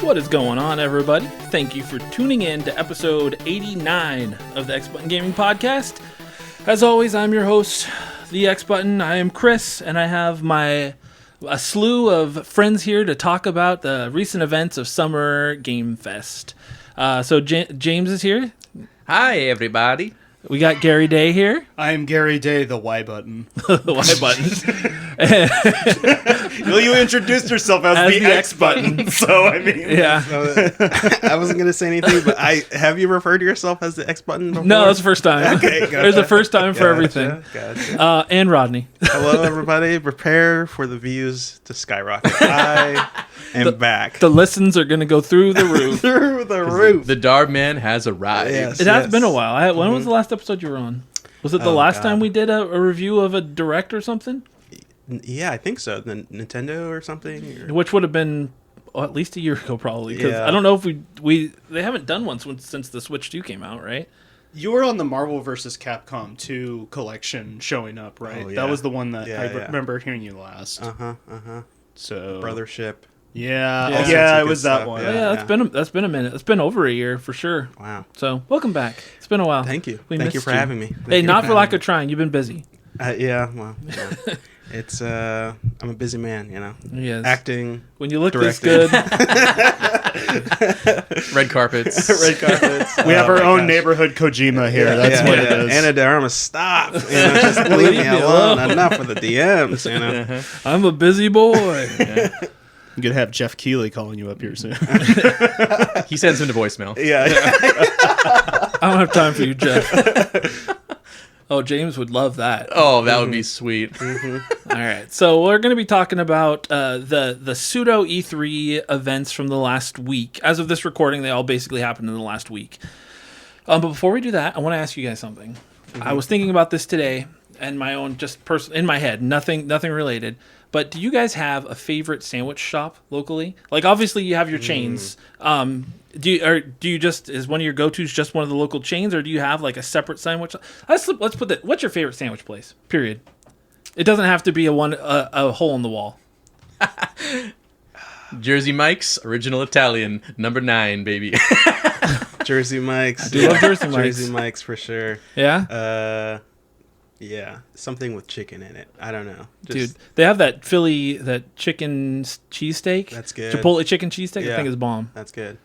What is going on, everybody? Thank you for tuning in to episode 89 of the X Button Gaming Podcast. As always, I'm your host, the X Button. I am Chris, and I have a slew of friends here to talk about the recent events of Summer Game Fest. James is here. Hi, everybody. We got Gary Day here. I am Gary Day, the Y button. The Y button. Well, you introduced yourself as the X button, so I mean, yeah. I wasn't going to say anything, but have you referred to yourself as the X button before? No, that's the first time. Okay, gotcha. There's a first time for everything. Gotcha. And Rodney. Hello, everybody. Prepare for the views to skyrocket. I am back. The listens are going to go through the roof. Through the roof. The Darb Man has arrived. Yes. It has been a while. When was the last episode you were on? Was it the last time we did a review of a Direct or something? Yeah, I think so. The Nintendo or something? Which would have been at least a year ago, probably. Because Yeah. I don't know if they haven't done one since the Switch 2 came out, right? you were on the Marvel vs. Capcom 2 collection showing up, right? Oh, yeah. That was the one that I Yeah. remember hearing you last. So Brothership. Yeah, Yeah. yeah, Some it was good that stuff, one. Oh, yeah, that's been a minute. It's been over a year for sure. Wow. So welcome back. It's been a while. Thank you. We Thank you missed for having me. Thank Hey, you not for for lack having of trying. You've been busy. me. Well, it's I'm a busy man, you know. Yes. Acting. When you look directing. this good. Red carpets. Red carpets. We have our my own gosh. neighborhood Kojima here. That's what it is. Anna de Armas, stop. You know, just leave me alone. Enough with the DMs, you know. I'm a busy boy. I'm gonna have Jeff Keighley calling you up here soon. He sends him to voicemail. Yeah. I don't have time for you, Jeff. Oh, James would love that. Oh, that would be sweet. All right, so we're going to be talking about the pseudo E3 events from the last week. As of this recording, they all basically happened in the last week. But before we do that, I want to ask you guys something. I was thinking about this today, and my own in my head, nothing related. But do you guys have a favorite sandwich shop locally? Like, obviously, you have your chains. Do you just, is one of your go-tos just one of the local chains, or do you have like a separate sandwich? Let's put that. What's your favorite sandwich place? Period. It doesn't have to be a hole in the wall. Jersey Mike's, original Italian, number 9, baby. Jersey Mike's. I do love Jersey Mike's. Jersey Mike's for sure. Yeah? Yeah. Something with chicken in it. I don't know. Dude, they have that chicken cheesesteak. That's good. Chipotle chicken cheesesteak. I Yeah. think is bomb. That's good.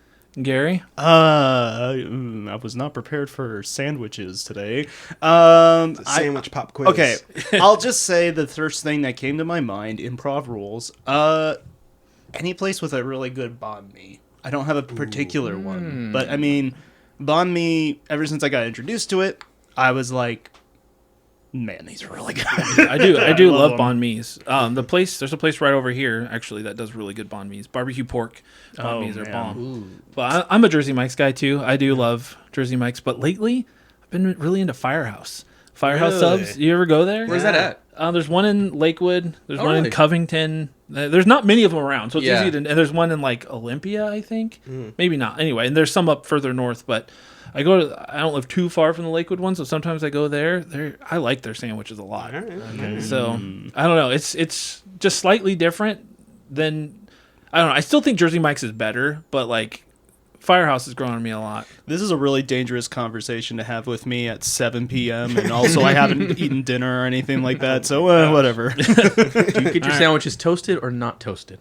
Gary? I was not prepared for sandwiches today. Sandwich pop quiz. Okay, I'll just say the first thing that came to my mind, improv rules. Any place with a really good banh mi. I don't have a particular one, but I mean, banh mi, ever since I got introduced to it, I was like, man, these are really good. I do love them. banh mi's. There's a place right over here actually that does really good banh mi's. Barbecue pork banh mi's are man. bomb. But I'm a Jersey Mike's guy too. I do love Jersey Mike's, but lately I've been really into Firehouse. Firehouse Really? subs. You ever go there? Where's that at? There's one in Lakewood. There's one in really? Covington. There's not many of them around, so it's Yeah. easy to. And there's one in like Olympia, I think. Maybe not. Anyway, and there's some up further north, but I don't live too far from the Lakewood one, so sometimes I go there. I like their sandwiches a lot. All right. So I don't know. It's just slightly different than, I don't know. I still think Jersey Mike's is better, but like Firehouse is growing on me a lot. This is a really dangerous conversation to have with me at 7 p.m. And also I haven't eaten dinner or anything like that, so whatever. Do you get your sandwiches toasted or not toasted?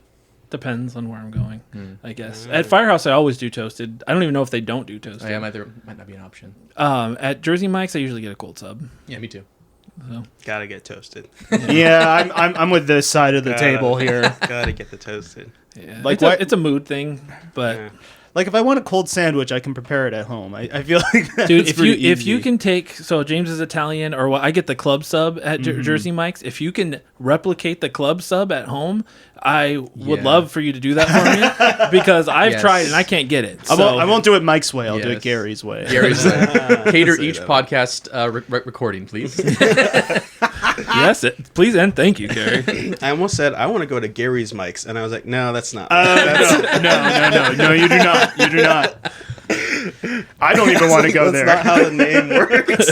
Depends on where I'm going, I guess. At Firehouse, I always do toasted. I don't even know if they don't do toasted. Oh, yeah, might not be an option. At Jersey Mike's, I usually get a cold sub. Yeah, me too. So. Gotta get toasted. Yeah, I'm with this side of the table here. Gotta get the toasted. Yeah, Like it's a mood thing, but Yeah. Like, if I want a cold sandwich, I can prepare it at home. I feel like that's dude, if pretty you easy. can take, so James is Italian, or I get the club sub at Jersey Mike's. If you can replicate the club sub at home, I would love for you to do that for me because I've tried and I can't get it. So. I won't do it Mike's way. I'll do Yes. it Gary's way. Gary's cater Say each that. podcast recording, please. Yes, please and thank you, Gary. I almost said I want to go to Gary's Mike's, and I was like, no, that's not. No, you do not. You do not. I don't even want to go there. That's not how the name works.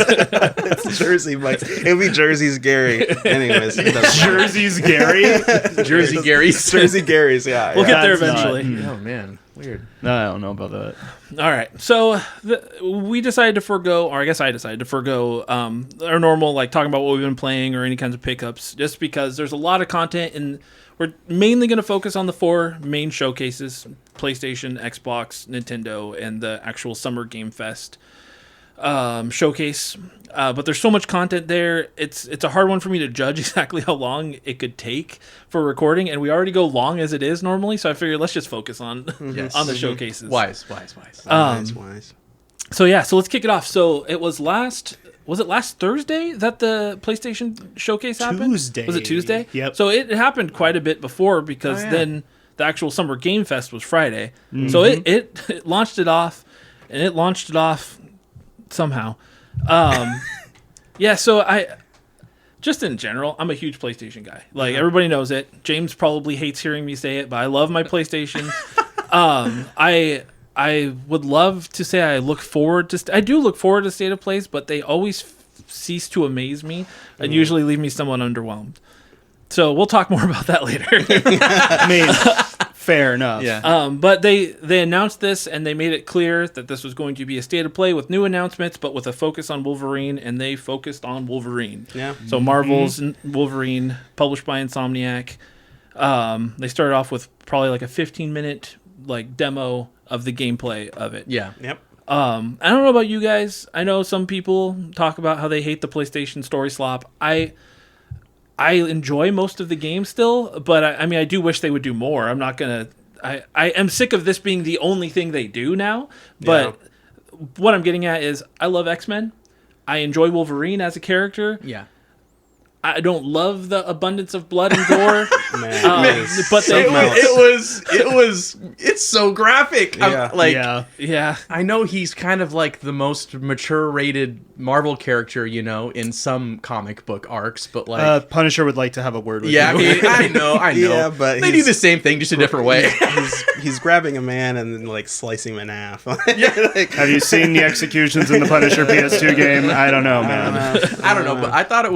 It's Jersey Mike's. It'll be Jersey's Gary. Anyways, it doesn't matter. Jersey's Gary. Jersey Gary's. Jersey Gary's. Yeah, We'll yeah. get there That's not- eventually. Oh, man. Weird. No, I don't know about that. All right, so we decided to forego, or I guess I decided to forego our normal like talking about what we've been playing or any kinds of pickups, just because there's a lot of content, and we're mainly going to focus on the 4 main showcases: PlayStation, Xbox, Nintendo, and the actual Summer Game Fest showcase. But there's so much content there. It's a hard one for me to judge exactly how long it could take for recording, and we already go long as it is normally. So I figured let's just focus on on the showcases. Wise. Wise. So yeah, so let's kick it off. So it was last Thursday that the PlayStation showcase happened? Tuesday. Was it Tuesday? Yep. So it happened quite a bit before because then the actual Summer Game Fest was Friday. Mm-hmm. So it launched it off, and it launched it off somehow. Yeah, so I just in general, I'm a huge PlayStation guy. Like everybody knows it. James probably hates hearing me say it, but I love my PlayStation. I would love to say I do look forward to State of Plays, but they always cease to amaze me and usually leave me somewhat underwhelmed. So we'll talk more about that later. I mean, fair enough. Yeah. But they announced this, and they made it clear that this was going to be a State of Play with new announcements, but with a focus on Wolverine, and they focused on Wolverine. Yeah. So Marvel's Wolverine, published by Insomniac. They started off with probably like a 15-minute like demo of the gameplay of it. Yeah. Yep. I don't know about you guys. I know some people talk about how they hate the PlayStation story slop. I enjoy most of the game still, but I mean, I do wish they would do more. I'm not gonna. I am sick of this being the only thing they do now. But what I'm getting at is, I love X-Men. I enjoy Wolverine as a character. Yeah. I don't love the abundance of blood and gore. Man, But they, It's so graphic. Yeah. yeah. I know he's kind of like the most mature rated Marvel character, in some comic book arcs, but like, Punisher would like to have a word with yeah, you. I know. Yeah, but they do the same thing, just a different way. he's grabbing a man and then like slicing him in half. Have you seen the executions in the Punisher PS2 game? I don't know, man. I don't know, but I thought it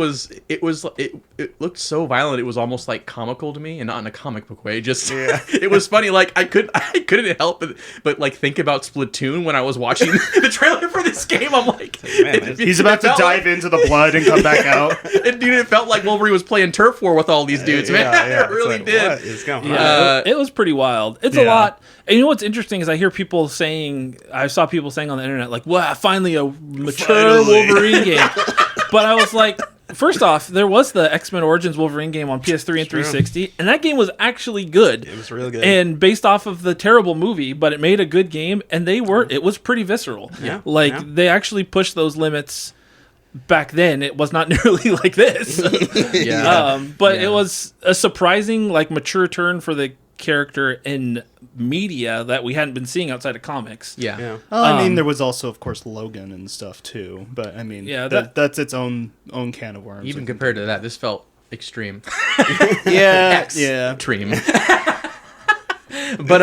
looked so violent. It was almost like comical to me, and not in a comic book way. Just it was funny. Like I couldn't help but like think about Splatoon when I was watching the trailer for this game. I'm like, man, he's about to dive into the blood and come back out. It felt like Wolverine was playing turf war with all these dudes, man. It really did. What is going on? Yeah, it was pretty wild. It's a lot. And you know what's interesting is I hear people saying, I saw people saying on the internet, like, wow, finally a mature Wolverine game. But I was like, first off, there was the X-Men Origins Wolverine game on PS3 and 360, and that game was actually good. It was really good. And based off of the terrible movie, but it made a good game, and it was pretty visceral. Yeah. They actually pushed those limits back then. It was not nearly like this. But it was a surprising, like, mature turn for the character in media that we hadn't been seeing outside of comics. Yeah. Well, I mean, there was also, of course, Logan and stuff too. But I mean, that's its own can of worms. Even compared to that, this felt extreme. Extreme. But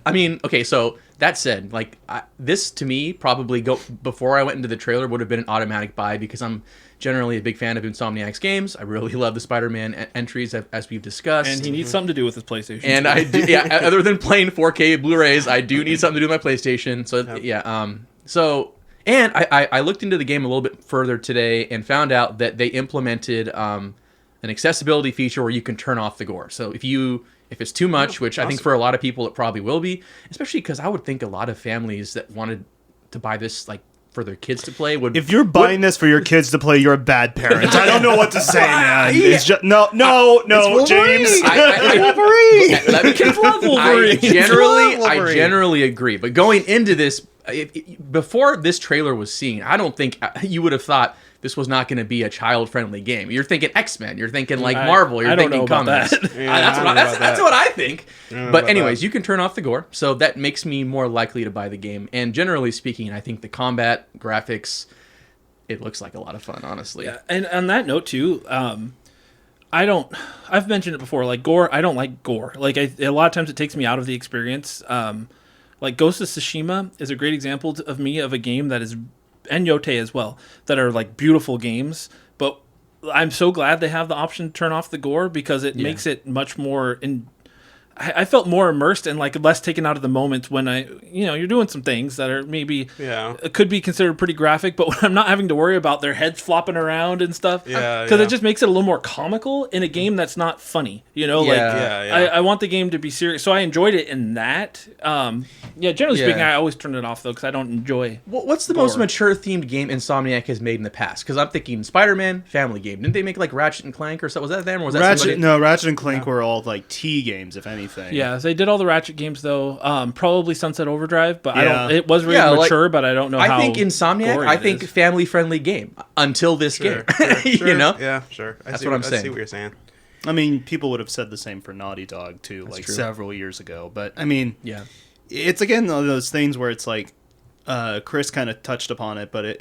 I mean, okay. So that said, like this to me probably before I went into the trailer would have been an automatic buy because I'm generally a big fan of Insomniac's games. I really love the Spider-Man entries as we've discussed. And he needs something to do with his PlayStation. And I do, other than playing 4K Blu-rays, I do need something to do with my PlayStation. So and I looked into the game a little bit further today and found out that they implemented an accessibility feature where you can turn off the gore. So if it's too much, which I think for a lot of people it probably will be, especially because I would think a lot of families that wanted to buy this like for their kids to play would. If you're buying this for your kids to play, you're a bad parent. I don't know what to say, man. It's just no, James. Wolverine. Kids love Wolverine. I generally agree. But going into this, before this trailer was seen, I don't think you would have thought this was not going to be a child-friendly game. You're thinking X-Men. You're thinking like Marvel. You're thinking comics. That's what I think. But anyways, you can turn off the gore, so that makes me more likely to buy the game. And generally speaking, I think the combat graphics, it looks like a lot of fun, honestly. Yeah, and on that note too, I've mentioned it before. Like gore, I don't like gore. Like a lot of times it takes me out of the experience. Like Ghost of Tsushima is a great example of a game that is. And Yote as well, that are like beautiful games, but I'm so glad they have the option to turn off the gore because it makes it much more I felt more immersed and like less taken out of the moment when you're doing some things that are maybe could be considered pretty graphic, but when I'm not having to worry about their heads flopping around and stuff, because it just makes it a little more comical in a game that's not funny. I want the game to be serious, so I enjoyed it in that. Generally speaking, I always turn it off though because I don't enjoy. What's the most mature themed game Insomniac has made in the past? Because I'm thinking Spider-Man, Family Game. Didn't they make like Ratchet and Clank or something? Was that them or was that Ratchet? somebody? No, Ratchet and Clank were all like T games, if anything. Yeah, they did all the Ratchet games though. Probably Sunset Overdrive, but I don't. It was really mature, but I don't know. I think Insomniac. I think family-friendly game until this game. Sure. You know? Yeah, sure. That's what I'm saying. I see what you're saying. I mean, people would have said the same for Naughty Dog too, like several years ago. But I mean, it's again one of those things where it's like Chris kind of touched upon it, but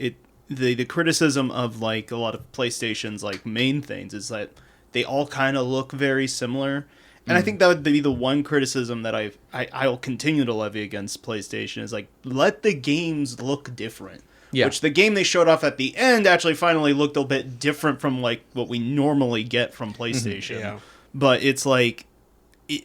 the criticism of like a lot of PlayStation's like main things is that they all kind of look very similar. And I think that would be the one criticism that I'll continue to levy against PlayStation is like, let the games look different. Yeah. Which the game they showed off at the end actually finally looked a bit different from like what we normally get from PlayStation. Yeah. But it's like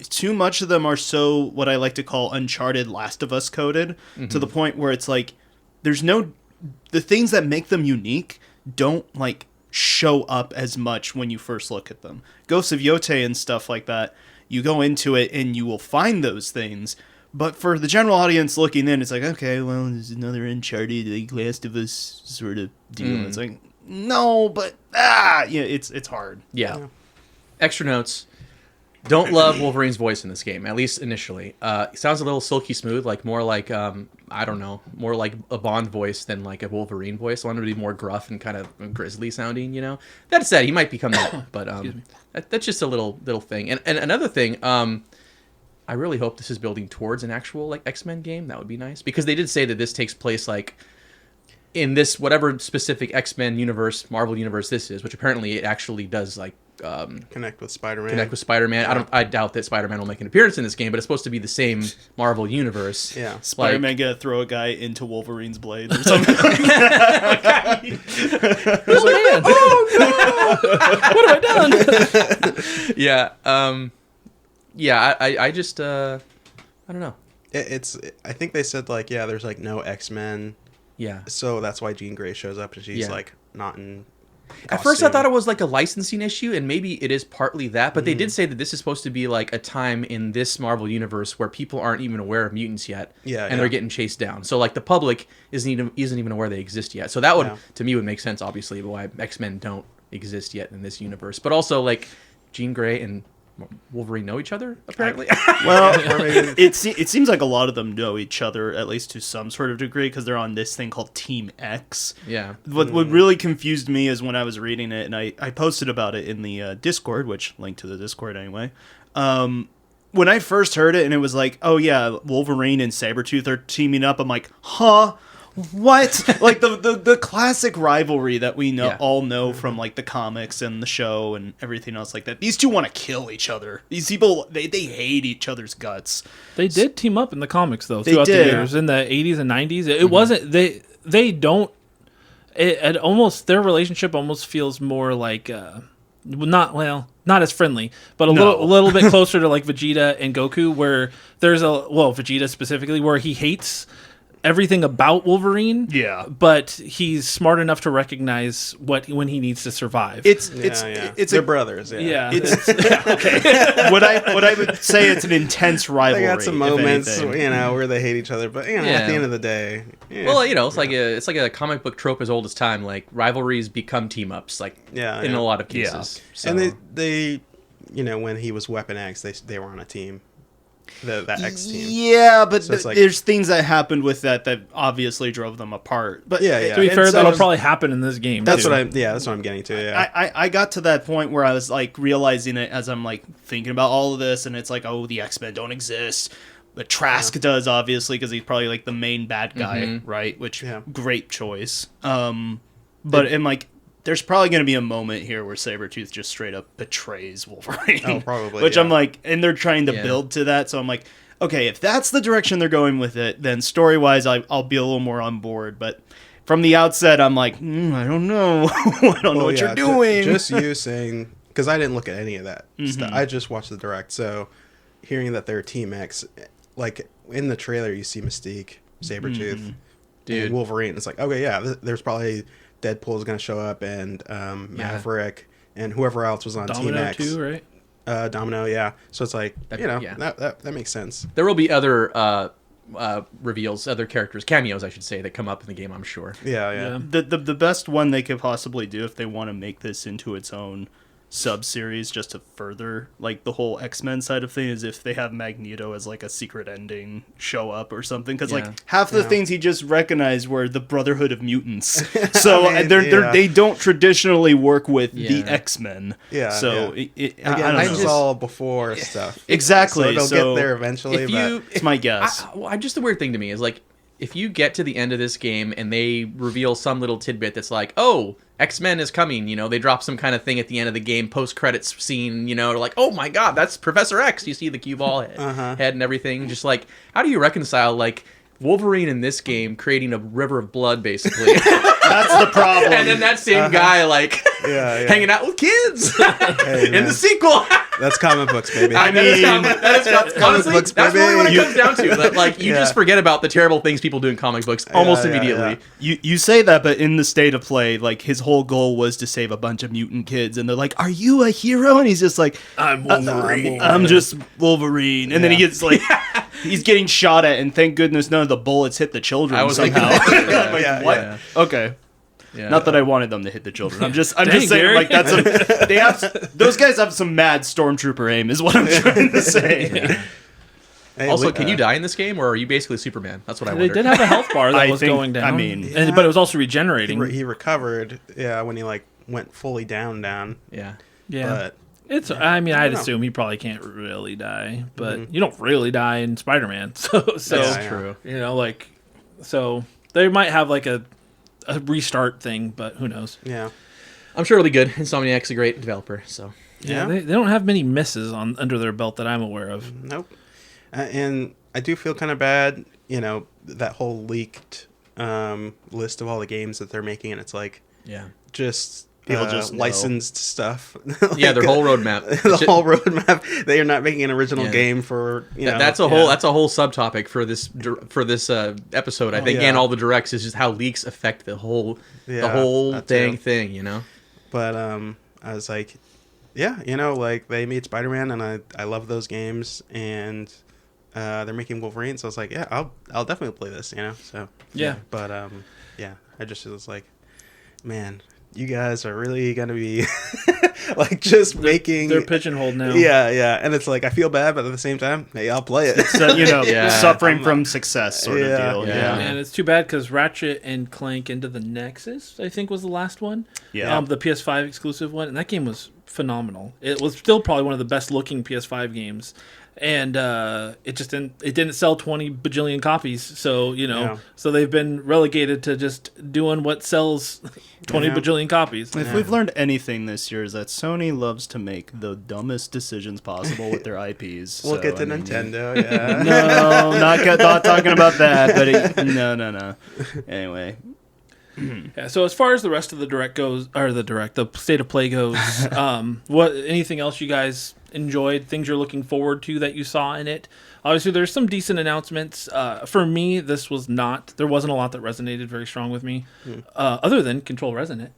too much of them are so what I like to call Uncharted Last of Us coded to the point where it's like the things that make them unique don't like show up as much when you first look at them. Ghosts of Yotei and stuff like that, you go into it and you will find those things, but for the general audience looking in, it's like, okay, well, there's another Uncharted, like Last of Us sort of deal. It's like, no, but it's hard. Yeah. Extra notes. Don't love Wolverine's voice in this game, at least initially. It sounds a little silky smooth, like more like I don't know, more like a Bond voice than like a Wolverine voice. I want him to be more gruff and kind of grisly sounding, you know. That said, he might become that, but that's just a little thing. And another thing, I really hope this is building towards an actual like X-Men game. That would be nice because they did say that this takes place like in this whatever specific X-Men universe, Marvel universe this is, which apparently it actually does like. Connect with Spider-Man. Yeah. I doubt that Spider-Man will make an appearance in this game, but it's supposed to be the same Marvel universe. Yeah. Spider-Man gonna throw a guy into Wolverine's blades or something. Oh man! Oh no! What have I done? Yeah. I just I don't know. I think they said like there's like no X-Men. Yeah. So that's why Jean Grey shows up and she's like not in. At first, I thought it was like a licensing issue, and maybe it is partly that. But they did say that this is supposed to be like a time in this Marvel universe where people aren't even aware of mutants yet, and they're getting chased down. So like the public isn't even aware they exist yet. So that would to me would make sense, obviously, but why X-Men don't exist yet in this universe. But also like Jean Grey and Wolverine know each other, apparently. Well, it seems like a lot of them know each other, at least to some sort of degree, because they're on this thing called Team X. Yeah. What really confused me is when I was reading it, and I posted about it in the Discord, which, link to the Discord anyway. When I first heard it, and it was like, oh yeah, Wolverine and Sabretooth are teaming up, I'm like, huh? What? Like the classic rivalry that we all know from like the comics and the show and everything else like that. These two want to kill each other. These people they hate each other's guts. They did team up in the comics though throughout the years in the 80s and 90s. It wasn't they don't. It almost their relationship almost feels more like not as friendly, but a little bit closer to like Vegeta and Goku, where there's Vegeta specifically where he hates everything about Wolverine, but he's smart enough to recognize when he needs to survive. It's they're brothers. It's okay. What I would say it's an intense rivalry. They got some moments, where they hate each other, but at the end of the day, well, it's like a comic book trope as old as time. Like rivalries become team ups, like in a lot of cases. Yeah. So. And they when he was Weapon X, they were on a team. That X team. Yeah, but so there's things that happened with that obviously drove them apart. But to be fair, that'll probably happen in this game. That's too. That's what I'm getting to. Yeah, I got to that point where I was like realizing it as I'm like thinking about all of this, and it's like, oh, the X-Men don't exist. But Trask does, obviously, because he's probably like the main bad guy, right? Which great choice. But I'm like, there's probably going to be a moment here where Sabretooth just straight up betrays Wolverine. Oh, probably. Which I'm like, and they're trying to build to that. So I'm like, okay, if that's the direction they're going with it, then story-wise, I'll be a little more on board. But from the outset, I'm like, I don't know. I don't know what you're doing. Just you saying, because I didn't look at any of that stuff. I just watched the direct. So hearing that they're Team X, like in the trailer, you see Mystique, Sabretooth, and Wolverine. It's like, okay, yeah, there's probably Deadpool's going to show up, and Maverick, and whoever else was on Domino Team X. too, right? Domino, yeah. So it's like, that makes sense. There will be other reveals, other characters, cameos, I should say, that come up in the game, I'm sure. Yeah. The best one they could possibly do if they want to make this into its own sub-series just to further like the whole X-Men side of things is if they have Magneto as like a secret ending show up or something, because like half the things he just recognized were the Brotherhood of Mutants, so they don't traditionally work with the X-Men, so Again, this is all before stuff. Exactly, so they'll get there eventually. It's my guess. Just the weird thing to me is like, if you get to the end of this game and they reveal some little tidbit that's like, oh, X-Men is coming, you know, they drop some kind of thing at the end of the game, post-credits scene, you know, like, oh my god, that's Professor X. You see the cue ball head and everything. Just like, how do you reconcile, like, Wolverine in this game creating a river of blood, basically? That's the problem. And then that same guy, like, hanging out with kids in the sequel. That's comic books, baby. I mean, honestly, books, that's baby. really what it comes down to. That, like, you just forget about the terrible things people do in comic books almost immediately. You say that, but in the state of play, like, his whole goal was to save a bunch of mutant kids, and they're like, "Are you a hero?" And he's just like, "I'm Wolverine. I'm just Wolverine." And then he gets like, he's getting shot at, and thank goodness none of the bullets hit the children. I was somehow. like, what? Okay. Yeah. Not that I wanted them to hit the children. I'm just Dang, saying, Gary. like, those guys have some mad stormtrooper aim, is what I'm trying to say. Hey, Also, can you die in this game, or are you basically Superman? That's what I They wonder. did have a health bar that I was think- going down. I mean, but it was also regenerating. He recovered, when he like went fully down. Yeah. Yeah. But It's. I mean, I'd know. assume he probably can't really die, but you don't really die in Spider-Man. So That's true. you know, like, so they might have like a restart thing, but who knows? yeah. I'm sure it'll be good. Insomniac's a great developer, so. Yeah, Yeah. they don't have many misses under their belt that I'm aware of. Nope. And I do feel kind of bad, that whole leaked list of all the games that they're making, and it's like just People just know. licensed stuff. Yeah, their whole roadmap. The whole roadmap. They are not making an original game for That's a whole subtopic for this episode, I think, and all the directs is just how leaks affect the whole thing, you know. But I was like, like they made Spider-Man, and I love those games, and they're making Wolverine, so I was like, yeah, I'll definitely play this, So Yeah. But I just was like, man, you guys are really gonna be like just making They're pigeonholed now. Yeah, and it's like I feel bad, but at the same time, hey, I'll play it. So, suffering from success sort of deal. Yeah. And it's too bad because Ratchet and Clank Into the Nexus, I think, was the last one. Yeah. The PS5 exclusive one, and that game was phenomenal. It was still probably one of the best looking PS5 games. And it didn't sell 20 bajillion copies, so so they've been relegated to just doing what sells 20 bajillion copies. If we've learned anything this year is that Sony loves to make the dumbest decisions possible with their IPs. Look at Nintendo, yeah. No, not talking about that, but no. Anyway. Yeah, so as far as the rest of the direct goes, or the state of play goes, anything else you guys enjoyed, things you're looking forward to that you saw in it? Obviously, there's some decent announcements. For me, there wasn't a lot that resonated very strong with me, other than Control Resonant.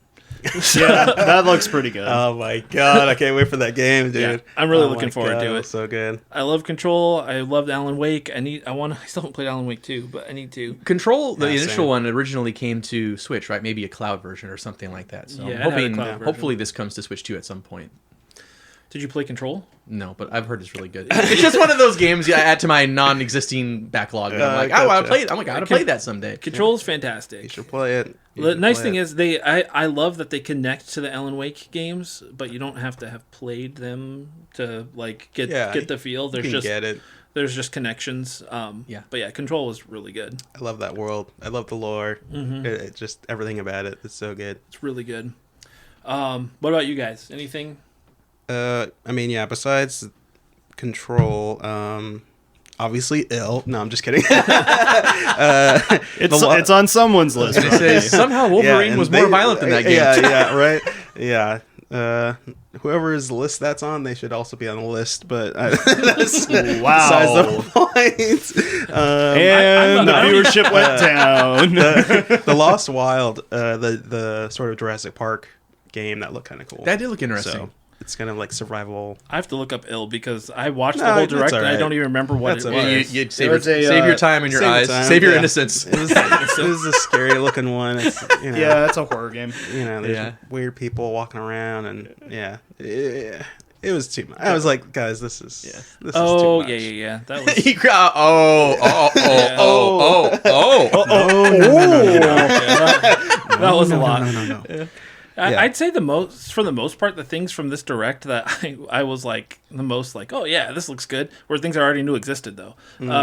Yeah, that looks pretty good. Oh my god, I can't wait for that game, dude. Yeah, I'm really looking forward to it. So good. I love Control. I loved Alan Wake. I still haven't played Alan Wake 2, but I need to. Control, the initial same. one originally came to Switch, right? Maybe a cloud version or something like that. So Yeah, I'm it had a hoping, cloud version. hopefully this comes to Switch 2 at some point. Did you play Control? No, but I've heard it's really good. It's just one of those games I add to my non-existing backlog. And I'm like, I want to play it. I'm like, I want to play that someday. Control is fantastic. You should play it. The nice thing is I love that they connect to the Alan Wake games, but you don't have to have played them to like get the feel. There's just connections. But yeah, Control is really good. I love that world. I love the lore. It just everything about it. It's so good. It's really good. What about you guys? Anything? Besides Control, obviously Ill. No, I'm just kidding. It's on someone's list. They say somehow Wolverine was more violent than that game. Yeah, right. Yeah. whoever's list that's on, they should also be on the list. But Wow. besides the point, And the viewership went down. the Lost Wild, the sort of Jurassic Park game that looked kind of cool. That did look interesting. So it's kind of like survival. I have to look up ill because I watched the whole it's direct all and I right. don't even remember what That's it okay. was. You save, was a, save your time and your save eyes. the time, Save your yeah. innocence. It was a scary looking one. It's, you know, Yeah, that's a horror game. you know, there's Yeah. weird people walking around, and it was too much. I was like, guys, this is this Oh, is too much. yeah. That was. He cried, oh. That was a lot. No. Yeah. I'd say for the most part, the things from this direct that I was like the most like, oh yeah, this looks good. Were things I already knew existed though.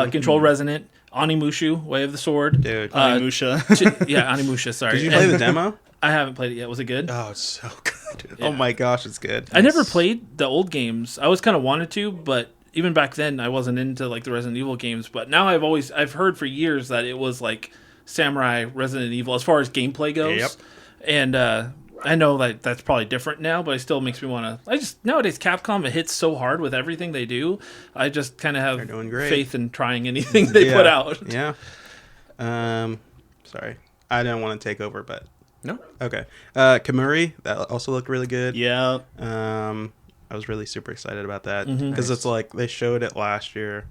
Control Resonant, Onimusha, Way of the Sword, Dude. Onimusha. Onimusha. Sorry. Did you play the demo? I haven't played it yet. Was it good? Oh, it's so good. Oh my gosh, it's good. I never played the old games. I always kind of wanted to, but even back then I wasn't into like the Resident Evil games. But now I've heard for years that it was like Samurai Resident Evil as far as gameplay goes. Yep. And I know that that's probably different now, but it still makes me want to. Nowadays Capcom, it hits so hard with everything they do. I just kind of have doing great. faith in trying anything they put out. Yeah. Sorry, I didn't want to take over, but No. okay. Kamuri, that also looked really good. Yeah. I was really super excited about that because it's like they showed it last year,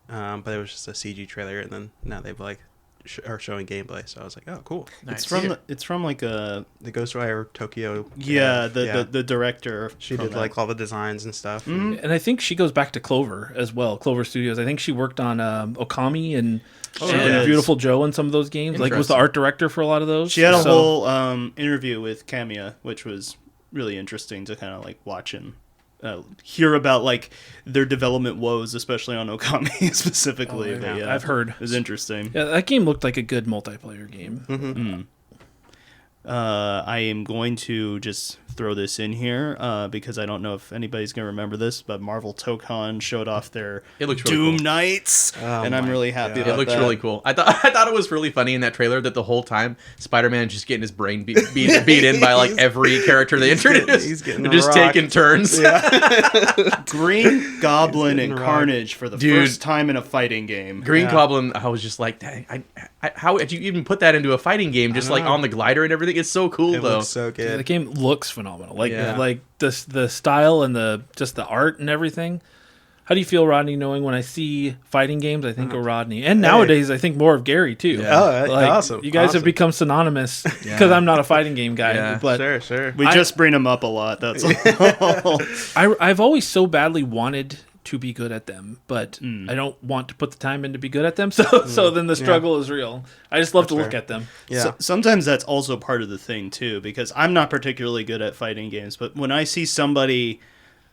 but it was just a CG trailer, and then now they've like are showing gameplay. So I was like, oh, cool. It's from like a The Ghostwire Tokyo. the director. She did like all the designs and stuff. Mm-hmm. And I think she goes back to Clover as well, Clover Studios. I think she worked on Okami and did. Beautiful Joe in some of those games. Like was the art director for a lot of those. She had a whole interview with Kamiya, which was really interesting to kind of like watch and hear about like their development woes, especially on Okami specifically. Oh, But, yeah. I've heard. It was interesting. Yeah, that game looked like a good multiplayer game. Mm-hmm. I am going to just throw this in here because I don't know if anybody's going to remember this, but Marvel Tokon showed off their It looks really Doom cool. Knights, and I'm my really happy God. about It looks that. really cool. I thought it was really funny in that trailer that the whole time Spider-Man just getting his brain beat in by like every character they introduced. he's getting They're just rocked. taking turns. Green Goblin and rocked. Carnage for the Dude. first time in a fighting game. Green Yeah. Goblin, I was just like, dang, how did you even put that into a fighting game? Just like know. on the glider and everything. It's so cool It though. looks so Yeah, good. the game looks phenomenal. Like Yeah. like the style and the art and everything. How do you feel, Rodney? Knowing when I see fighting games, I think of Rodney, and nowadays I think more of Gary too. Yeah. Oh, Like, awesome. You guys awesome. have become synonymous because I'm not a fighting game guy. Yeah. But Sure. We just bring them up a lot. That's all. I've always so badly wanted to be good at them, but I don't want to put the time in to be good at them. So then the struggle is real. I just love to look fair. at them. Yeah. So, sometimes that's also part of the thing too, because I'm not particularly good at fighting games, but when I see somebody,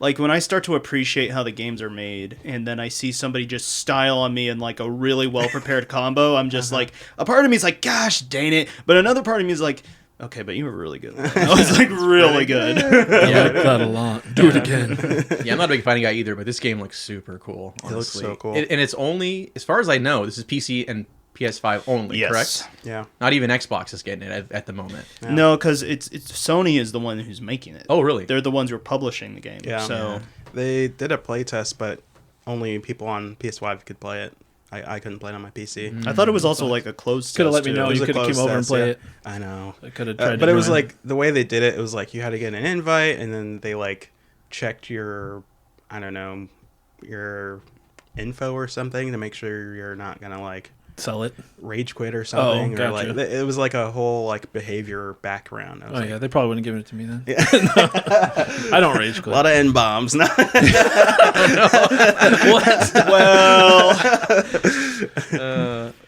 like when I start to appreciate how the games are made, and then I see somebody just style on me in like a really well prepared combo, I'm just like, a part of me is like, gosh dang it, but another part of me is like, okay, but you were really good. That was like really good. I like that a lot. Do it again. Yeah, I'm not a big fighting guy either, but this game looks super cool. Honestly. It looks so cool. And it's only, as far as I know, this is PC and PS5 only, Yes. correct? Yeah. Not even Xbox is getting it at the moment. No, because it's Sony is the one who's making it. Oh, really? They're the ones who are publishing the game. Yeah. So They did a play test, but only people on PS5 could play it. I couldn't play it on my PC. I thought it was also like a closed. Could have let test, me too. know. It was You a could have came closed over and test, play yeah. it. I know. I could have tried. But to it was join. like the way they did it. It was like you had to get an invite, and then they like checked your, I don't know, your info or something to make sure you're not gonna like sell it. rage quit or something. Or gotcha. like it was like a whole like behavior background. I was Oh like, yeah, they probably wouldn't have given it to me then. I don't rage a quit. lot of N bombs. What?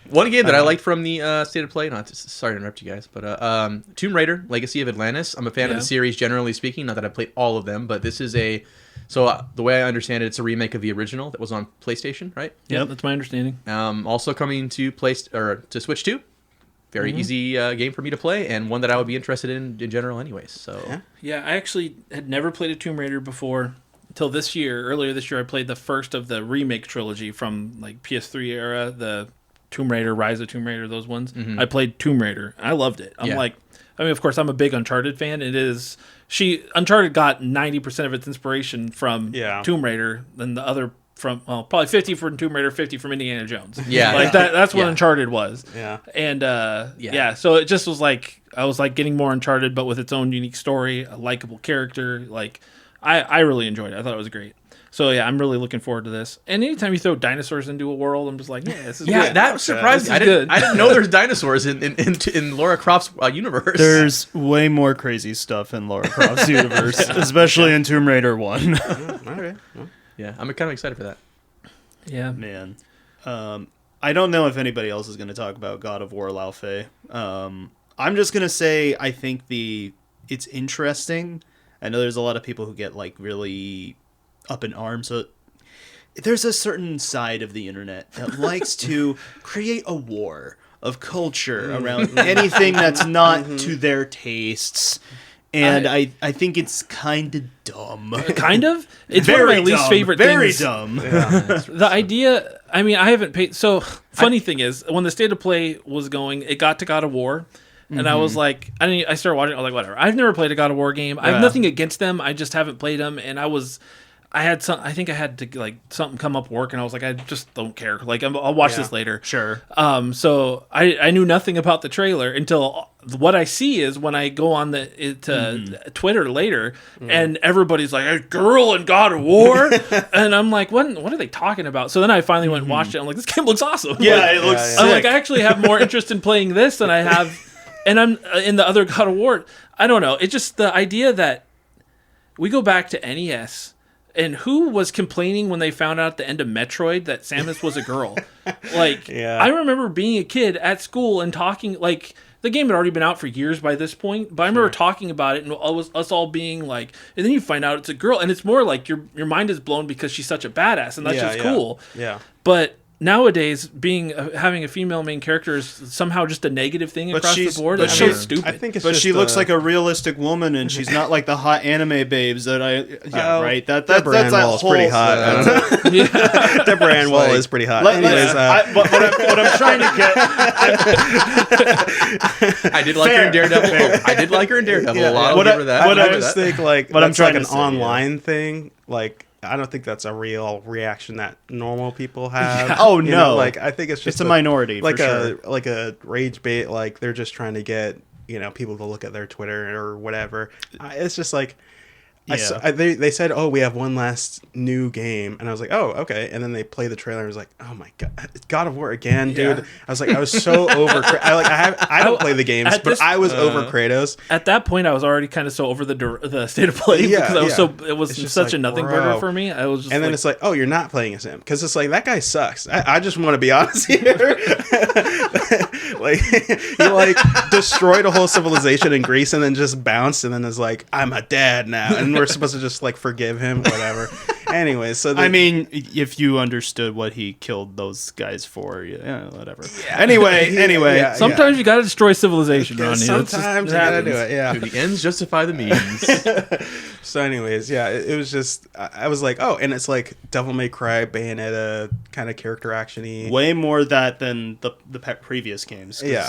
One game that I liked from the State of Play, sorry to interrupt you guys, but Tomb Raider, Legacy of Atlantis. I'm a fan of Yeah. the series, generally speaking. Not that I've played all of them, but this is the way I understand it, it's a remake of the original that was on PlayStation, right? Yep, that's my understanding. Also coming to to Switch 2. Very easy game for me to play, and one that I would be interested in general anyways. So Yeah. Yeah, I actually had never played a Tomb Raider before until this year. Earlier this year, I played the first of the remake trilogy from like PS3 era, the Tomb Raider, Rise of Tomb Raider, those ones. I played Tomb Raider. I loved it. I'm Yeah. like, I mean, of course, I'm a big Uncharted fan. Uncharted got 90% of its inspiration from Tomb Raider, and the other from probably 50 from Tomb Raider, 50 from Indiana Jones. Yeah, like that's what Uncharted was. Yeah, and so it just was like I was like getting more Uncharted, but with its own unique story, a likable character. Like I really enjoyed it. I thought it was great. So yeah, I'm really looking forward to this. And anytime you throw dinosaurs into a world, I'm just like, yeah, this is good. That surprised me. I didn't know there's dinosaurs in Lara Croft's universe. There's way more crazy stuff in Lara Croft's universe, especially in Tomb Raider 1. Okay. Yeah, I'm kind of excited for that. Yeah, man. I don't know if anybody else is going to talk about God of War Laufey. I'm just going to say I think it's interesting. I know there's a lot of people who get like really up in arms. So there's a certain side of the internet that likes to create a war of culture around anything that's not to their tastes. And I think it's kind of dumb. Kind of? It's very one of my least dumb. favorite very things. Very dumb. Yeah. The idea, I mean, I haven't paid. So, funny thing is, when the State of Play was going, it got to God of War. And I was like, I started watching. I was like, whatever. I've never played a God of War game. I have nothing against them. I just haven't played them. And I think I had to like something come up work, and I was like, I just don't care. Like, I'll watch this later. Sure. So I knew nothing about the trailer until what I see is when I go on Twitter later, and everybody's like, a girl in God of War, and I'm like, what are they talking about? So then I finally went and watched it. I'm like, this game looks awesome. Yeah, like, it looks sick. I'm like, I actually have more interest in playing this than I have. And I'm in the other God of War. I don't know. It's just the idea that we go back to NES, and who was complaining when they found out at the end of Metroid that Samus was a girl? Like, I remember being a kid at school and talking, like, the game had already been out for years by this point, but I remember talking about it and us all being like, and then you find out it's a girl, and it's more like your mind is blown because she's such a badass, and that's just cool. Yeah. But nowadays, having a female main character is somehow just a negative thing across the board. That's so stupid. I think it's but just she looks like a realistic woman, and she's not like the hot anime babes that right. Deborah Ann Wall is pretty hot. Deborah Ann Wall is pretty hot. Anyways, what I'm trying to get, I did like her in Daredevil. I did like her in Daredevil a lot. I just think like what I'm trying like to an online thing, like. I don't think that's a real reaction that normal people have. Yeah. Oh, you no. know, like I think it's a minority, like for sure. like a rage bait. Like they're just trying to get people to look at their Twitter or whatever. It's just like they said, oh, we have one last new game, and I was like, oh, okay. And then they play the trailer, and I was like, oh my god, it's God of War again, dude. I was like, I was so over. I don't play the games, but I was over Kratos. At that point, I was already kind of so over the State of Play because I was it was such a nothing burger for me. I was just, and then it's like, oh, you're not playing as him because it's like that guy sucks. I just want to be honest here. Like he like destroyed a whole civilization in Greece and then just bounced and then is like, I'm a dad now, and we're supposed to just like forgive him, whatever. Anyway, so I mean, if you understood what he killed those guys for, whatever. Yeah. Anyway, sometimes you got to destroy civilization, Ronnie. Sometimes you got to do it. Yeah, the ends justify the means. So, anyways, it was just I was like, oh, and it's like Devil May Cry, Bayonetta kind of character actiony. Way more that than the previous games. Yeah.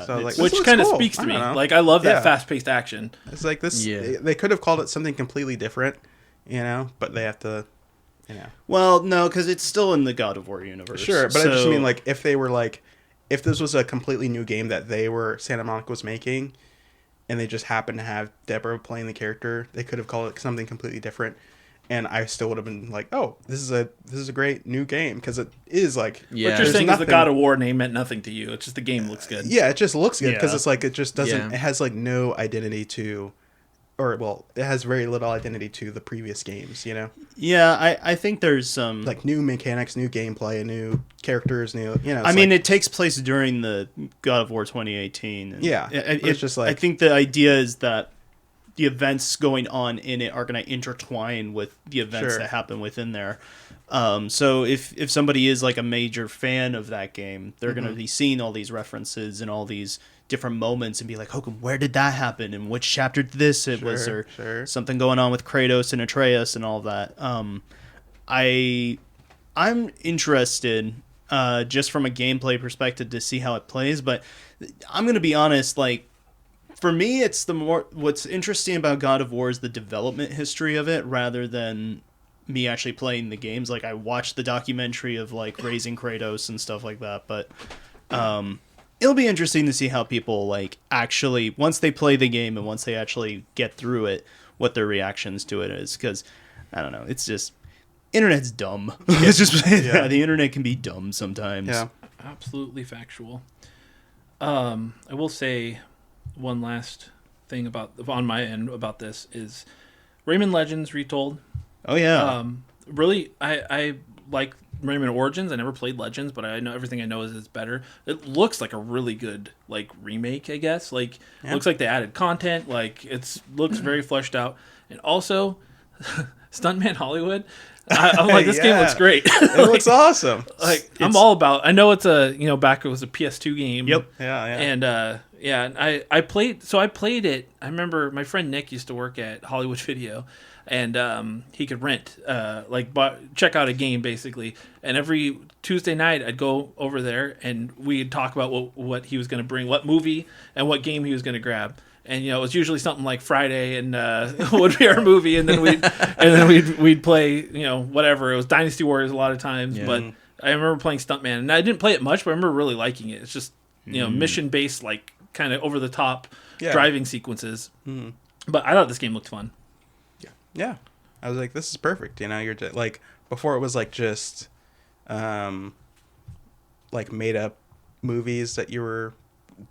So like, which kind of speaks to me. Like, I love that fast-paced action. It's like this. Yeah. They could have called it something completely different, but they have to. Well, no, because it's still in the God of War universe. Sure, but I just mean like if they were like, if this was a completely new game that Santa Monica was making, and they just happened to have Deborah playing the character, they could have called it something completely different, and I still would have been like, oh, this is a great new game because it is like. Yeah. What you're saying is the God of War name meant nothing to you. It's just the game looks good. Yeah, it just looks good because it's like it just doesn't. It has like no identity to. Or, well, it has very little identity to the previous games, Yeah, I think there's some... like, new mechanics, new gameplay, new characters, new... I mean, it takes place during the God of War 2018. And it's just like... I think the idea is that the events going on in it are going to intertwine with the events that happen within there. So if somebody is, like, a major fan of that game, they're going to be seeing all these references and all these different moments and be like, Hokum, where did that happen? And which chapter did this it was? Or something going on with Kratos and Atreus and all that. I'm interested just from a gameplay perspective to see how it plays, but I'm going to be honest, like, for me, it's what's interesting about God of War is the development history of it rather than me actually playing the games. Like, I watched the documentary of like raising Kratos and stuff like that, but it'll be interesting to see how people like actually, once they play the game and once they actually get through it, what their reactions to it is. Because I don't know, it's just internet's dumb. It's just the internet can be dumb sometimes. Yeah, absolutely factual. I will say one last thing on my end about this is Rayman Legends Retold. Oh yeah. Really, I like Rayman Origins. I never played Legends, but I know everything I know is it's better. It looks like a really good like remake, I guess. Like it looks like they added content. Like looks very fleshed out, and also Stuntman Hollywood. I'm like, this game looks great. It looks awesome. Like I'm all about. I know it's back it was a PS2 game. Yep. Yeah. And and I played it. I remember my friend Nick used to work at Hollywood Video, and he could rent check out a game basically. And every Tuesday night I'd go over there and we'd talk about what he was going to bring, what movie and what game he was going to grab. And it was usually something like Friday, and would be our movie, and then we'd play whatever. It was Dynasty Warriors a lot of times, but I remember playing Stuntman, and I didn't play it much, but I remember really liking it. It's just mission based, like kind of over the top driving sequences. But I thought this game looked fun. Yeah, I was like, this is perfect. You're just, like before it was like just like made up movies that you were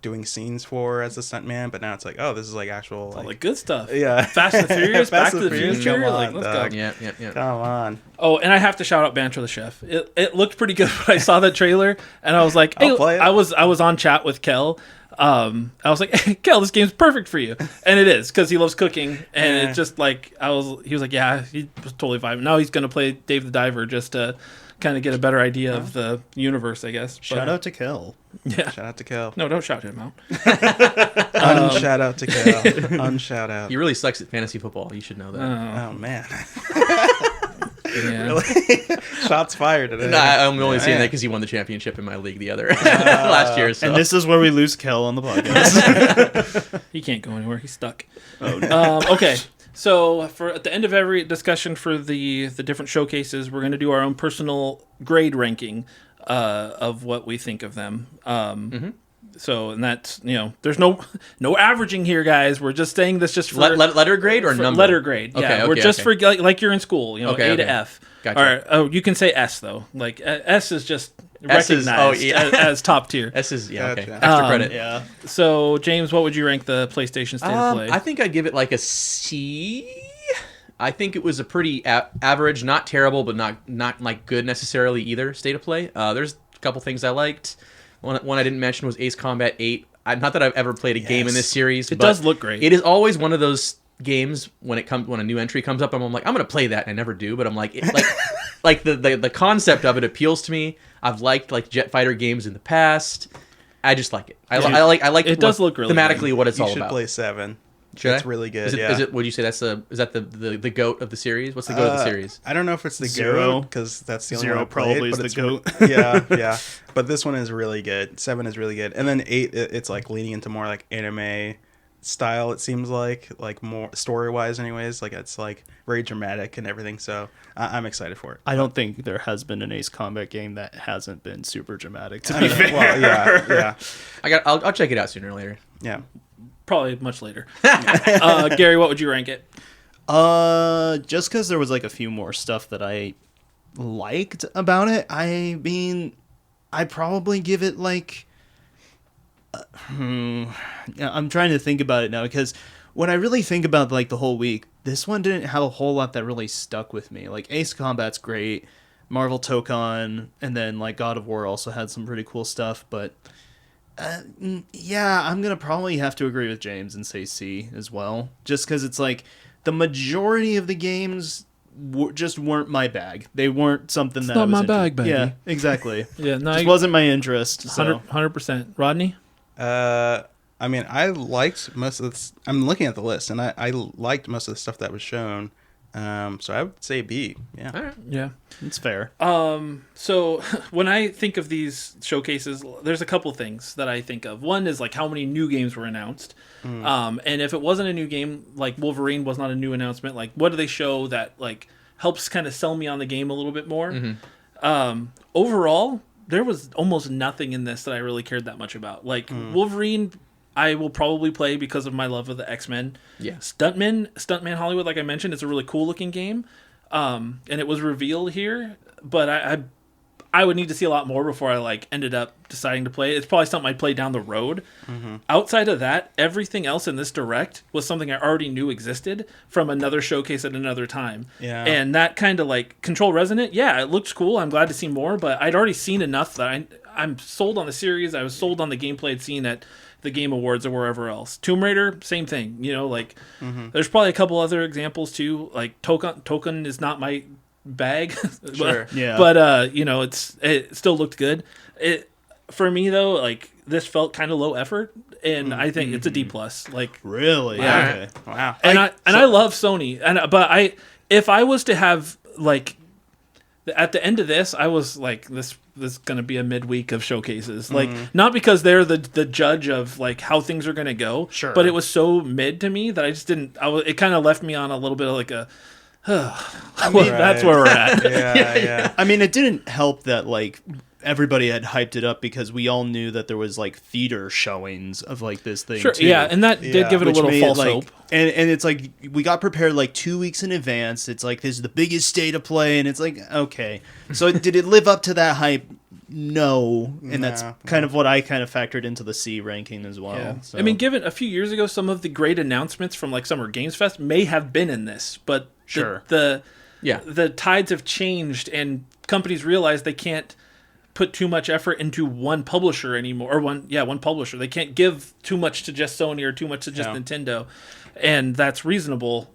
doing scenes for as a stuntman, but now it's like, oh, this is like actual like good stuff. Yeah. Fast and Furious, Back to the Furious, Future. come Like, on, let's dog. go. Yeah. Come on. Oh, and I have to shout out Banter the Chef. It looked pretty good when I saw that trailer, and I was like, hey, I'll play it. I was on chat with Kel. I was like, hey, Kel, this game's perfect for you, and it is because he loves cooking, and it's just like he was like, yeah, he was totally vibing. Now he's gonna play Dave the Diver just to kind of get a better idea of the universe, I guess. Shout out to Kel. Yeah. Shout out to Kel. No, don't shout him out. Unshout out to Kel. Unshout out. He really sucks at fantasy football. You should know that. Oh man. Yeah. Really? Shots fired today. No, I'm only saying that because he won the championship in my league the other last year. So. And this is where we lose Kel on the podcast. He can't go anywhere. He's stuck. Oh, no. Okay. So at the end of every discussion for the different showcases, we're going to do our own personal grade ranking of what we think of them. So, and that's, there's no averaging here, guys. We're just saying this just for letter grade or number? Letter grade. Yeah, Okay, we're just for like you're in school, A to F. Gotcha. Or, oh, you can say S though. Like S is just S is- recognized as top tier. S is, okay. Gotcha. Extra credit. Yeah. So, James, what would you rank the PlayStation State of Play? I think I'd give it like a C. I think it was a pretty average, not terrible, but not like good necessarily either state of play. There's a couple things I liked. One I didn't mention was Ace Combat 8. Not that I've ever played a game in this series. It but does look great. It is always one of those games when a new entry comes up, I'm like, I'm gonna play that, and I never do. But I'm like, like the concept of it appeals to me. I've liked like jet fighter games in the past. I just like it. I like. It does look really thematically good. what it's You all should about. play 7. Should It's I? really good. Is it? Would you say is that the goat of the series? What's the goat of the series? I don't know if it's the Zero. goat because that's the only Zero one I played, probably is but the it's goat. yeah. But this one is really good. 7 is really good, and then 8, it's like leaning into more like anime style. It seems like more story wise, anyways. Like it's like very dramatic and everything. So I'm excited for it. I don't think there has been an Ace Combat game that hasn't been super dramatic, to be fair. Well, yeah. I'll check it out sooner or later. Yeah. Probably much later. Gary, what would you rank it? Just because there was like a few more stuff that I liked about it. I mean, I'd probably give it like. I'm trying to think about it now because when I really think about like the whole week, this one didn't have a whole lot that really stuck with me. Like Ace Combat's great, Marvel Tokon, and then like God of War also had some pretty cool stuff, but. Yeah, I'm gonna probably have to agree with James and say C as well, just because it's like the majority of the games just weren't my bag. They weren't something that not I was my into. bag, baby. Yeah, exactly. Yeah, no, Just wasn't my interest. So. 100%. Rodney? I mean, I liked most of this. I'm looking at the list, and I liked most of the stuff that was shown. So I would say B. Yeah. All right. Yeah. It's fair. So when I think of these showcases, there's a couple things that I think of. One is like how many new games were announced. And if it wasn't a new game, like Wolverine was not a new announcement, like what do they show that like helps kind of sell me on the game a little bit more? Overall, there was almost nothing in this that I really cared that much about. Like Wolverine, I will probably play because of my love of the X-Men. Yeah. Stuntman Hollywood, like I mentioned, it's a really cool looking game. And it was revealed here, but I would need to see a lot more before I like ended up deciding to play it. It's probably something I'd play down the road. Outside of that, everything else in this direct was something I already knew existed from another showcase at another time. Yeah. And that kind of like Control Resonant, yeah, it looks cool. I'm glad to see more, but I'd already seen enough that I'm sold on the series. I was sold on the gameplay I'd seen at the Game Awards or wherever else. Tomb Raider, same thing. You know, like there's probably a couple other examples too. Like Token is not my bag. Sure. Yeah. But you know, it still looked good. For me though, like this felt kind of low effort, and I think it's a D+. Like Really? Yeah. Okay. Wow. and I love Sony, but if I was to have like at the end of this, I was like this is going to be a midweek of showcases. Like not because they're the judge of like how things are going to go, Sure. but it was so mid to me that I just didn't. It kind of left me on a little bit of like a. That's where we're at. Yeah. I mean, it didn't help that like everybody had hyped it up because we all knew that there was like theater showings of like this thing. Sure, too, yeah, and that did give it a which little made false like, hope. And it's like we got prepared like 2 weeks in advance. It's like this is the biggest state of play, and it's like okay. So did it live up to that hype? No, and that's kind of what I kind of factored into the C ranking as well. Yeah. So. I mean, given a few years ago, some of the great announcements from like Summer Games Fest may have been in this, but Sure. the Yeah. the tides have changed, and companies realize they can't put too much effort into one publisher anymore, or one publisher. They can't give too much to just Sony or too much to just Nintendo, and that's reasonable.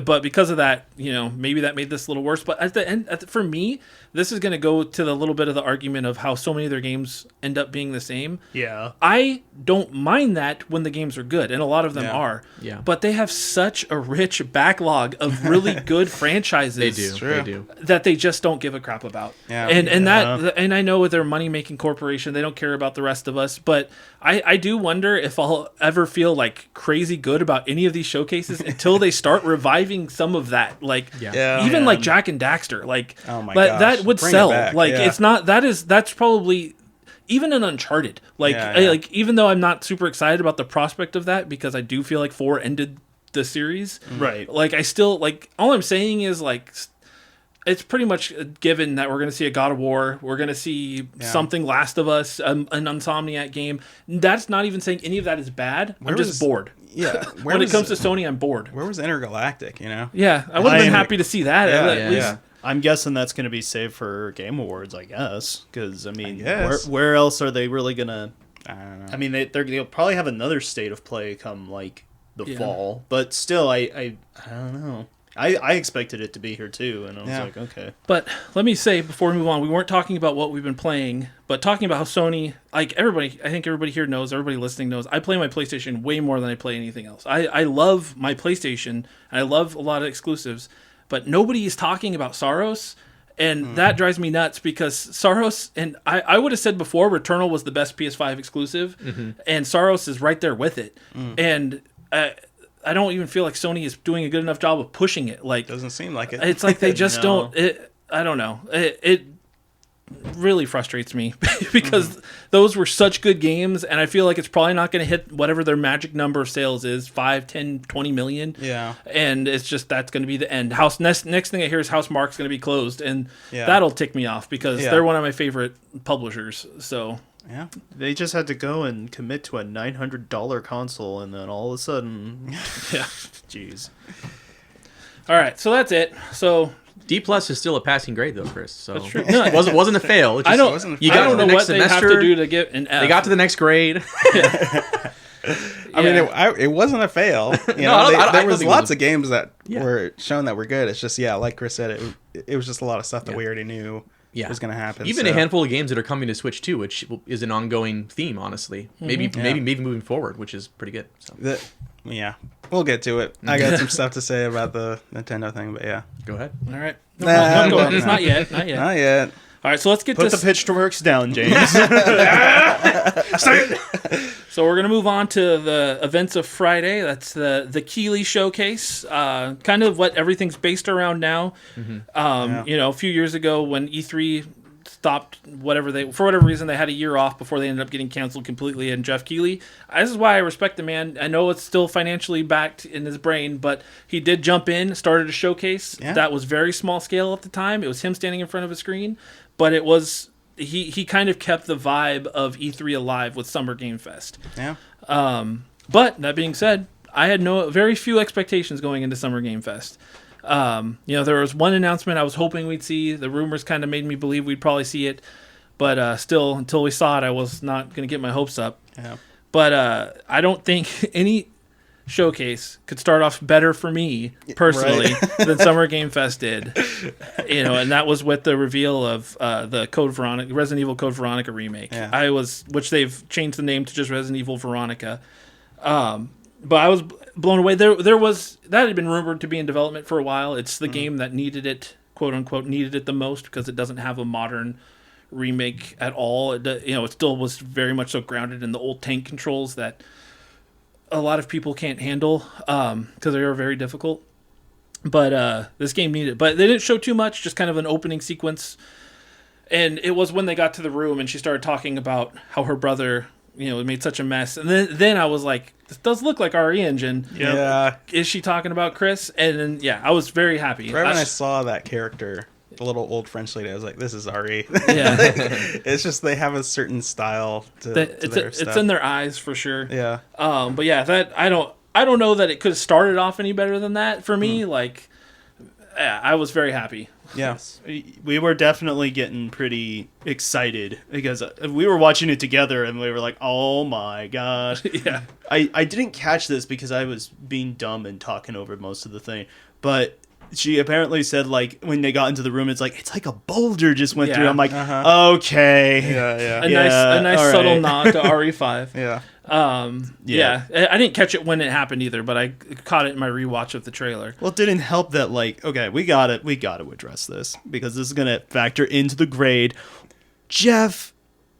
But because of that, you know, maybe that made this a little worse. But at the end, for me, this is going to go to the little bit of the argument of how so many of their games end up being the same. Yeah. I don't mind that when the games are good, and a lot of them are. Yeah. But they have such a rich backlog of really good franchises. They do. True. They do. That they just don't give a crap about. Yeah. And I know with their money making corporation, they don't care about the rest of us. But I do wonder if I'll ever feel like crazy good about any of these showcases until they start reviving some of that. Like even like Jack and Daxter. Like Oh my that gosh. would Bring it sell. back. Like Yeah. it's not that's probably even an Uncharted. Like like even though I'm not super excited about the prospect of that because I do feel like 4 ended the series. Right. Like I still like all I'm saying is like it's pretty much given that we're going to see a God of War. We're going to see something Last of Us, an Insomniac game. That's not even saying any of that is bad. I'm just bored. Yeah. When it comes to Sony, I'm bored. Where was Intergalactic, you know? Yeah, I would have been happy to see that. At least. I'm guessing that's going to be saved for Game Awards, I guess. Because, I mean, guess. where else are they really going to... I don't know. I mean, they'll probably have another state of play come, like, the fall. But still, I don't know. I expected it to be here, too. And I was like, okay. But let me say, before we move on, we weren't talking about what we've been playing, but talking about how Sony, like everybody, I think everybody here knows, everybody listening knows, I play my PlayStation way more than I play anything else. I love my PlayStation, and I love a lot of exclusives, but nobody is talking about Saros, and that drives me nuts because Saros, and I would have said before, Returnal was the best PS5 exclusive, and Saros is right there with it. And I don't even feel like Sony is doing a good enough job of pushing it. Like Doesn't seem like it. It's like they just don't. I don't know. It really frustrates me because those were such good games, and I feel like it's probably not going to hit whatever their magic number of sales is, 5, 10, 20 million. Yeah. And it's just that's going to be the end. Next thing I hear is House Marque's going to be closed, and that'll tick me off because they're one of my favorite publishers. So. Yeah. They just had to go and commit to a $900 console, and then all of a sudden... Yeah. Jeez. All right, so that's it. So... D+ is still a passing grade though, Chris. So That's true. No, it wasn't a fail. It just, I don't. You I got don't to the know next what they have semester. to do to get an F. They got to the next grade. I mean, it wasn't a fail. You know, I there don't was think it lots was of games that were shown that were good. It's just, like Chris said, it was just a lot of stuff that we already knew was going to happen. Even a handful of games that are coming to Switch too, which is an ongoing theme, honestly. Maybe moving forward, which is pretty good. So. We'll get to it. I got some stuff to say about the Nintendo thing, but yeah. Go ahead. All right. No, go ahead. It's not yet. Not yet. Not yet. All right, so let's get Put to the pitchforks down, James. So we're gonna move on to the events of Friday. That's the Keighley Showcase, kind of what everything's based around now. You know, a few years ago when E3 stopped, for whatever reason, they had a year off before they ended up getting canceled completely. And Jeff Keighley, this is why I respect the man. I know it's still financially backed in his brain, but he did jump in, started a showcase that was very small scale at the time. It was him standing in front of a screen, but it was. He kind of kept the vibe of E3 alive with Summer Game Fest. Yeah. But that being said, I had very few expectations going into Summer Game Fest. You know, there was one announcement I was hoping we'd see. The rumors kind of made me believe we'd probably see it, but still, until we saw it, I was not going to get my hopes up. Yeah. But I don't think any showcase could start off better for me personally than Summer Game Fest did. You know, and that was with the reveal of the Resident Evil Code Veronica remake. Yeah. Which they've changed the name to just Resident Evil Veronica. But I was blown away. There was that had been rumored to be in development for a while. It's the game that needed it, quote unquote, needed it the most because it doesn't have a modern remake at all. It still was very much so grounded in the old tank controls that a lot of people can't handle because they are very difficult. But this game needed it. But they didn't show too much, just kind of an opening sequence. And it was when they got to the room and she started talking about how her brother, made such a mess. And then I was like, this does look like RE Engine. Yeah. Is she talking about Chris? And then, I was very happy. Right when I saw that character, the little old French lady, I was like, this is RE. Yeah. It's just they have a certain style to their stuff. It's in their eyes for sure. Yeah. But yeah, that I don't know that it could have started off any better than that for me. I was very happy. Yes. We were definitely getting pretty excited because we were watching it together and we were like, oh my gosh. Yeah. I didn't catch this because I was being dumb and talking over most of the thing. But she apparently said, when they got into the room, it's like a boulder just went through. I'm like, okay. Yeah. A nice subtle nod to RE5. Yeah. Yeah. I didn't catch it when it happened either, but I caught it in my rewatch of the trailer. Well, it didn't help that, okay, we got to address this because this is going to factor into the grade. Jeff,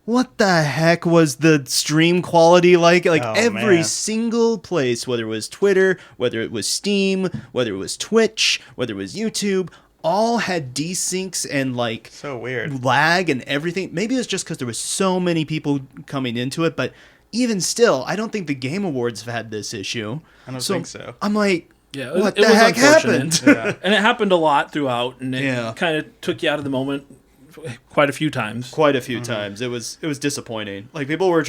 what the heck was the stream quality like? Every single place, whether it was Twitter, whether it was Steam, whether it was Twitch, whether it was YouTube, all had desyncs and so weird lag and everything. Maybe it's just because there was so many people coming into it, but even still, I don't think the Game Awards have had this issue. I don't think so. I'm like, yeah, what the heck happened? Yeah. And it happened a lot throughout, and it kind of took you out of the moment quite a few times. It was disappointing. People were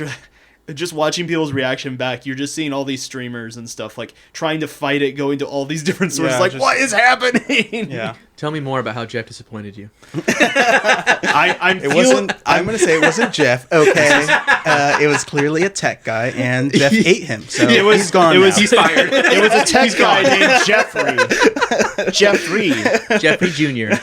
just watching people's reaction back. You're just seeing all these streamers and stuff trying to fight it, going to all these different sources. What is happening? Yeah. Tell me more about how Jeff disappointed you. I'm going to say it wasn't Jeff. Okay. It was clearly a tech guy, and Jeff ate him. So he's gone. He's fired. It was a tech guy named Jeffrey Jr.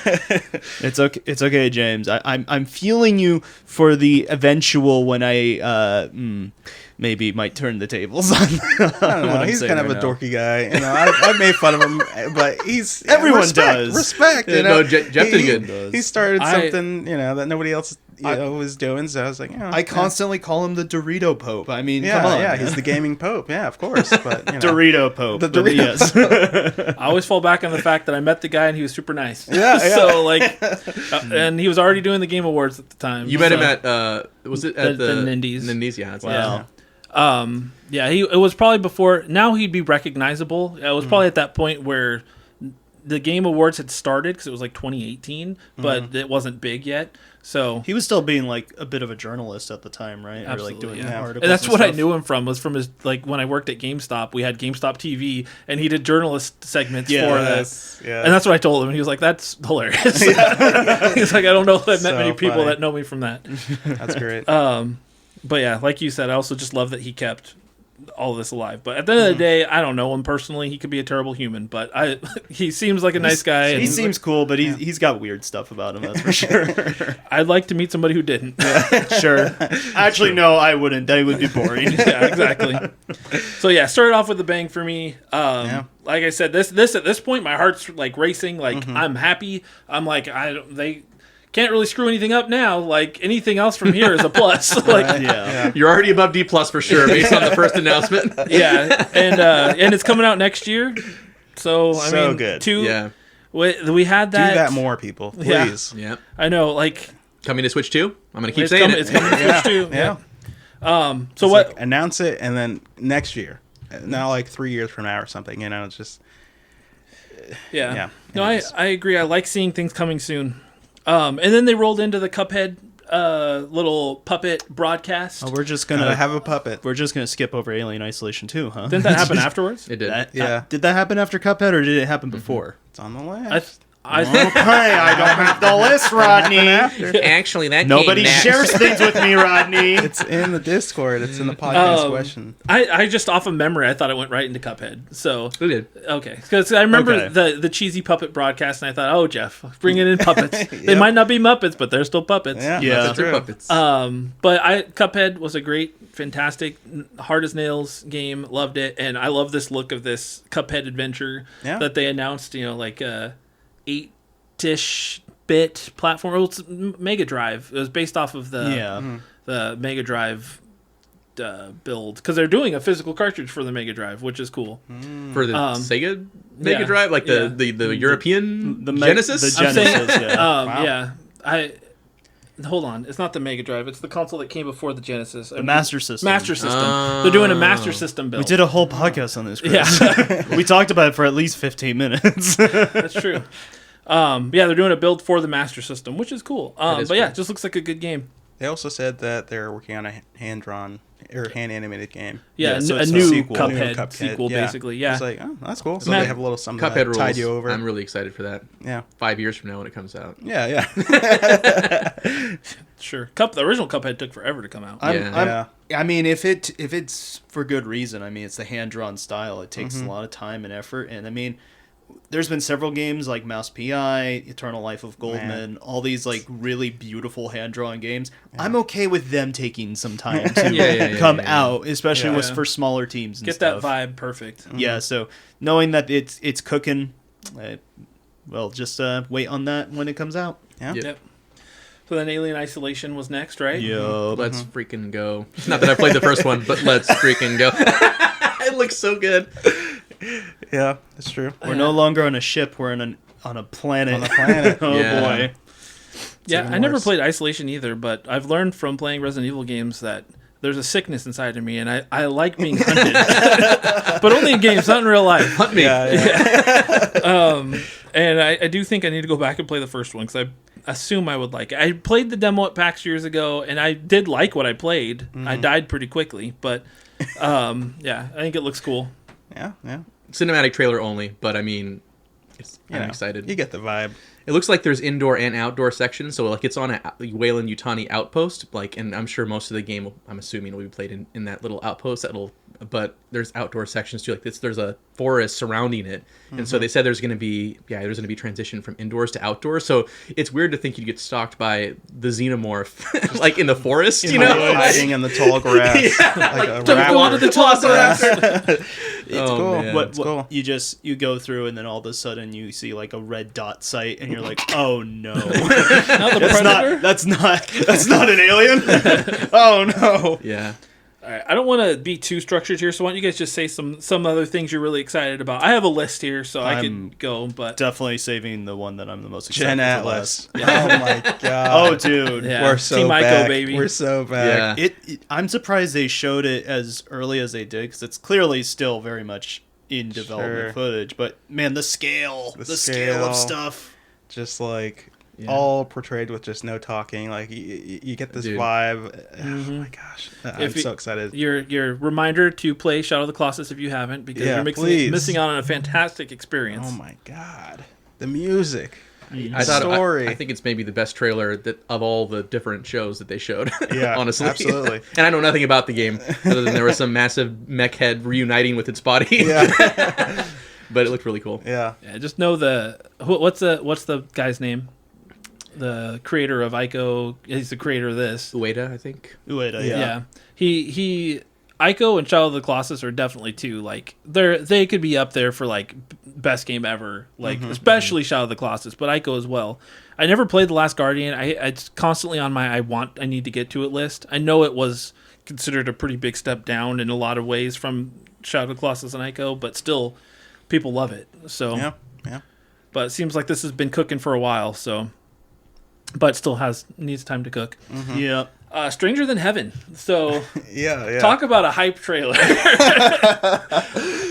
It's okay, James. I'm feeling you for the eventual when I maybe might turn the tables on. I don't know. He's kind of a dorky guy. I made fun of him, but everyone does respect. No, Jeff did good. He started something that nobody else was doing. So I was like, I constantly call him the Dorito Pope. I mean, come on. Yeah, he's the gaming Pope. Yeah, of course. But Dorito Pope. The Doritos. I always fall back on the fact that I met the guy and he was super nice. Yeah. So and he was already doing the Game Awards at the time. You met him at was it at the Nindies? Nindies, yeah. Wow. It was probably before. Now he'd be recognizable. It was probably at that point where the Game Awards had started because it was 2018, but it wasn't big yet. So he was still being a bit of a journalist at the time, right? Absolutely, doing yeah. articles. And that's what stuff. I knew him from. Was from his when I worked at GameStop, we had GameStop TV, and he did journalist segments for that. Yeah. And that's what I told him. And he was like, "That's hilarious." He's like, "I don't know that I've met many people funny. that know me from that." That's great. But yeah, like you said, I also just love that he kept all this alive. But at the end of the day, I don't know him personally. He could be a terrible human, but he seems like a nice guy. He seems cool, but he's got weird stuff about him, that's for sure. I'd like to meet somebody who didn't. Sure. Actually, no, I wouldn't. That would be boring. Yeah, exactly. So yeah, started off with a bang for me. Like I said, this at this point, my heart's like racing. Like I'm happy. I'm like they can't really screw anything up now. Like anything else from here is a plus. Like You're already above D+ for sure, based on the first announcement. Yeah, and it's coming out next year. So I mean, good. We had that. Do that more, people, please. Yeah. I know. Like Coming to Switch 2. I'm gonna keep saying it. It's coming to Switch 2. Yeah. So It's what? like, announce it and then next year, not like 3 years from now or something. You know, it's just Yeah. No, I agree. I like seeing things coming soon. And then they rolled into the Cuphead little puppet broadcast. Oh, we're just gonna have a puppet. We're just gonna skip over Alien Isolation 2, huh? Didn't that happen afterwards? It did. Did that happen after Cuphead, or did it happen before? It's on the list. I Okay, I don't have the list, Rodney. Actually, that Nobody game shares things with me, Rodney. It's in the Discord. It's in the podcast question. I just off of memory, I thought it went right into Cuphead. So It did. okay, because I remember the cheesy puppet broadcast, and I thought, oh Jeff, bringing in puppets. They might not be Muppets, but they're still puppets. Yeah. Puppets are puppets. But Cuphead was a great, fantastic, hard as nails game. Loved it, and I love this look of this Cuphead adventure that they announced. You know, like 8-ish bit platform. Well, it's Mega Drive. It was based off of the Mega Drive build, because they're doing a physical cartridge for the Mega Drive, which is cool. For the Sega Mega Drive, like the European Genesis. The Genesis. Hold on, it's not the Mega Drive. It's the console that came before the Genesis. The Master System. Master System. They're doing a Master System build. We did a whole podcast on this, Chris. Yeah, we talked about it for at least 15 minutes. that's true. They're doing a build for the Master System, which is cool. But cool. yeah, it just looks like a good game. They also said that they're working on a hand-drawn or hand-animated game. Yeah, so a it's a new sequel. Cuphead sequel, basically. Yeah. It's like, oh, that's cool. So Matt- they have a little something Cuphead to tide rules. you over. I'm really excited for that. Yeah. 5 years from now when it comes out. Yeah. Sure. The original Cuphead took forever to come out. I mean, if it's for good reason, I mean, it's the hand-drawn style. It takes a lot of time and effort, and I mean, there's been several games like Mouse P.I., Eternal Life of Goldman, all these like really beautiful hand-drawn games. Yeah. I'm okay with them taking some time to come out, especially with for smaller teams and Get stuff. that vibe perfect. Yeah, so knowing that it's cooking, just wait on that when it comes out. Yeah. Yep. So then Alien Isolation was next, right? Yup. Let's freaking go. Not that I played the first one, but let's freaking go. It looks so good. Yeah, that's true. We're no longer on a ship. We're on a planet. On a planet. Oh boy. Yeah, even I never worse. played Isolation either, but I've learned from playing Resident Evil games that there's a sickness inside of me, and I like being hunted. But only in games, not in real life. Hunt me. And I do think I need to go back and play the first one, because I assume I would like it. I played the demo at PAX years ago, and I did like what I played. I died pretty quickly, but I think it looks cool. Yeah. Cinematic trailer only, but I mean, I'm excited. You get the vibe. It looks like there's indoor and outdoor sections, so like it's on a Wayland Yutani outpost, and I'm sure most of the game, I'm assuming, will be played in that little outpost. But there's outdoor sections too. Like there's a forest surrounding it, and so they said there's going to be transition from indoors to outdoors. So it's weird to think you'd get stalked by the xenomorph, like in the forest, hiding in the tall grass. Like a Don't go onto the tall grass. It's cool. Man. What cool. You go through, and then all of a sudden you see like a red dot sight, and you're like, oh no, Not the Predator? that's not an alien. Oh no. Yeah. All right, I don't want to be too structured here, so why don't you guys just say some other things you're really excited about? I have a list here, so I can go, but Definitely saving the one that I'm the most excited Gen for Atlas. last. Oh my god. Oh dude. Yeah. We're so Team Ico, back. baby. We're so back. Yeah. I'm surprised they showed it as early as they did, because it's clearly still very much in development footage. But man, the scale of stuff. Just like all portrayed with just no talking. Like you get this vibe. Oh my gosh, I'm so excited. Your reminder to play Shadow of the Colossus if you haven't, because you're missing out on a fantastic experience. Oh my god, the music. I thought I think it's maybe the best trailer that of all the different shows that they showed. Yeah, honestly, absolutely. And I know nothing about the game other than there was some massive mech head reuniting with its body. Yeah. But it looked really cool. Yeah. Just know what's the guy's name? The creator of Ico. He's the creator of this. Ueda, I think. Ueda, Yeah. He Ico and Shadow of the Colossus are definitely two. Like they could be up there for like best game ever. Like especially Shadow of the Colossus, but Ico as well. I never played The Last Guardian. It's constantly on my I need to get to it list. I know it was considered a pretty big step down in a lot of ways from Shadow of the Colossus and Ico, but still people love it. So yeah. But it seems like this has been cooking for a while, so but still needs time to cook. Yeah. Stranger Than Heaven. So yeah. talk about a hype trailer.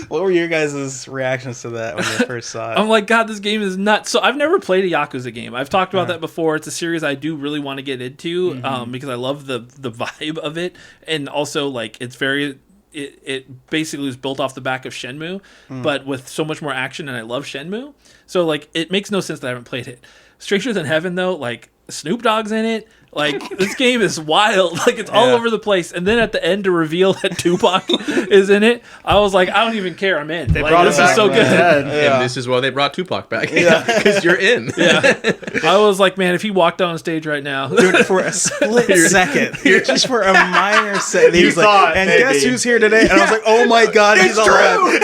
What were your guys' reactions to that when you first saw it? I'm like, God, this game is nuts. So I've never played a Yakuza game. I've talked about that before. It's a series I do really want to get into because I love the vibe of it, and also like it's very. It basically was built off the back of Shenmue, but with so much more action, and I love Shenmue. So like, it makes no sense that I haven't played it. Stranger Than Heaven, though, like Snoop Dogg's in it. Like this game is wild. Like it's all over the place. And then at the end to reveal that Tupac is in it, I was like, I don't even care. I'm in. They like, brought this it is back, so man. good. And this is why they brought Tupac back. Yeah, because you're in. Yeah, I was like, man, if he walked on stage right now, Dude, for a split second, just for a minor second, he You was thought, like, and maybe. guess who's here today? And I was like, oh my God, he's alive.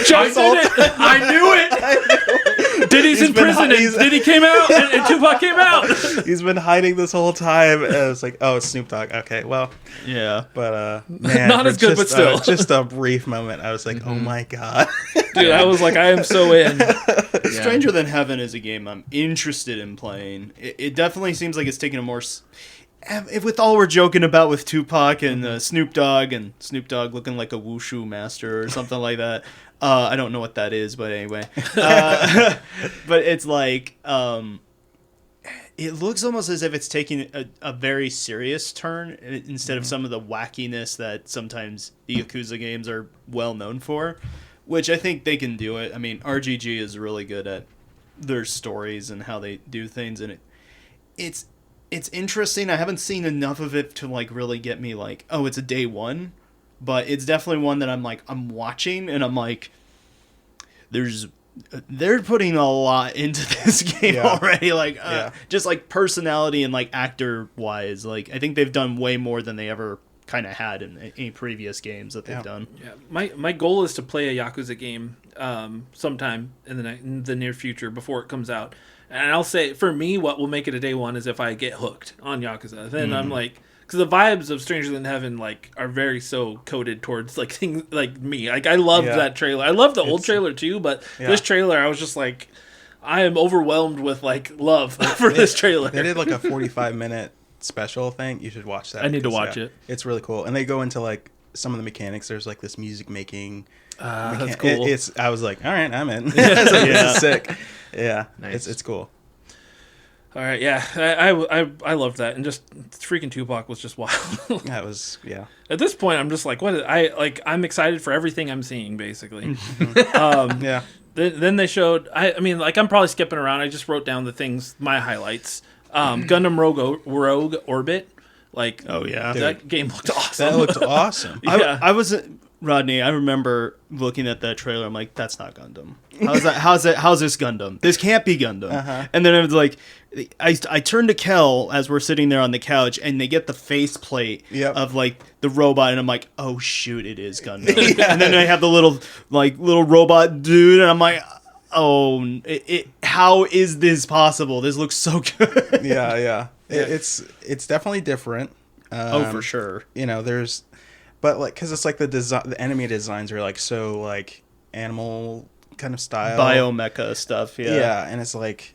Chuck did it. I knew it. Diddy's in been prison, hi- and Diddy came out, and Tupac came out. He's been hiding this whole time. And I was like, oh, it's Snoop Dogg. Okay, well, Yeah. but man, Not for as good, but just, still. just a brief moment. I was like, oh my God. Dude, I was like, I am so in. Stranger Than Heaven is a game I'm interested in playing. It definitely seems like it's taking a more... with all we're joking about with Tupac and Snoop Dogg looking like a wushu master or something like that. I don't know what that is, but anyway. But it's like... it looks almost as if it's taking a very serious turn instead of some of the wackiness that sometimes the Yakuza games are well known for, which I think they can do it. I mean, RGG is really good at their stories and how they do things, and it's interesting. I haven't seen enough of it to like really get me like, oh, it's a day one, but it's definitely one that I'm watching and I'm like, they're putting a lot into this game already, like just like personality and like actor wise. Like I think they've done way more than they ever kind of had in any previous games that they've done. Yeah, my goal is to play a Yakuza game sometime in the near future before it comes out. And I'll say, for me, what will make it a day one is if I get hooked on Yakuza. Then I'm like, because the vibes of Stranger Than Heaven like are very so coded towards like things like me. Like I loved that trailer. I love the old trailer too, but this trailer I was just like, I am overwhelmed with like love for this trailer. They did like a 45-minute special thing. You should watch that. I need to watch it. It's really cool, and they go into like some of the mechanics. There's like this music making. That's cool. I was like, all right, I'm in. This is sick. Yeah, Nice. it's cool. All right, yeah, I loved that, and just freaking Tupac was just wild. That was At this point, I'm just like, I'm excited for everything I'm seeing, basically. yeah. Then they showed. I mean, like I'm probably skipping around. I just wrote down the things, my highlights. Gundam Rogue Orbit. Like, Oh yeah, that game looked awesome. That looked awesome. Yeah. I was Rodney. I remember looking at that trailer. I'm like, that's not Gundam. How's that? How's this Gundam? This can't be Gundam. And then I was like, I turned to Kel as we're sitting there on the couch, and they get the faceplate of like the robot, and I'm like, oh shoot, it is Gundam. And then I have the little robot dude, and I'm like, oh, how is this possible? This looks so good. Yeah. It's definitely different. For sure. You know, but like, because it's like the enemy designs are like so like animal kind of style, Biomecha stuff. Yeah, and it's like,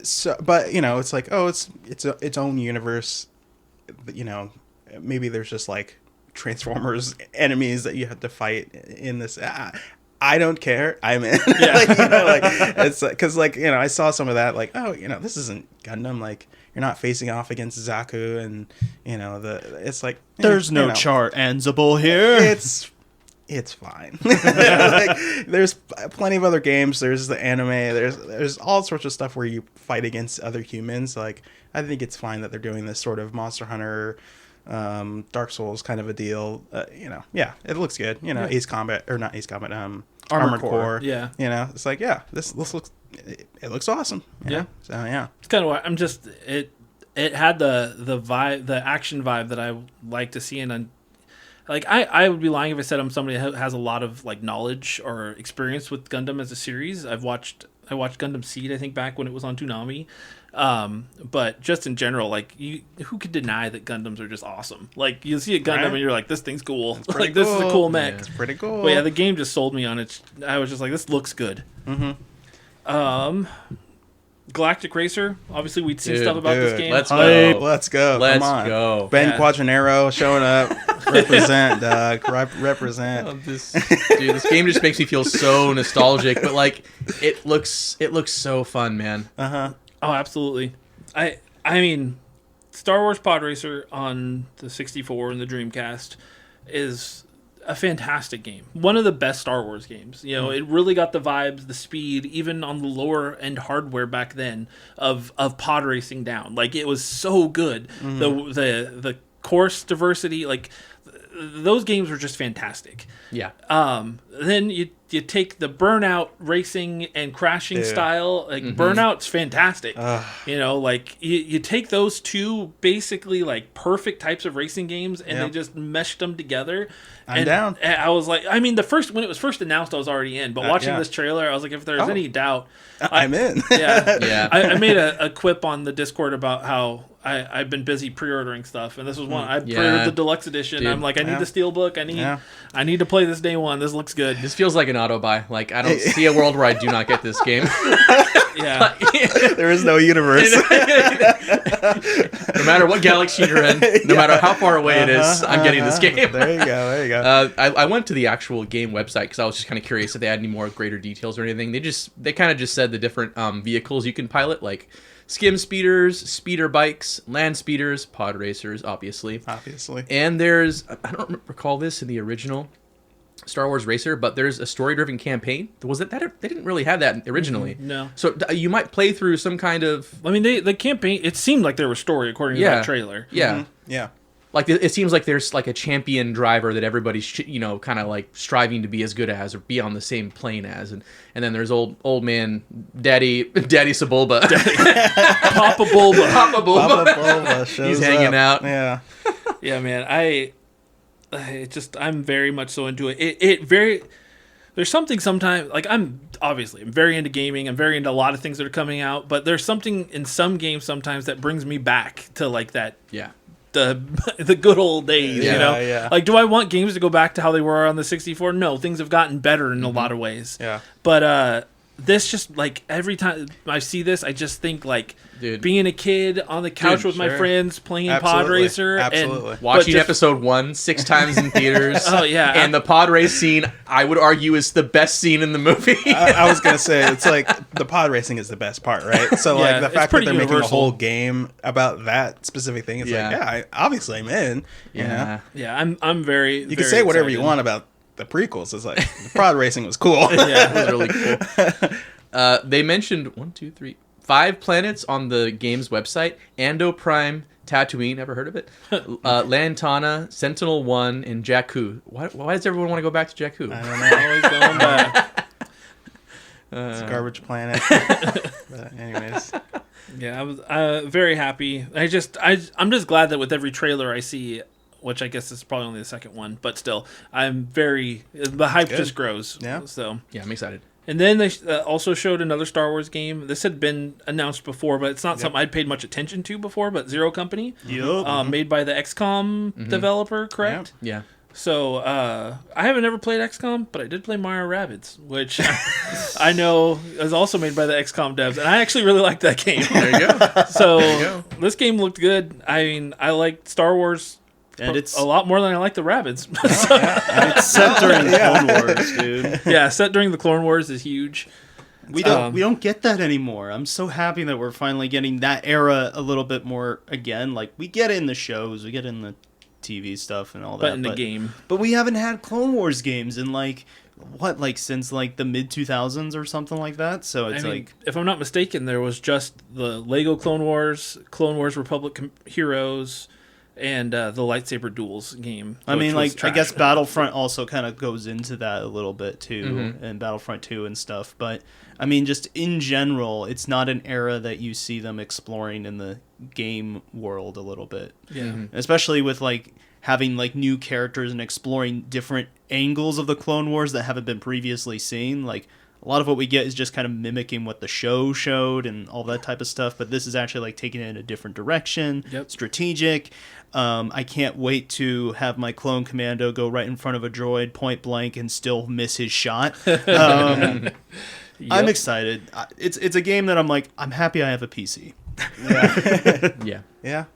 so, but you know, it's like, oh, it's its own universe. You know, maybe there's just like Transformers enemies that you have to fight in this. I don't care. I'm in. Yeah. Like, you know, like it's because like, you know, I saw some of that like, oh, you know, this isn't Gundam. Like you're not facing off against Zaku, and you know it's like There's no you know, chart Ansible here. it's fine. Like, there's plenty of other games. There's the anime. There's all sorts of stuff where you fight against other humans. Like, I think it's fine that they're doing this sort of Monster Hunter, Dark Souls kind of a deal. Yeah, it looks good. Ace Combat, or not Ace Combat, Armored Core. Yeah. It's like, yeah, this looks, it looks awesome. Yeah. So, yeah. It's kind of why I'm just, it had the vibe, the action vibe that I like to see in like, I would be lying if I said I'm somebody who has a lot of like knowledge or experience with Gundam as a series. I watched Gundam Seed, I think, back when it was on Toonami. But just in general, like, who could deny that Gundams are just awesome? Like, you see a Gundam and you're like, this thing's cool. Like, this is a cool mech. Yeah, it's pretty cool. But yeah, the game just sold me on it. I was just like, this looks good. Mm-hmm. Galactic Racer. Obviously, we'd seen stuff about this game. Let's go. Let's go. Let's Come on. go. Ben Yeah. Quadranero showing up. Represent, Doug. Represent. Oh, this game just makes me feel so nostalgic, but like it looks so fun, man. Oh, absolutely. I mean, Star Wars Pod Racer on the 64 and the Dreamcast is a fantastic game. One of the best Star Wars games. It really got the vibes, the speed, even on the lower end hardware back then of pod racing down. Like, it was so good. The course diversity, like, those games were just fantastic. Yeah. Then you take the Burnout racing and crashing style. Like, Burnout's fantastic. Like, you take those two basically like perfect types of racing games and they just meshed them together. I'm down. I was like, I mean, when it was first announced, I was already in. But watching this trailer, I was like, if there's any doubt, I'm in. Yeah. I made a quip on the Discord about how I've been busy pre-ordering stuff, and this was one I pre-ordered the deluxe edition. Dude. I'm like, I need the steelbook. I need to play this day one. This looks good. This feels like an auto buy. Like, I don't see a world where I do not get this game. Yeah. There is no universe. No matter what galaxy you're in, no matter how far away it is, I'm getting this game. There you go. I went to the actual game website because I was just kind of curious if they had any more greater details or anything. They kind of just said the different vehicles you can pilot, like skim speeders, speeder bikes, land speeders, pod racers, obviously. And there's, I don't recall this in the original Star Wars Racer, but there's a story-driven campaign. Was it that? They didn't really have that originally. No. So you might play through some kind of... I mean, the campaign, it seemed like there was story according to that trailer. Yeah. Yeah. Like, it seems like there's like a champion driver that everybody's kind of like striving to be as good as or be on the same plane as, and then there's old man Daddy Sebulba, Papa Bulba. Papa Bulba shows He's hanging out. Yeah. Yeah, man. I'm very much so into it. There's something sometimes, like, I'm very into gaming. I'm very into a lot of things that are coming out, but there's something in some games sometimes that brings me back to like that. Yeah. The good old days, Yeah. Like, do I want games to go back to how they were on the 64? No, things have gotten better in a lot of ways. Yeah. But this just, like, every time I see this, I just think, like, being a kid on the couch with my friends playing Pod Racer. Absolutely. Watching episode 1 6 times in theaters. Oh, yeah. And the pod race scene, I would argue, is the best scene in the movie. I was going to say, it's like the pod racing is the best part, right? So, like, the fact that they're making a whole game about that specific thing, it's obviously I'm in. Yeah. Yeah, I'm very You can say whatever you want about the prequels. It's like, the pod racing was cool. Yeah, it was really cool. They mentioned 5 planets on the game's website: Ando Prime, Tatooine, never heard of it, Lantana, Sentinel-1, and Jakku. Why does everyone want to go back to Jakku? I don't know. always going back. It's a garbage planet. But anyways. Yeah, I was very happy. I'm just glad that with every trailer I see, which I guess is probably only the second one, but still, the hype just grows. Yeah. So Yeah, I'm excited. And then they also showed another Star Wars game. This had been announced before, but it's not something I'd paid much attention to before. But Zero Company, made by the XCOM developer, correct? Yeah. So I haven't ever played XCOM, but I did play Mario Rabbids, which I know is also made by the XCOM devs, and I actually really liked that game. There you go. So this game looked good. I mean, I like Star Wars. And it's a lot more than I like the Rabbids. it's set during the Clone Wars, dude. Yeah, set during the Clone Wars is huge. We don't get that anymore. I'm so happy that we're finally getting that era a little bit more again. Like, we get it in the shows, we get it in the TV stuff and all that. But in the game. But we haven't had Clone Wars games in since the mid 2000s or something like that. So it's if I'm not mistaken, there was just the Lego Clone Wars Republic Heroes, and the lightsaber duels game. I guess Battlefront also kind of goes into that a little bit too, and Battlefront 2 and stuff. But I mean, just in general, it's not an era that you see them exploring in the game world a little bit. Yeah, especially with having new characters and exploring different angles of the Clone Wars that haven't been previously seen. A lot of what we get is just kind of mimicking what the show showed and all that type of stuff, but this is actually taking it in a different direction. Yep. Strategic. I can't wait to have my clone commando go right in front of a droid point blank and still miss his shot. I'm excited. It's a game that I'm happy I have a PC. Yeah.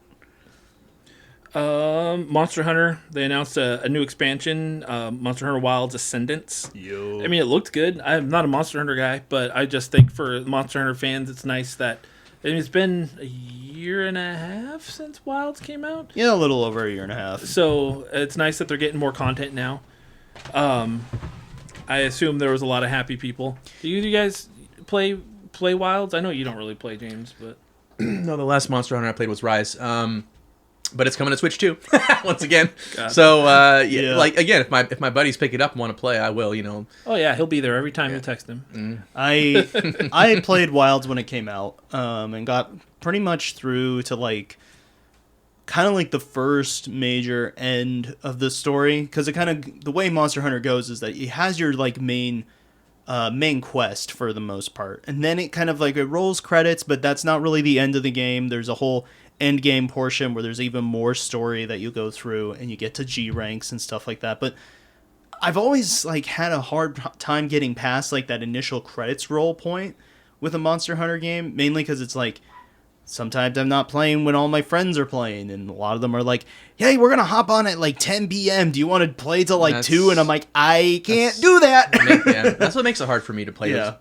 Monster Hunter, they announced a new expansion, Monster Hunter Wilds Ascendants. Yo. I mean, it looked good. I'm not a Monster Hunter guy, but I just think for Monster Hunter fans, it's nice that it's been a year and a half since Wilds came out. Yeah, a little over a year and a half. So it's nice that they're getting more content now. I assume there was a lot of happy people. Do you guys play Wilds? I know you don't really play, James, but no, the last Monster Hunter I played was Rise. But it's coming to Switch too, once again. God. So again, if my buddies pick it up and want to play, I will. Oh yeah, he'll be there every time you text him. I played Wilds when it came out, and got pretty much through to kind of the first major end of the story, because the way Monster Hunter goes is that it has your main quest for the most part, and then it kind of it rolls credits, but that's not really the end of the game. There's a whole end game portion where there's even more story that you go through, and you get to G ranks and stuff like that. But I've always had a hard time getting past that initial credits roll point with a Monster Hunter game, mainly because it's sometimes I'm not playing when all my friends are playing, and a lot of them are hey, we're gonna hop on at 10 p.m. Do you want to play till 2? And I'm I can't do that. That's what makes it hard for me to play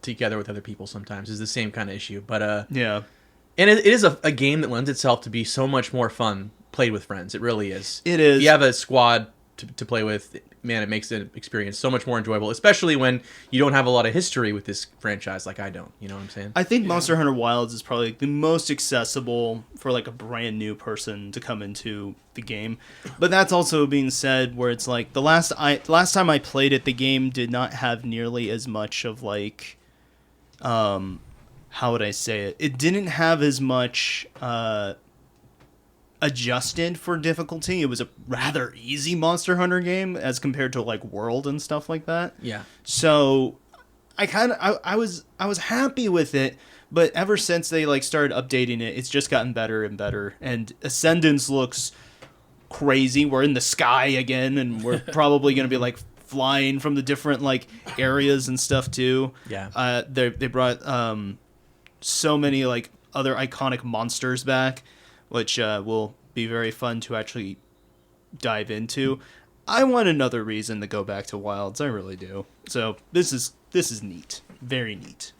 together with other people sometimes, is the same kind of issue. But yeah. And it is a game that lends itself to be so much more fun played with friends. It really is. It is. If you have a squad to play with, man, it makes the experience so much more enjoyable, especially when you don't have a lot of history with this franchise like I don't. You know what I'm saying? I think Monster Hunter Wilds is probably the most accessible for a brand new person to come into the game. But that's also being said where it's the last time I played it, the game did not have nearly as much of how would I say it? It didn't have as much adjusted for difficulty. It was a rather easy Monster Hunter game as compared to World and stuff like that. Yeah. So I was happy with it, but ever since they started updating it, it's just gotten better and better. And Ascendance looks crazy. We're in the sky again, and we're probably going to be flying from the different areas and stuff too. Yeah. They brought so many other iconic monsters back, which will be very fun to actually dive into. I want another reason to go back to Wilds. I really do. So this is neat, very neat.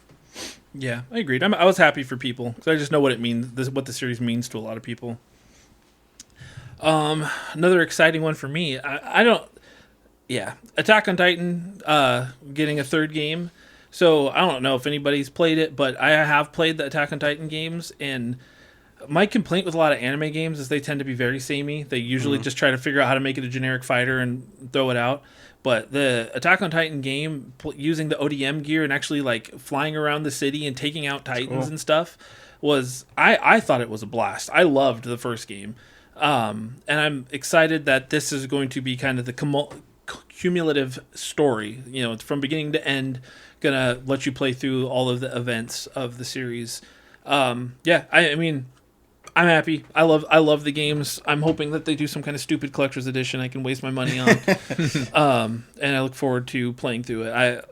Yeah, I agreed. I was happy for people because I just know what it means, what the series means to a lot of people. Another exciting one for me. Attack on Titan getting a third game. So I don't know if anybody's played it, but I have played the Attack on Titan games, and my complaint with a lot of anime games is they tend to be very samey. They usually just try to figure out how to make it a generic fighter and throw it out. But the Attack on Titan game, using the ODM gear and actually flying around the city and taking out Titans and stuff, I thought it was a blast. I loved the first game, and I'm excited that this is going to be kind of the cumulative story. From beginning to end, gonna let you play through all of the events of the series. I mean, I'm happy. I love the games. I'm hoping that they do some kind of stupid collector's edition I can waste my money on. And I look forward to playing through it.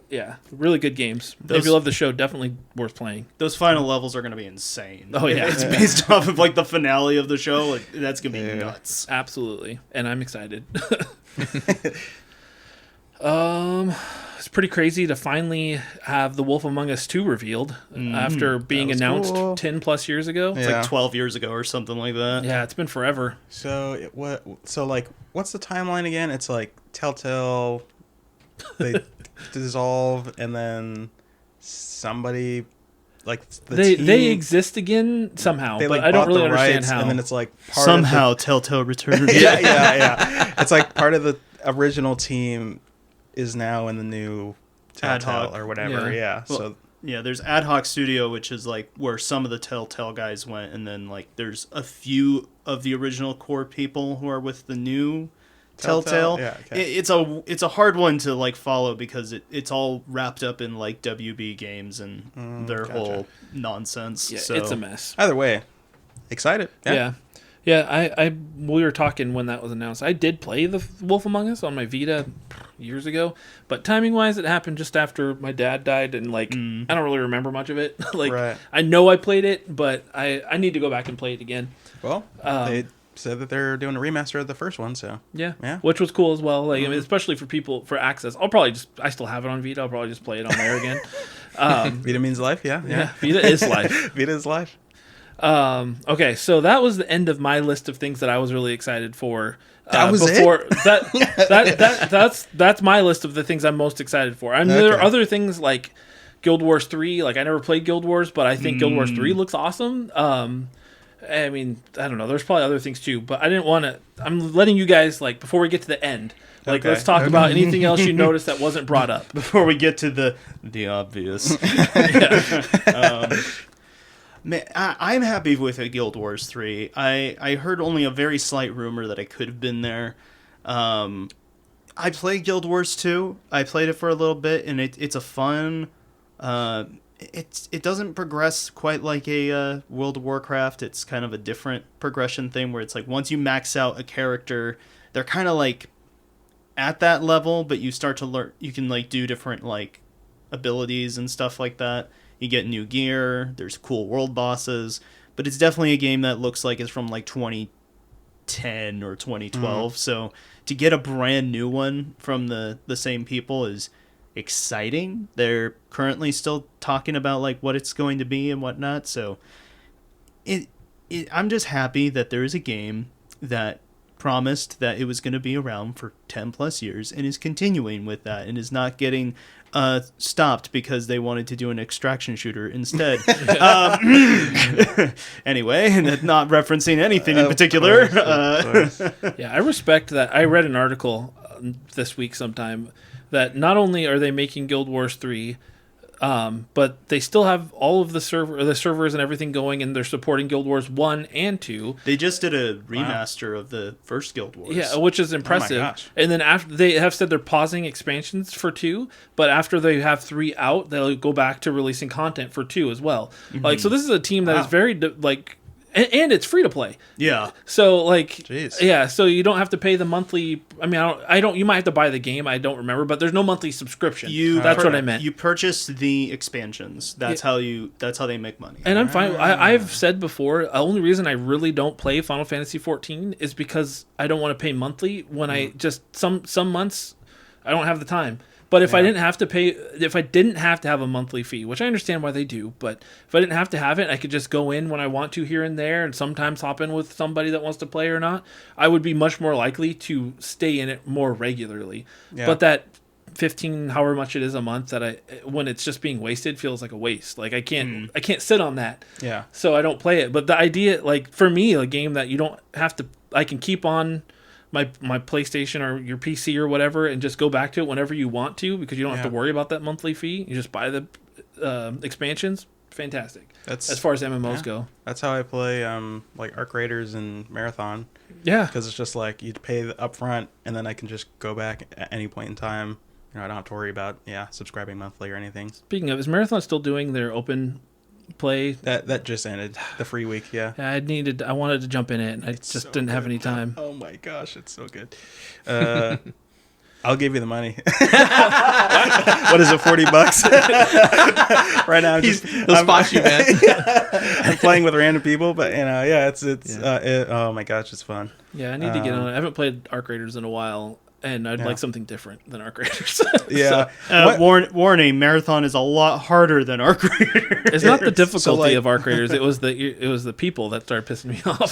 Really good games. If you love the show, definitely worth playing. Those final levels are going to be insane. Oh yeah, it's based off of the finale of the show. That's going to be nuts. Absolutely, and I'm excited. it's pretty crazy to finally have The Wolf Among Us 2 revealed after being announced cool. 10 plus years ago. It's like 12 years ago or something like that. Yeah, it's been forever. So like, what's the timeline again? It's like Telltale, they dissolve, and then somebody like they exist again somehow, they, but like, I don't bought really the understand rights, how. and then it's like part Somehow Telltale returns. yeah. It's like part of the original team is now in the new Ad Telltale hoc. or whatever. Yeah. Well, So yeah, there's Ad Hoc Studio, which is like where some of the Telltale guys went, and then like there's a few of the original core people who are with the new Telltale. Yeah, okay. It's a hard one to like follow because it's all wrapped up in like WB games and their gotcha. whole nonsense. Yeah, so. it's a mess. either way, excited. Yeah. We were talking when that was announced. I did play The Wolf Among Us on my Vita years ago, but timing wise, it happened just after my dad died, and like I don't really remember much of it. Like Right. I know I played it, but I need to go back and play it again. Well, they said that they're doing a remaster of the first one, so Yeah, Yeah. which was cool as well. Like I mean, especially for people for access. I still have it on Vita. I'll probably just play it on there again. Vita means life. Yeah. Vita is life. Vita is life. Okay, so that was the end of my list of things that I was really excited for. That was before, it. That's my list of the things I'm most excited for. I mean, there are Okay. other things like Guild Wars 3. Like I never played Guild Wars, but I think Guild Wars 3 looks awesome. I mean, I don't know. There's probably other things too, but I didn't want to. I'm letting you guys like before we get to the end. Like, let's talk about anything else you noticed that wasn't brought up Before we get to the obvious. Man, I'm happy with a Guild Wars 3. I heard only a very slight rumor that I could have been there. I played Guild Wars 2. I played it for a little bit, and it's a fun... It doesn't progress quite like a World of Warcraft. It's kind of a different progression thing where it's like once you max out a character, they're kind of like at that level, but you start to learn... You can like do different like abilities and stuff like that. You get new gear, there's cool world bosses, but it's definitely a game that looks like it's from like 2010 or 2012. So to get a brand new one from the same people is exciting. They're currently still talking about like what it's going to be and whatnot. So I'm just happy that there is a game that promised that it was going to be around for 10 plus years and is continuing with that and is not getting stopped because they wanted to do an extraction shooter instead. Anyway, and not referencing anything in particular. Yeah, I respect that. I read an article this week sometime that not only are they making Guild Wars 3, but they still have all of the servers and everything going, and they're supporting Guild Wars 1 and 2. They just did a remaster of the first Guild Wars. Yeah, which is impressive. gosh. And then after they have said they're pausing expansions for 2, but after they have 3 out, they'll go back to releasing content for 2 as well. Like, so this is a team that is very and it's free to play. Yeah. So like, Jeez. yeah, so you don't have to pay the monthly. I mean, I don't. You might have to buy the game. I don't remember, but there's no monthly subscription. That's what I meant. You purchase the expansions. That's how they make money. And I'm fine. I've said before, the only reason I really don't play Final Fantasy 14 is because I don't want to pay monthly when I just some months I don't have the time. But if I didn't have to pay, if I didn't have to have a monthly fee, which I understand why they do, but if I didn't have to have it, I could just go in when I want to here and there and sometimes hop in with somebody that wants to play or not, I would be much more likely to stay in it more regularly. Yeah. But that 15, however much it is a month, when it's just being wasted, feels like a waste. Like I can't sit on that. Yeah. So I don't play it. But the idea, like for me, a game that you don't have to, I can keep on my PlayStation or your PC or whatever and just go back to it whenever you want to because you don't have to worry about that monthly fee. You just buy the expansions. Fantastic. That's as far as MMOs go. That's how I play like Arc Raiders and Marathon. Yeah. Because it's just like you pay the upfront and then I can just go back at any point in time. You know, I don't have to worry about subscribing monthly or anything. Speaking of, is Marathon still doing their open play? That just ended the free week. Yeah. I wanted to jump in it, and I just didn't have any time. Oh my gosh, it's so good. I'll give you the money. What is it, $40? Right now, he'll spot you, man. I'm playing with random people, but it's oh my gosh, it's fun. Yeah, I need to get on it. I haven't played Arc Raiders in a while. and I'd like something different than Arc Raiders. Yeah. Warning: Marathon is a lot harder than Arc Raiders. It's not the difficulty of Arc Raiders. It was the people that started pissing me off.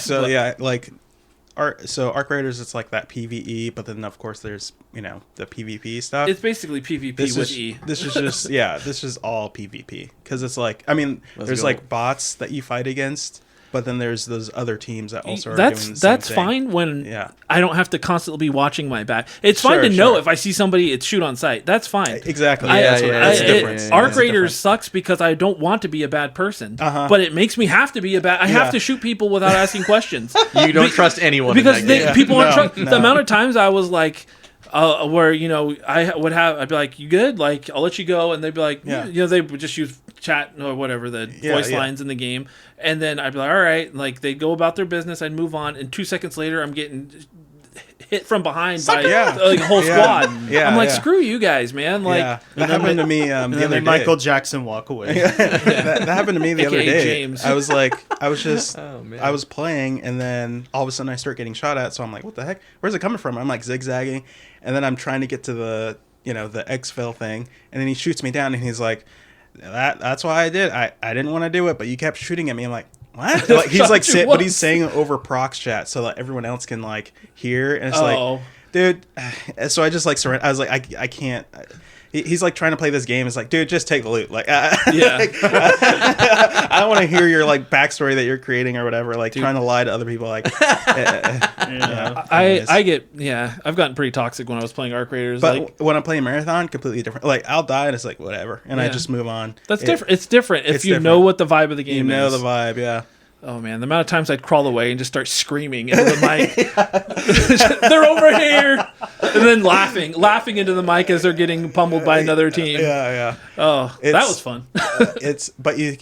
So Arc Raiders, it's like that PvE, but then of course there's the PvP stuff. It's basically PvP with E. This is just this is all PvP because it's like there's like bots that you fight against. But then there's those other teams that also are doing the same thing. That's fine when I don't have to constantly be watching my back. It's fine to know if I see somebody, it's shoot on sight. That's fine. Exactly. That's different. Arc Raiders sucks because I don't want to be a bad person, but it makes me have to be a bad. I have to shoot people without asking questions. You don't trust anyone because people aren't trust. The amount of times I was like. Where I'd be like, you good? Like, I'll let you go, and they'd be like, they would just use chat or whatever the voice lines in the game, and then I'd be like, all right, like they'd go about their business, I'd move on, and 2 seconds later, I'm getting hit from behind by like a whole squad. I'm like, screw you guys, man. Like that happened to me the other day. Michael Jackson walk away. That happened to me the other day. James. I was I was playing, and then all of a sudden I start getting shot at. So I'm like, what the heck? Where's it coming from? I'm like zigzagging, and then I'm trying to get to the the exfil thing, and then he shoots me down, and he's like, that's why I did. I didn't want to do it, but you kept shooting at me. I'm like, what? Like, he's like, but he's saying it over prox chat so that everyone else can like hear, and it's like, dude. So I just like surrender. I was like, I can't. He's like trying to play this game. It's like, dude, just take the loot. Like, I don't want to hear your like backstory that you're creating or whatever. Like, trying to lie to other people. Like, I've gotten pretty toxic when I was playing Arc Raiders. But like, when I'm playing Marathon, completely different. Like, I'll die and it's like whatever, and I just move on. That's different. It's different if you know what the vibe of the game is. You know the vibe, yeah. Oh man, the amount of times I'd crawl away and just start screaming into the mic. They're over here, and then laughing into the mic as they're getting pummeled by another team. Yeah. Oh, that was fun. But you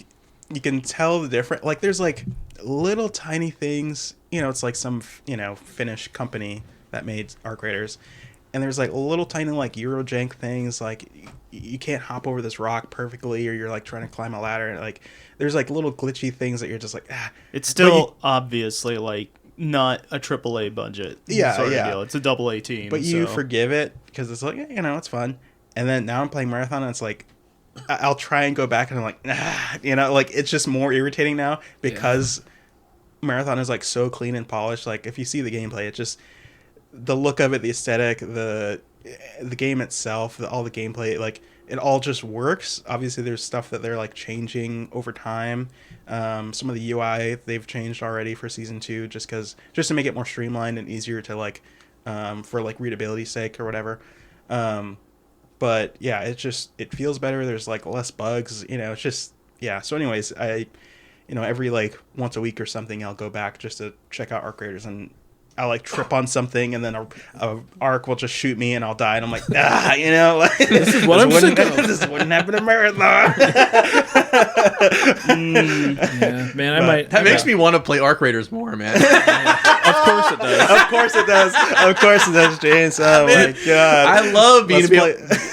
can tell the difference. Like, there's like little tiny things. It's like some Finnish company that made Arc Raiders, and there's like little tiny like Eurojank things. Like, you can't hop over this rock perfectly, or you're like trying to climb a ladder, and like there's like little glitchy things that you're just like, It's still obviously like not a AAA budget. Sort of deal. It's a AA team. But you forgive it because it's like, it's fun. And then now I'm playing Marathon, and it's like, I'll try and go back, and I'm like, like it's just more irritating now because Marathon is like so clean and polished. Like, if you see the gameplay, it's just the look of it, the aesthetic, the game itself, all the gameplay, like it all just works. Obviously there's stuff that they're like changing over time. Some of the UI they've changed already for season 2 just to make it more streamlined and easier to like for like readability's sake or whatever. But yeah, it feels better. There's like less bugs, it's just so anyways, I every like once a week or something I'll go back just to check out Arc Raiders, and I'll like trip on something, and then a arc will just shoot me, and I'll die, and I'm like, like, this is what I'm sick of. This wouldn't happen in Marathon. Man, I might. That makes me want to play Arc Raiders more, man. Of course it does. Of course it does, James. Oh my god, I love being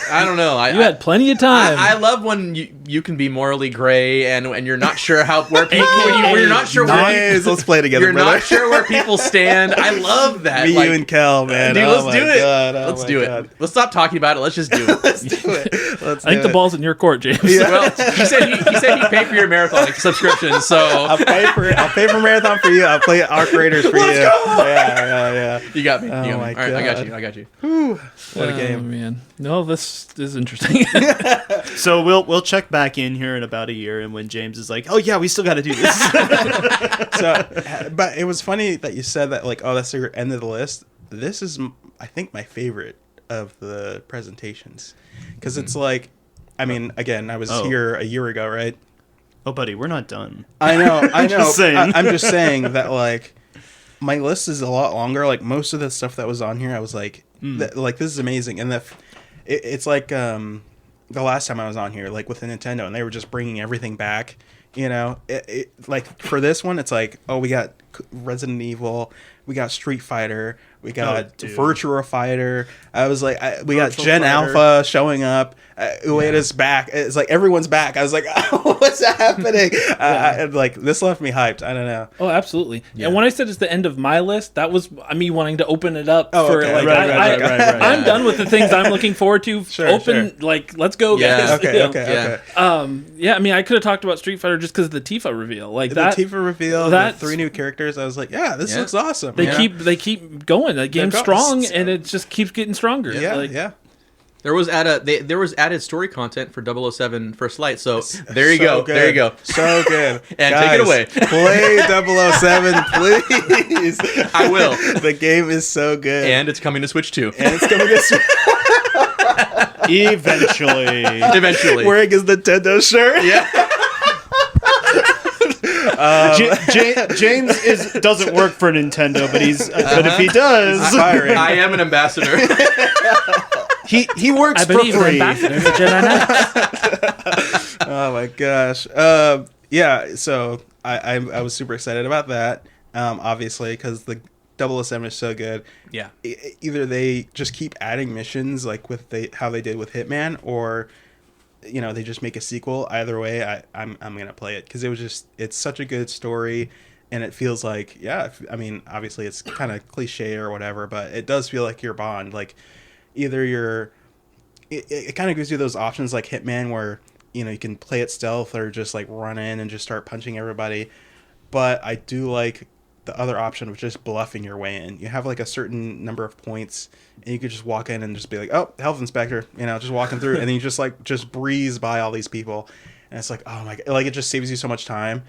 I don't know. You had plenty of time. I love when you can be morally gray and you're not sure where people when you're not sure let's play together. You're brother. not sure where people stand. I love that. Me, you, and Kel, man. Dude, let's do it. Let's do it. Let's stop talking about it. Let's just do it. Let's do it. I think the ball's in your court, James. Yeah. Well, he said he'd pay for your Marathon subscription, so I'll pay for Marathon for you. I'll play Arc Raiders for you. Yeah. You got me. Oh you got me. my All right, God. I got you. Whew. What a game, man. No, this is interesting. So we'll check back in here in about a year, and when James is like, "Oh yeah, we still got to do this." But it was funny that you said that, like, oh, that's your end of the list. This is, I think, my favorite of the presentations, because it's like, I mean, again, I was here a year ago, right? Oh, buddy, we're not done. I know. Just saying. I'm just saying that, like, my list is a lot longer. Like, most of the stuff that was on here, I was like, like, this is amazing. And it's like the last time I was on here, like, with the Nintendo, and they were just bringing everything back. Like, for this one, it's like, oh, we got Resident Evil. We got Street Fighter. We got dude. Virtua Fighter. I was like, we got Virtua Gen Fighter. Alpha showing up. Ueda's back. It's like everyone's back. I was like, oh, what's happening? And like this left me hyped. I don't know. Oh, absolutely. Yeah. And when I said it's the end of my list, that was me wanting to open it up Oh, for okay. like Right. I'm done with the things I'm looking forward to. Sure. Like let's go, Yeah. guys. Okay. You know? Okay. Yeah, I mean, I could have talked about Street Fighter just because of the Tifa reveal, like The that. Tifa reveal, the that's- 3 new characters. I was like, yeah, this Yeah. looks awesome. They Yeah. keep going. The game's got- strong, and it just keeps getting stronger. Yeah, Like, yeah. There was added story content for 007 First Light. So there you So go. good. There you go. So good. And take it away. Play 007, please. I will. The game is so good. And it's coming to Switch too. And it's coming to Eventually. Eventually. wearing his Nintendo shirt. Yeah. James doesn't work for Nintendo, but but if he does, Inspiring. I am an ambassador. he works I for believe we're free. ambassadors of Jedi Knights. Oh my gosh. Yeah, so I was super excited about that. Obviously, because the 007 is so good. Yeah. Either they just keep adding missions like with how they did with Hitman, or they just make a sequel. Either way, I'm gonna play it because it's such a good story, and it feels like I mean, obviously it's kind of cliche or whatever, but it does feel like you're Bond. Like either it kind of gives you those options like Hitman where you can play it stealth or just like run in and just start punching everybody. But I do like the other option of just bluffing your way in. You have like a certain number of points, and you could just walk in and just be like, "Oh, health inspector," just walking through, and then you just breeze by all these people, and it's like, oh my god, like it just saves you so much time.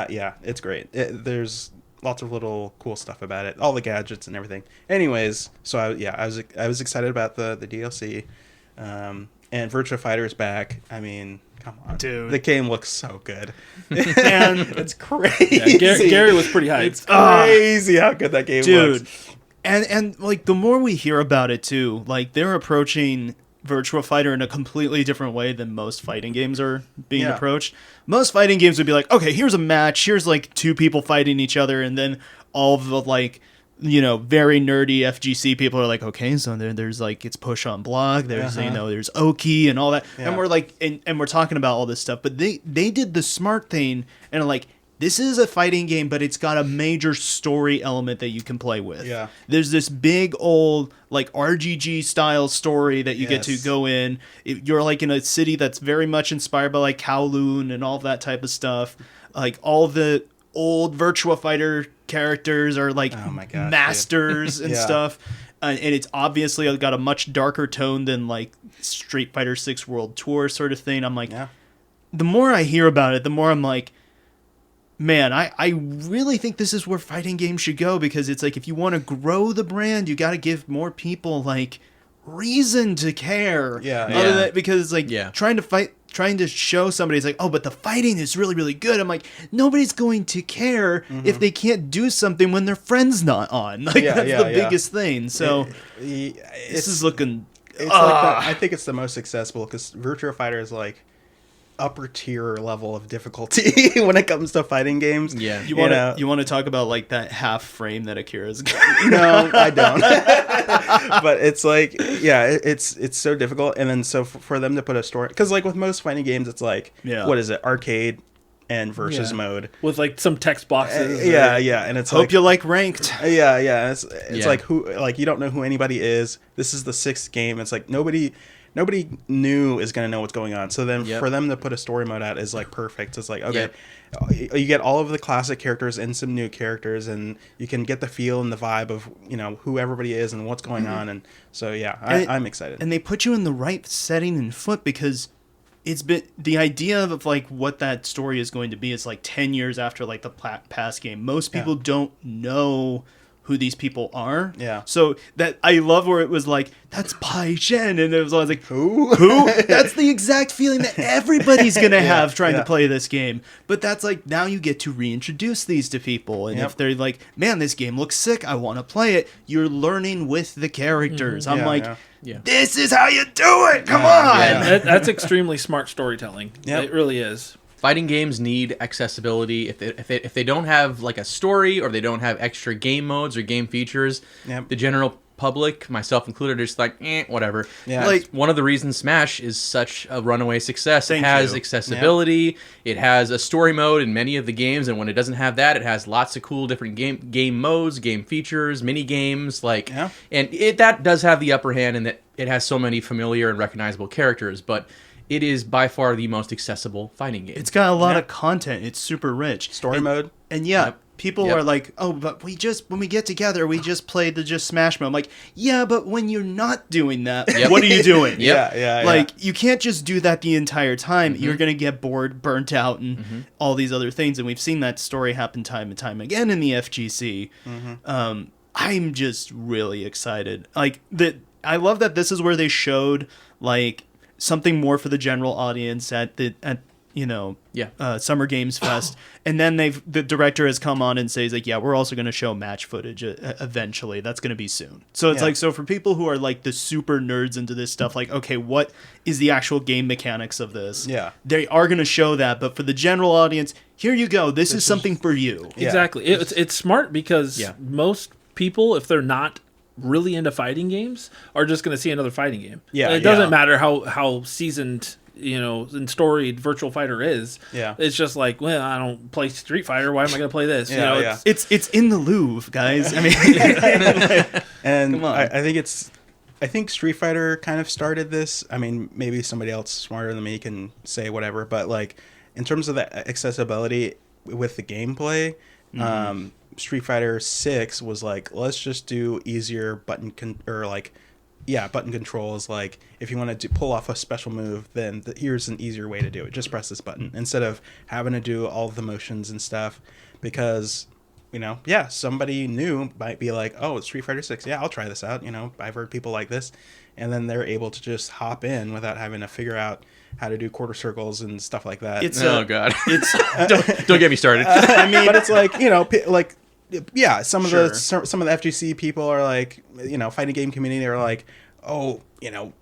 Yeah, it's great. There's lots of little cool stuff about it, all the gadgets and everything. Anyways, so I was excited about the DLC, and Virtua Fighter is back. I mean, come on, Dude. the game looks so good, And it's crazy. Gary was pretty hyped. It's crazy how good that game dude, looks. and like the more we hear about it too, like they're approaching Virtua Fighter in a completely different way than most fighting games are being Yeah. approached. Most fighting games would be like, okay, here's a match, here's like two people fighting each other, and then all of the like very nerdy FGC people are like, okay, so there's like it's push on block, there's there's Oki and all that, Yeah. and we're like, and we're talking about all this stuff, but they did the smart thing and are like, this is a fighting game, but it's got a major story element that you can play with. Yeah. There's this big old like RGG style story that you get to Yes. go in. You're like in a city that's very much inspired by like Kowloon and all that type of stuff. Like all the old Virtua Fighter characters are like Oh my gosh, masters and Yeah. stuff. And it's obviously got a much darker tone than like Street Fighter 6 World Tour sort of thing. I'm like, Yeah. the more I hear about it, the more I'm like, man, I really think this is where fighting games should go, because it's like if you want to grow the brand, you got to give more people like reason to care. Yeah, Other yeah. than, because like Yeah. trying to show somebody, it's like, oh, but the fighting is really, really good. I'm like, nobody's going to care if they can't do something when their friend's not on. Like Yeah, that's yeah, the yeah. biggest thing. So this is looking. It's like I think it's the most accessible because Virtua Fighter is like upper tier level of difficulty when it comes to fighting games. Yeah. You want to talk about like that half frame that Akira's got? No, I don't. But it's like, it's so difficult. And then so for them to put a story, because like with most fighting games, it's like, what is it, arcade and versus mode. with like some text boxes. Yeah, and it's Hope like, you like ranked. yeah. It's Yeah. like you don't know who anybody is. This is the 6th game. It's like nobody new is gonna know what's going on. So then for them to put a story mode out is like perfect. It's like, okay, you get all of the classic characters and some new characters, and you can get the feel and the vibe of who everybody is and what's going on. And so I'm excited. And they put you in the right setting and foot, because it's been the idea of like what that story is going to be is like 10 years after like the past game. Most people don't know who these people are. Yeah. So that I love where it was like, that's Pai Shen, and it was always like, Who? That's the exact feeling that everybody's gonna have trying yeah. to play this game. But that's like, now you get to reintroduce these to people, and if they're like, man, this game looks sick, I want to play it, you're learning with the characters. I'm Yeah, like, Yeah. this is how you do it. Come on. And that's extremely smart storytelling. Yep. It really is. Fighting games need accessibility. If they don't have like a story or they don't have extra game modes or game features, the general public, myself included, are just like, whatever. Yeah. Like, one of the reasons Smash is such a runaway success. Thank it has you. accessibility. It has a story mode in many of the games, and when it doesn't have that, it has lots of cool different game modes, game features, mini games. Like, and that does have the upper hand in that it has so many familiar and recognizable characters, but it is by far the most accessible fighting game. It's got a lot of content. It's super rich. Story mode. And people are like, oh, but when we get together, we just play the just Smash mode. I'm like, yeah, but when you're not doing that, what are you doing? Like, you can't just do that the entire time. You're going to get bored, burnt out, and all these other things. And we've seen that story happen time and time again in the FGC. I'm just really excited. Like, I love that this is where they showed, like, something more for the general audience at Summer Games Fest, and then the director has come on and says like, we're also going to show match footage eventually. That's going to be soon. So it's like, so for people who are like the super nerds into this stuff, like, okay, what is the actual game mechanics of this? Yeah, they are going to show that, but for the general audience, here you go. This is something for you. Exactly. It's smart because most people, if they're not really into fighting games, are just going to see another fighting game. It doesn't matter how seasoned and storied Virtual Fighter is. It's just like, well, I don't play Street Fighter. Why am I going to play this? It's in the Louvre, guys. I mean, and come on. I think Street Fighter kind of started this. I mean, maybe somebody else smarter than me can say whatever, but like in terms of the accessibility with the gameplay, Street Fighter 6 was like, let's just do easier button controls. Like, if you want to pull off a special move, then here's an easier way to do it. Just press this button instead of having to do all of the motions and stuff. Because, somebody new might be like, oh, it's Street Fighter 6. Yeah, I'll try this out. I've heard people like this. And then they're able to just hop in without having to figure out how to do quarter circles and stuff like that. God. Don't get me started. I mean, but it's like, some of the FGC people are like, fighting game community are like, oh,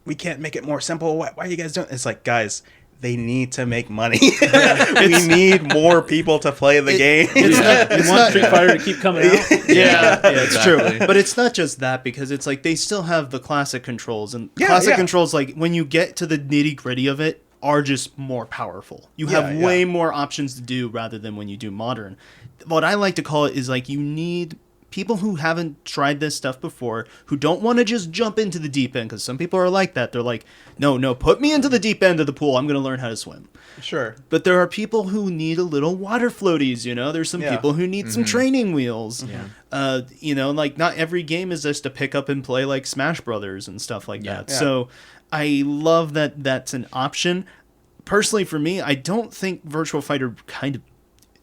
we can't make it more simple. Why are you guys doing? It's like, guys, they need to make money. We need more people to play the game. It's not Street Fighter to keep coming out. It's true. But it's not just that, because it's like they still have the classic controls, and controls, like when you get to the nitty gritty of it, are just more powerful. You have way more options to do rather than when you do modern. What I like to call it is like, you need people who haven't tried this stuff before, who don't want to just jump into the deep end, because some people are like that. They're like, no, put me into the deep end of the pool. I'm going to learn how to swim. Sure. But there are people who need a little water floaties, There's some people who need some training wheels. Like not every game is just to pick up and play like Smash Brothers and stuff like that. Yeah. So I love that that's an option. Personally, for me, I don't think Virtual Fighter kind of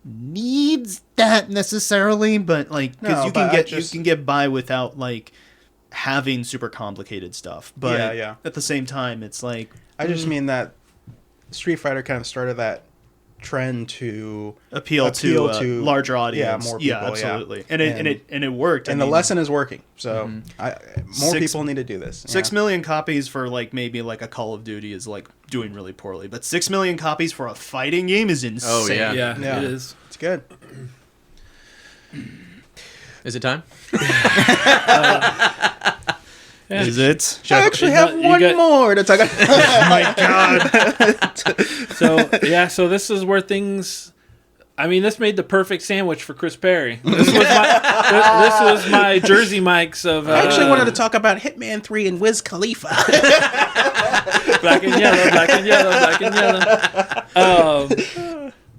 needs that necessarily, but like, because you can get by without like having super complicated stuff. But at the same time, it's like, I just mean that Street Fighter kind of started that trend to appeal to larger audience. More people. Yeah, absolutely. And it worked. And the lesson is working. So more people need to do this. 6 million copies for like maybe like a Call of Duty is like doing really poorly, but 6 million copies for a fighting game is insane. Oh yeah, it is. It's good. Is it time? Is it? I actually have one more to talk about. Oh my god. So this is where things. I mean, this made the perfect sandwich for Chris Perry. This was my Jersey Mike's of. I actually wanted to talk about Hitman 3 and Wiz Khalifa. Black and yellow, black and yellow, black and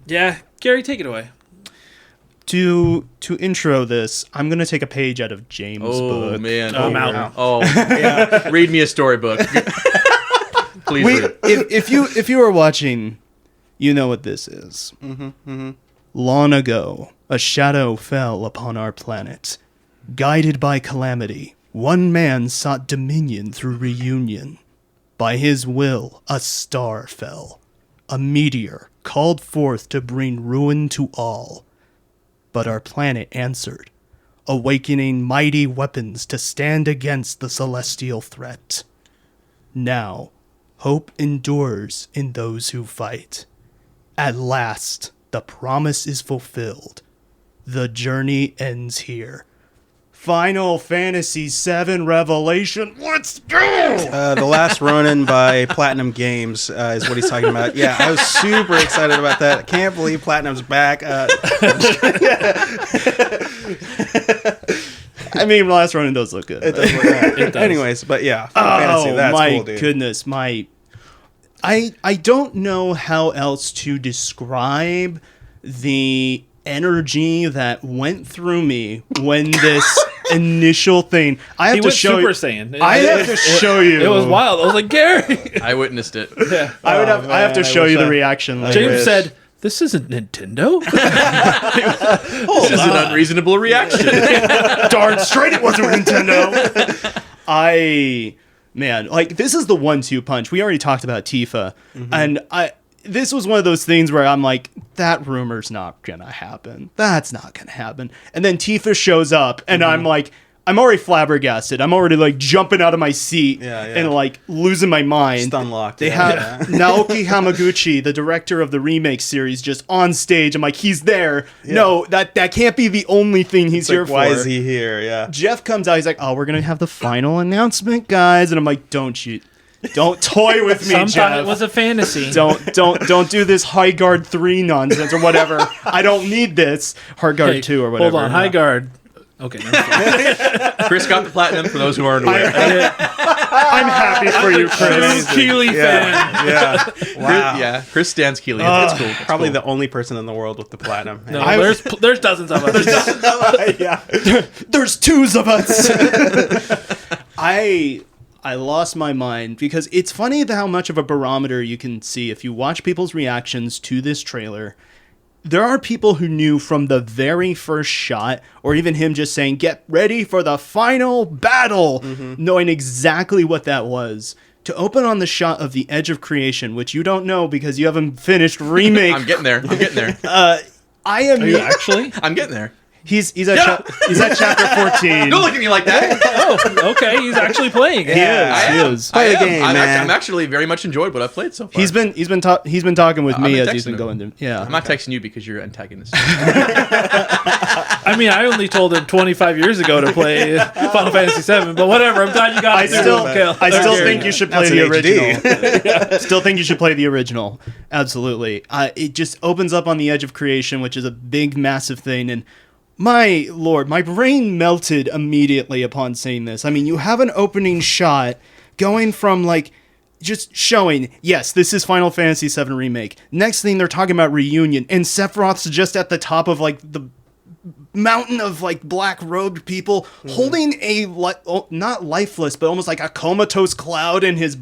yellow. Gary, take it away. To intro this, I'm going to take a page out of James' book. Oh, man. I'm out. Oh, yeah. Read me a storybook. Please read it. If you are watching, you know what this is. Long ago, a shadow fell upon our planet. Guided by calamity, one man sought dominion through reunion. By his will, a star fell. A meteor called forth to bring ruin to all. But our planet answered, awakening mighty weapons to stand against the celestial threat. Now, hope endures in those who fight. At last, the promise is fulfilled. The journey ends here. Final Fantasy VII Revelation. Let's go! The Last Ronin by Platinum Games is what he's talking about. Yeah, I was super excited about that. I can't believe Platinum's back. I mean, Last Ronin does look good. It does look good. It does. Anyways, but yeah, Final Fantasy, that's my cool, dude. goodness. I don't know how else to describe the energy that went through me when this initial thing. I have to show Super you. Saiyan. I have to show you. It was wild. I was like, Gary. I witnessed it. Yeah. I have to show you the I- reaction. Later. James said, "This isn't Nintendo." This is an unreasonable reaction. darn straight it wasn't Nintendo. Man, like, this is the 1-2 punch. We already talked about Tifa, and this was one of those things where I'm like, that rumor's not gonna happen. That's not gonna happen. And then Tifa shows up, and I'm like, I'm already flabbergasted. I'm already like jumping out of my seat and like losing my mind. Stun locked. They have Naoki Hamaguchi, the director of the remake series, just on stage. I'm like, he's there. Yeah. No, that can't be the only thing he's here for. Why is he here? Yeah. Jeff comes out. He's like, "Oh, we're gonna have the final announcement, guys," and I'm like, "Don't toy with me, Sometimes Jeff. it was a fantasy. Don't do this High Guard 3 nonsense or whatever. I don't need this High Guard 2 or whatever." Hold on, High Guard. Okay. Chris got the platinum for those who aren't aware. I'm happy for you, Chris. Keeley fan. Yeah. Wow. Chris stands Keeley. It's cool. It's Probably cool. the only person in the world with the platinum. No, there's dozens of us. Yeah. There's twos of us. I lost my mind because it's funny how much of a barometer you can see if you watch people's reactions to this trailer. There are people who knew from the very first shot, or even him just saying, "Get ready for the final battle," knowing exactly what that was. To open on the shot of the Edge of Creation, which you don't know because you haven't finished remake. I'm getting there. I am. Are you actually? I'm getting there. He's at chapter 14. Don't look at me like that. Oh, okay. He's actually playing it. He Yeah. is. Play the game, man. I'm actually very much enjoyed what I've played so far. He's been talking with I've me been as he's been texting going him. to. Yeah. I'm not texting you because you're antagonist. I mean, I only told him 25 years ago to play Final Fantasy VII, but whatever. I'm glad you got I it. still think you should play That's the an HD. original. Still think you should play the original. Absolutely. It just opens up on the Edge of Creation, which is a big, massive thing. And my lord, my brain melted immediately upon seeing this. I mean, you have an opening shot going from like just showing, yes, this is Final Fantasy VII Remake. Next thing, they're talking about reunion, and Sephiroth's just at the top of like the mountain of like black robed people holding a not lifeless but almost like a comatose cloud in his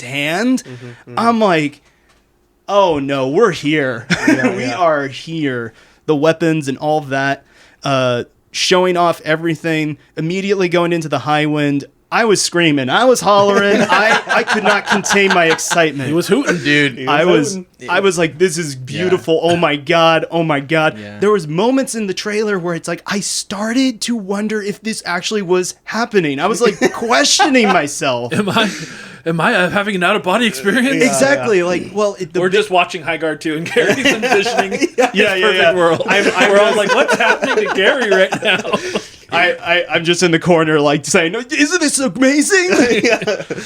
hand. I'm like, oh no, we're here. We are here. The weapons and all that, showing off everything, immediately going into the high wind. I was screaming, I was hollering, I could not contain my excitement. He was hooting. Dude, I was like, this is beautiful. Yeah. Oh my god. Oh my god. Yeah. There was moments in the trailer where it's like I started to wonder if this actually was happening. I was like questioning myself. Am I having an out of body experience? Exactly. Like, well, We're just watching High Guard 2 and Gary's envisioning this perfect yeah. world. We're all like, what's happening to Gary right now? I'm just in the corner like saying, isn't this amazing?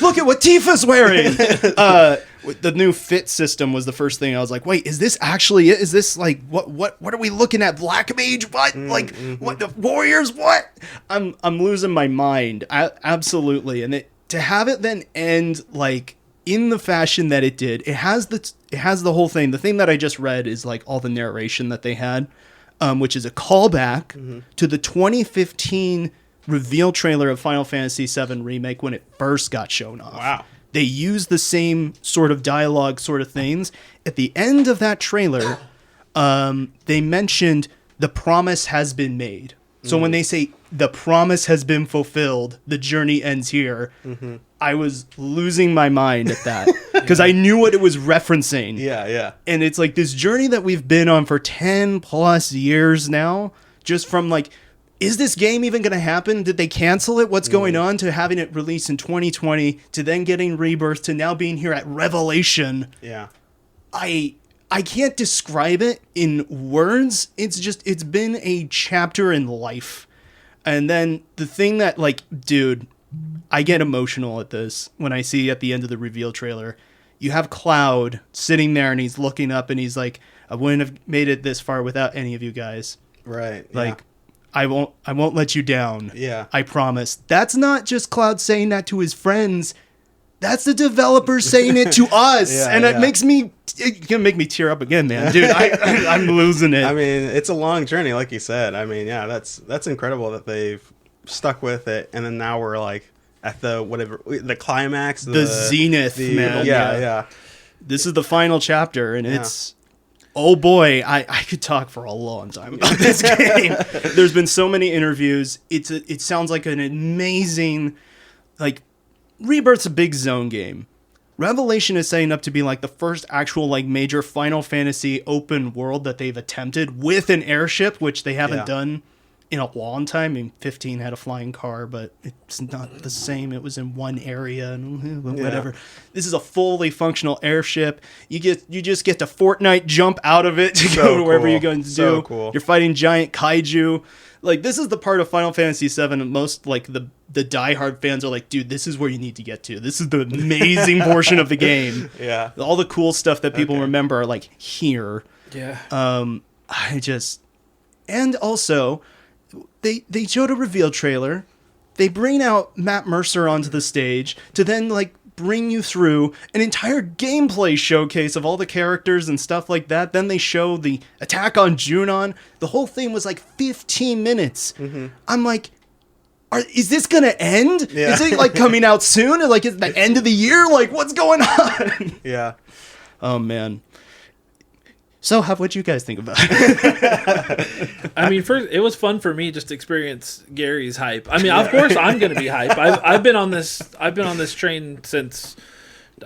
Look at what Tifa's wearing. The new fit system was the first thing. I was like, wait, is this actually it? Is this like what are we looking at? Black Mage? What? Like what, the Warriors? What? I'm losing my mind. Absolutely. And to have it then end like in the fashion that it did, it has the whole thing. The thing that I just read is like all the narration that they had. Which is a callback to the 2015 reveal trailer of Final Fantasy VII Remake when it first got shown off. Wow. They used the same sort of dialogue sort of things. At the end of that trailer, they mentioned the promise has been made. So when they say the promise has been fulfilled, the journey ends here, I was losing my mind at that because I knew what it was referencing. Yeah. And it's like this journey that we've been on for 10 plus years now, just from like, is this game even going to happen? Did they cancel it? What's going on? To having it released in 2020, to then getting Rebirth, to now being here at Revelation. Yeah. I I can't describe it in words. It's been a chapter in life. And then the thing that, like, dude, I get emotional at this when I see at the end of the reveal trailer, you have Cloud sitting there and he's looking up and he's like, I wouldn't have made it this far without any of you guys. Right. Like, I won't let you down. Yeah. I promise. That's not just Cloud saying that to his friends. That's the developers saying it to us. And it can make me tear up again, man. Dude, I'm losing it. I mean, it's a long journey, like you said. I mean, yeah, that's incredible that they've stuck with it. And then now we're like at the climax. The zenith, man. Yeah. This is the final chapter, and it's... Oh boy, I could talk for a long time about this game. There's been so many interviews. It sounds like an amazing... Like, Rebirth's a big zone game. Revelation is setting up to be like the first actual like major Final Fantasy open world that they've attempted with an airship, which they haven't done in a long time. I mean, 15 had a flying car, but it's not the same. It was in one area and whatever. This is a fully functional airship. You just get to Fortnite jump out of it to go to wherever you're going to do. So cool. You're fighting giant kaiju. Like, this is the part of Final Fantasy VII most, like, the diehard fans are like, dude, this is where you need to get to. This is the amazing portion of the game. Yeah. All the cool stuff that people remember are, like, here. Yeah. And also, they showed a reveal trailer. They bring out Matt Mercer onto the stage to then, like, bring you through an entire gameplay showcase of all the characters and stuff like that. Then they show the attack on Junon. The whole thing was like 15 minutes. Mm-hmm. I'm like, is this gonna end? Yeah. Is it like coming out soon? Like, is it the end of the year? Like, what's going on? Yeah. Oh man. So, what'd you guys think about it? I mean, first, it was fun for me just to experience Gary's hype. I mean, of course, I'm going to be hype. I've been on this train since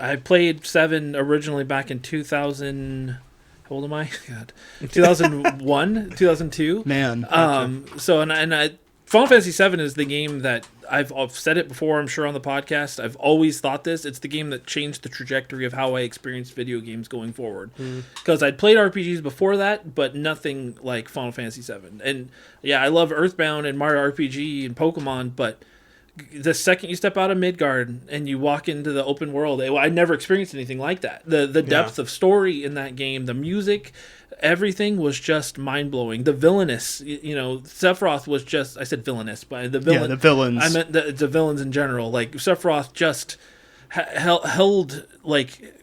I played 7 originally back in 2000. How old am I? God, 2001, 2002. Man. So, Final Fantasy VII is the game that I've said it before, I'm sure, on the podcast. I've always thought this. It's the game that changed the trajectory of how I experienced video games going forward. Because I'd played RPGs before that, but nothing like Final Fantasy VII. And yeah, I love Earthbound and Mario RPG and Pokemon, but the second you step out of Midgard and you walk into the open world, I never experienced anything like that. The depth of story in that game, the music, everything was just mind-blowing. The villainous, Sephiroth was just... I said villainous, but the villains. I meant the villains in general. Like, Sephiroth just held, like...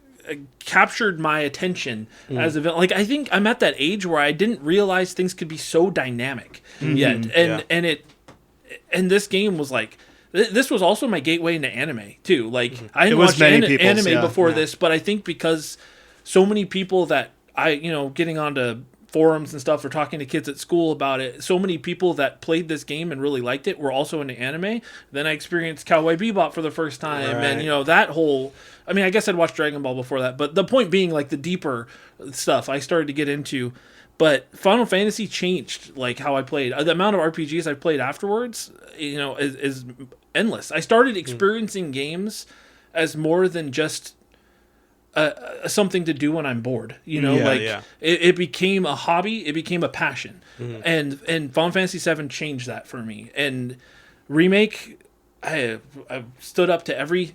captured my attention as a villain. Like, I think I'm at that age where I didn't realize things could be so dynamic yet. And this game was like... This was also my gateway into anime, too. Like, I didn't watch anime before this, but I think because so many people that getting onto forums and stuff or talking to kids at school about it, so many people that played this game and really liked it were also into anime. Then I experienced Cowboy Bebop for the first time, and that whole... I mean, I guess I'd watched Dragon Ball before that, but the point being, like, the deeper stuff I started to get into. But Final Fantasy changed, like, how I played. The amount of RPGs I played afterwards, is endless. I started experiencing games as more than just something to do when I'm bored. It became a hobby. It became a passion. And Final Fantasy VII changed that for me. And Remake... I stood up to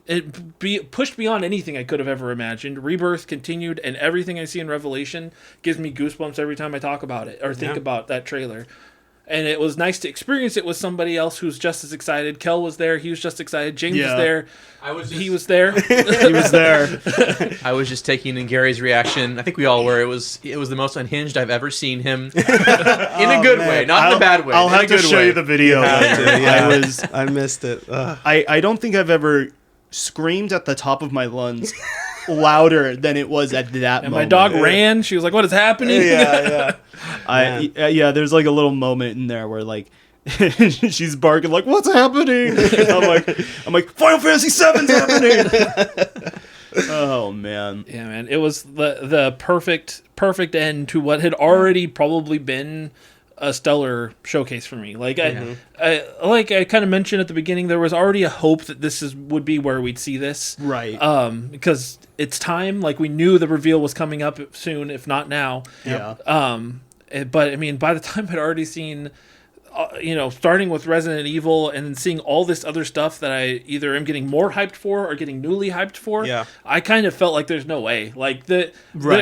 pushed beyond anything I could have ever imagined. Rebirth continued, and everything I see in Revelation gives me goosebumps every time I talk about it or think about that trailer. And it was nice to experience it with somebody else who's just as excited. Kel was there; he was just excited. James was there; he was there. He was there. I was just taking in Gary's reaction. I think we all were. It was the most unhinged I've ever seen him, in a good way, not in a bad way. I'll have to show you the video. I missed it. I don't think I've ever screamed at the top of my lungs louder than it was at that moment. My dog ran. She was like, "What is happening?" There's like a little moment in there where like she's barking like, "What's happening?" I'm like, Final Fantasy VII's happening. Oh man. Yeah, man. It was the perfect end to what had already probably been a stellar showcase for me. Like I kind of mentioned at the beginning, there was already a hope that would be where we'd see this, Right. because it's time. Like we knew the reveal was coming up soon, if not now. Yeah. But I mean, by the time I'd already seen, starting with Resident Evil and then seeing all this other stuff that I either am getting more hyped for or getting newly hyped for, I kind of felt like there's no way. Like the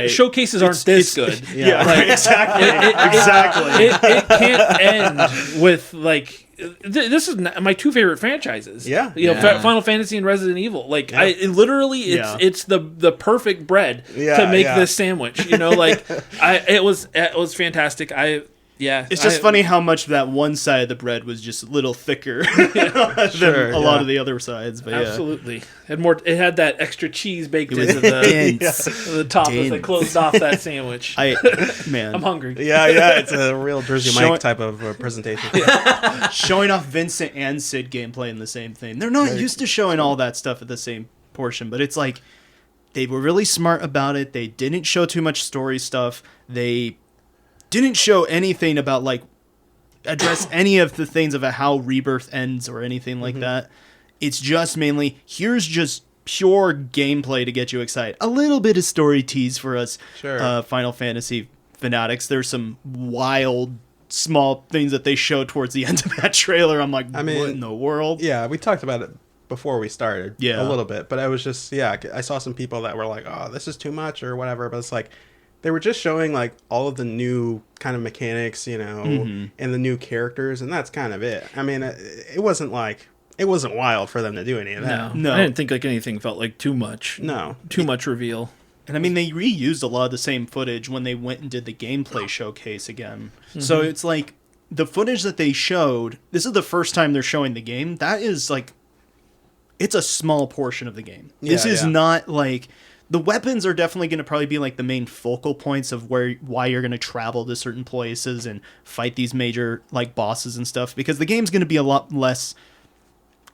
showcases aren't this good. Yeah, like, exactly. It can't end with like. This is my two favorite franchises. Final Fantasy and Resident Evil. Like it's the perfect bread to make this sandwich. It was fantastic. It's just funny how much that one side of the bread was just a little thicker than a lot of the other sides. But absolutely, it had that extra cheese baked into the top as they closed off that sandwich. I'm hungry. It's a real Jersey Mike type of presentation. Showing off Vincent and Sid gameplay in the same thing. They're not used to showing all that stuff at the same portion, but it's like they were really smart about it. They didn't show too much story stuff. They didn't show anything about like address any of the things about how Rebirth ends or anything like that. It's just mainly here's just pure gameplay to get you excited. A little bit of story tease for us Final Fantasy fanatics. There's some wild small things that they showed towards the end of that trailer. I'm like, what in the world? Yeah, we talked about it before we started a little bit, but I was just I saw some people that were like, oh, this is too much or whatever, but it's like they were just showing like all of the new kind of mechanics, and the new characters, and that's kind of it. I mean, it wasn't wild for them to do any of that. No. I didn't think like anything felt like too much. No. Too much reveal. And I mean, they reused a lot of the same footage when they went and did the gameplay showcase again. So it's like the footage that they showed, this is the first time they're showing the game. That is like, it's a small portion of the game. This is not like... The weapons are definitely going to probably be like the main focal points of why you're going to travel to certain places and fight these major like bosses and stuff, because the game's going to be a lot less,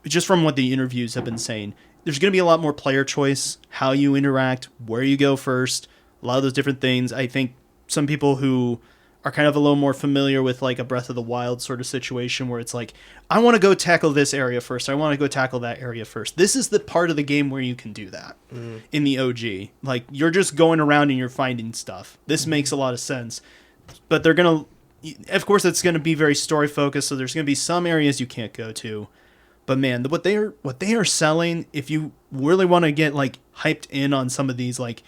just from what the interviews have been saying, there's going to be a lot more player choice, how you interact, where you go first, a lot of those different things. I think some people who are kind of a little more familiar with like a Breath of the Wild sort of situation where it's like, I want to go tackle this area first. I want to go tackle that area first. This is the part of the game where you can do that in the OG. Like you're just going around and you're finding stuff. This makes a lot of sense, but they're going to, of course it's going to be very story focused. So there's going to be some areas you can't go to, but man, what they are selling, if you really want to get like hyped in on some of these, like,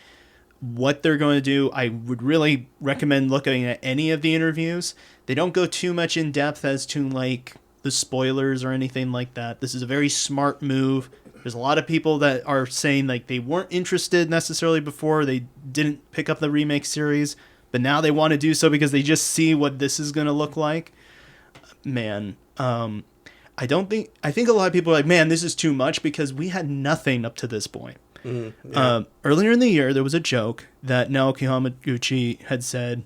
what they're going to do, I would really recommend looking at any of the interviews. They don't go too much in depth as to like the spoilers or anything like that. This is a very smart move. There's a lot of people that are saying like they weren't interested necessarily before. They didn't pick up the remake series, but now they want to do so because they just see what this is going to look like. Man, I think a lot of people are like, man, this is too much, because we had nothing up to this point. Earlier in the year, there was a joke that Naoki Hamaguchi had said,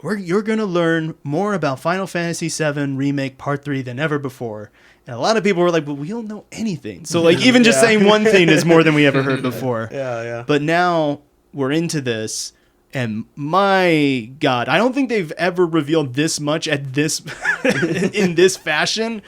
you're going to learn more about Final Fantasy VII Remake Part 3 than ever before. And a lot of people were like, but we don't know anything. So like even just saying one thing is more than we ever heard before. But now we're into this, and my God, I don't think they've ever revealed this much at this in this fashion.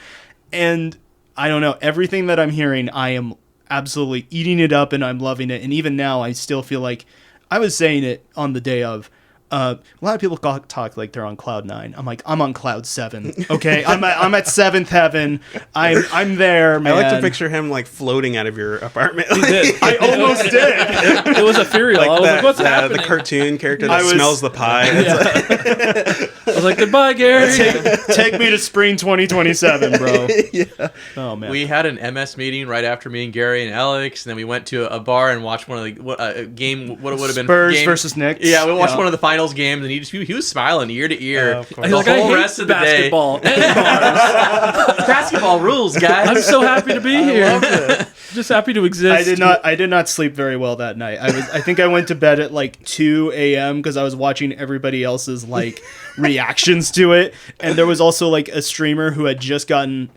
And I don't know, everything that I'm hearing, I am absolutely eating it up and I'm loving it. And even now I still feel like, I was saying it on the day of, a lot of people talk like they're on cloud 9. I'm like, I'm on cloud 7. Okay, I'm at 7th heaven. I'm there, man. I like to picture him like floating out of your apartment. I almost did. It was ethereal. Like I was like, what's happening? The cartoon character that smells the pie. I was like, goodbye, Gary. Take me to spring 2027, bro. Oh man. We had an MS meeting right after me and Gary and Alex, and then we went to a bar and watched one of the game. What it would have been Spurs versus Knicks. Yeah, we watched one of the finals games, and he was smiling ear to ear. The whole rest of the basketball. day. Basketball rules, guys. I'm so happy to be here. Just happy to exist. I did not sleep very well that night. I think I went to bed at like 2 a.m. because I was watching everybody else's like reactions to it, and there was also like a streamer who had just gotten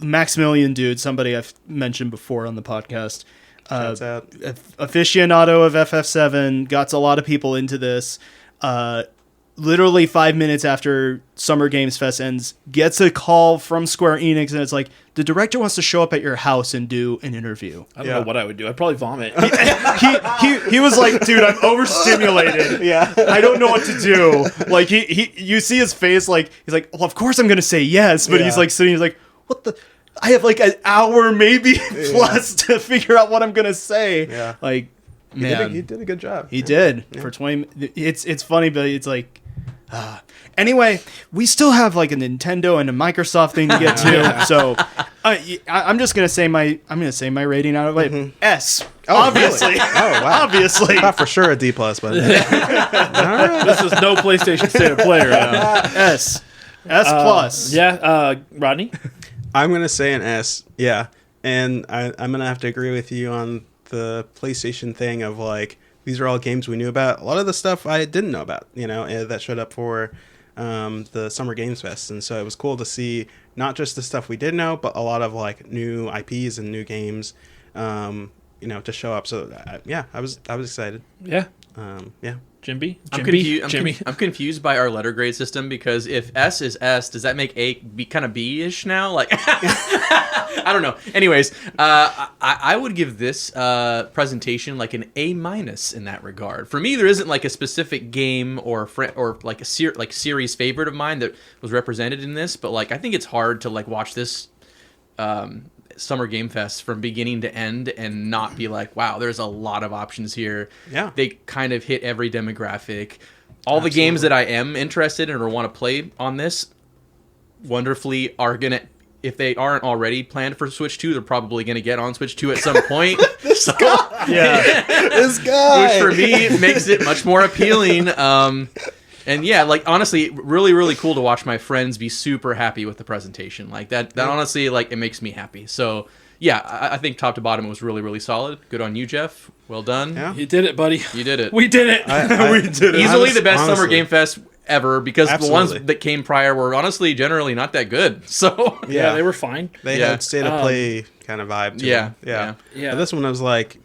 Maximilian Dude, somebody I've mentioned before on the podcast. Aficionado of FF7, got a lot of people into this. literally 5 minutes after Summer Games Fest ends, gets a call from Square Enix, and it's like, the director wants to show up at your house and do an interview. I don't know what I would do. I'd probably vomit. He was like, dude, I'm overstimulated. Yeah. I don't know what to do. Like, you see his face, like, he's like, well, of course I'm going to say yes. But he's like sitting, he's like, what the? I have like an hour maybe plus to figure out what I'm going to say. Yeah. Like, man. He did a good job. He did. For 20. It's funny, but it's like, anyway, we still have like a Nintendo and a Microsoft thing to get to, so I'm just gonna say my rating out of it. S. Oh, Obviously, really? Oh, wow. obviously. Not for sure a D+, but This is no PlayStation State of Play right now. S. S plus. Rodney? I'm gonna say an S. Yeah, and I'm gonna have to agree with you on the PlayStation thing of like, these are all games we knew about. A lot of the stuff I didn't know about, that showed up for the Summer Games Fest. And so it was cool to see not just the stuff we did know, but a lot of like new IPs and new games, to show up. So I was excited. Yeah. I'm Jimmy. I'm confused by our letter grade system, because if S is S, does that make A be kind of B-ish now? Like, I don't know. Anyways, I would give this presentation like an A- in that regard. For me, there isn't like a specific game or like a series favorite of mine that was represented in this, but like I think it's hard to like watch this Summer Game Fest from beginning to end and not be like, wow, there's a lot of options here. Yeah. They kind of hit every demographic. All the games that I am interested in or want to play on this wonderfully are going to, if they aren't already planned for Switch 2, they're probably going to get on Switch 2 at some point. This guy. Which for me makes it much more appealing. And yeah, like honestly, really, really cool to watch my friends be super happy with the presentation. Like that honestly, like it makes me happy. So yeah, I think top to bottom it was really, really solid. Good on you, Jeff. Well done. Yeah. You did it, buddy. You did it. We did it. We did it. Easily the best Summer Honestly. Game Fest ever, because Absolutely. the ones that came prior were honestly generally not that good. So Yeah, they were fine. They Yeah. had state of play kind of vibe to Yeah, them. yeah. But this one was like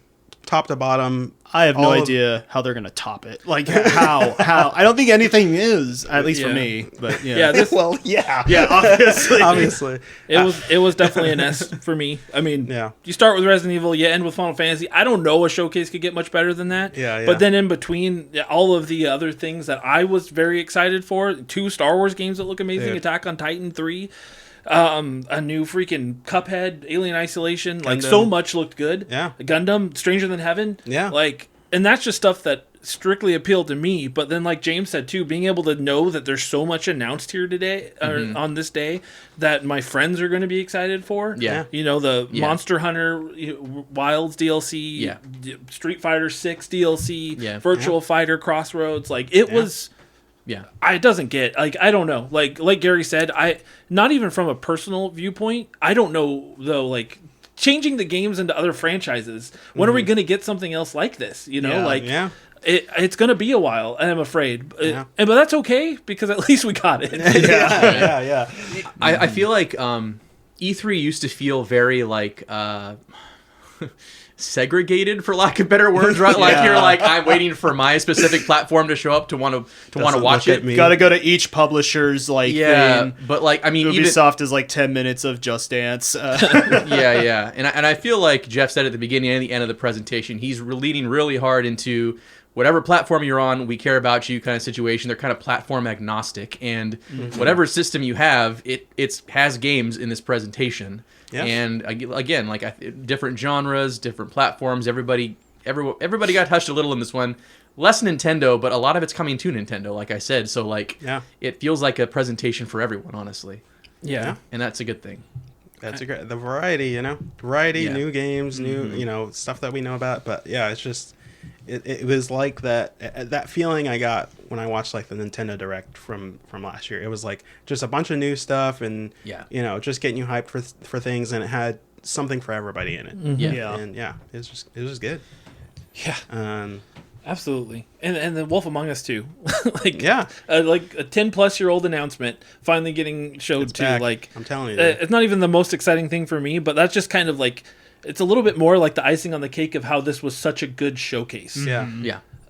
top to bottom. I have no all of- idea how they're gonna top it. Like how? I don't think anything is, at least for Yeah. me. But Yeah, this Well, yeah. obviously. Obviously. it was definitely an S for me. I mean, Yeah. you start with Resident Evil, you end with Final Fantasy. I don't know a showcase could get much better than that. Yeah. But then in between, all of the other things that I was very excited for, 2 Star Wars games that look amazing, Dude. Attack on Titan 3, a new freaking Cuphead, Alien Isolation, like Gundam. so much looked good. Yeah. Gundam, Stranger Than Heaven. Yeah. Like, and that's just stuff that strictly appealed to me. But then, like James said too, being able to know that there's so much announced here today, on this day, that my friends are going to be excited for. Yeah. You know, the Yeah. Monster Hunter Wilds DLC, Yeah. Street Fighter 6 DLC, Yeah. Virtual Fighter Crossroads. Like, it was... yeah. It doesn't get, like, I don't know. Like Gary said, not even from a personal viewpoint, I don't know, though, like, changing the games into other franchises, when are we going to get something else like this? You know, Yeah. It's going to be a while, and I'm afraid. Yeah. But that's okay, because at least we got it. Yeah. I feel like E3 used to feel very like segregated, for lack of better words, right? Like you're like, I'm waiting for my specific platform to show up to want to watch look it. at me. Gotta go to each publisher's like Yeah, thing. but like I mean, even Ubisoft is like 10 minutes of Just Dance. yeah, and I feel like Jeff said at the beginning and the end of the presentation, he's leaning really hard into whatever platform you're on, we care about you kind of situation. They're kind of platform agnostic, and whatever system you have, it has games in this presentation. Yeah. And again, like different genres, different platforms. Everybody got touched a little in this one. Less Nintendo, but a lot of it's coming to Nintendo, like I said. So like, it feels like a presentation for everyone, honestly. Yeah. And that's a good thing. That's the variety, new games, new, stuff that we know about. But yeah, it's just, it was like that feeling I got when I watched like the Nintendo Direct from last year. It was like just a bunch of new stuff and, just getting you hyped for things, and it had something for everybody in it. Yeah. And it was just good. Yeah. Absolutely. And the Wolf Among Us too. like Yeah. Like a 10-plus-year-old announcement finally getting showed It's too. back. Like, I'm telling you. Dude. it's not even the most exciting thing for me, but that's just kind of like, it's a little bit more like the icing on the cake of how this was such a good showcase. Yeah.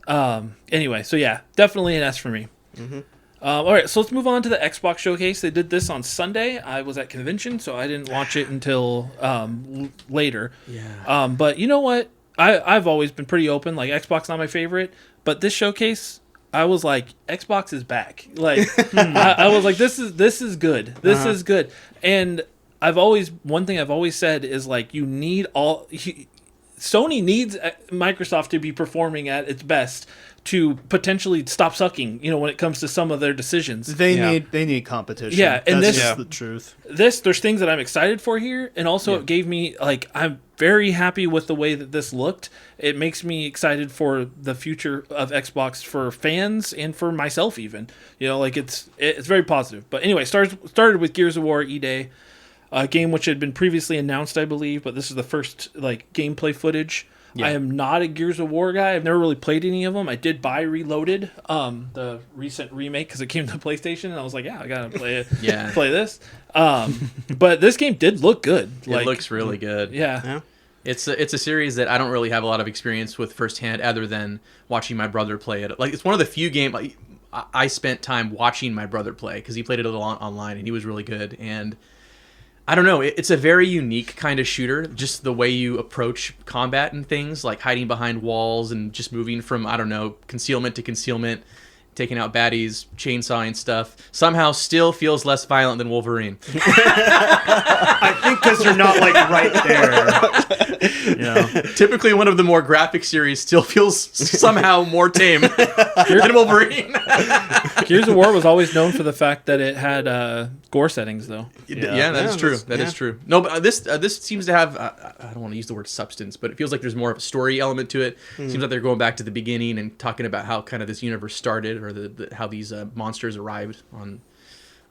Yeah. Anyway, so yeah, definitely an S for me. All right, so let's move on to the Xbox showcase. They did this on Sunday. I was at convention, so I didn't watch it until later. Yeah. But you know what? I've always been pretty open. Like, Xbox not my favorite, but this showcase, I was like, Xbox is back. Like, I was like, this is good. This is good. And one thing I've always said is, like, Sony needs Microsoft to be performing at its best to potentially stop sucking, when it comes to some of their decisions. They need competition. Yeah, and that's this just the truth. There's things that I'm excited for here, and also it gave me, like, I'm very happy with the way that this looked. It makes me excited for the future of Xbox for fans and for myself even. Like, it's very positive. But anyway, started with Gears of War E-Day, a game which had been previously announced, I believe, but this is the first, like, gameplay footage. I am not a Gears of War guy. I've never really played any of them. I did buy Reloaded, the recent remake, because it came to PlayStation, and I was like, yeah, I gotta play it. Play this. But this game did look good. It looks really good. Yeah. It's a series that I don't really have a lot of experience with firsthand, other than watching my brother play it. Like, it's one of the few games I spent time watching my brother play, because he played it a lot online, and he was really good. And I don't know, it's a very unique kind of shooter, just the way you approach combat and things, like hiding behind walls and just moving from, I don't know, concealment to concealment, taking out baddies, chainsawing stuff, somehow still feels less violent than Wolverine. I think because you're not, like, right there. Typically one of the more graphic series still feels somehow more tame than Wolverine. Gears of War was always known for the fact that it had gore settings, though. Yeah, that is true. That is true. No, but this seems to have, I don't want to use the word substance, but it feels like there's more of a story element to it. Seems like they're going back to the beginning and talking about how kind of this universe started, or how these monsters arrived on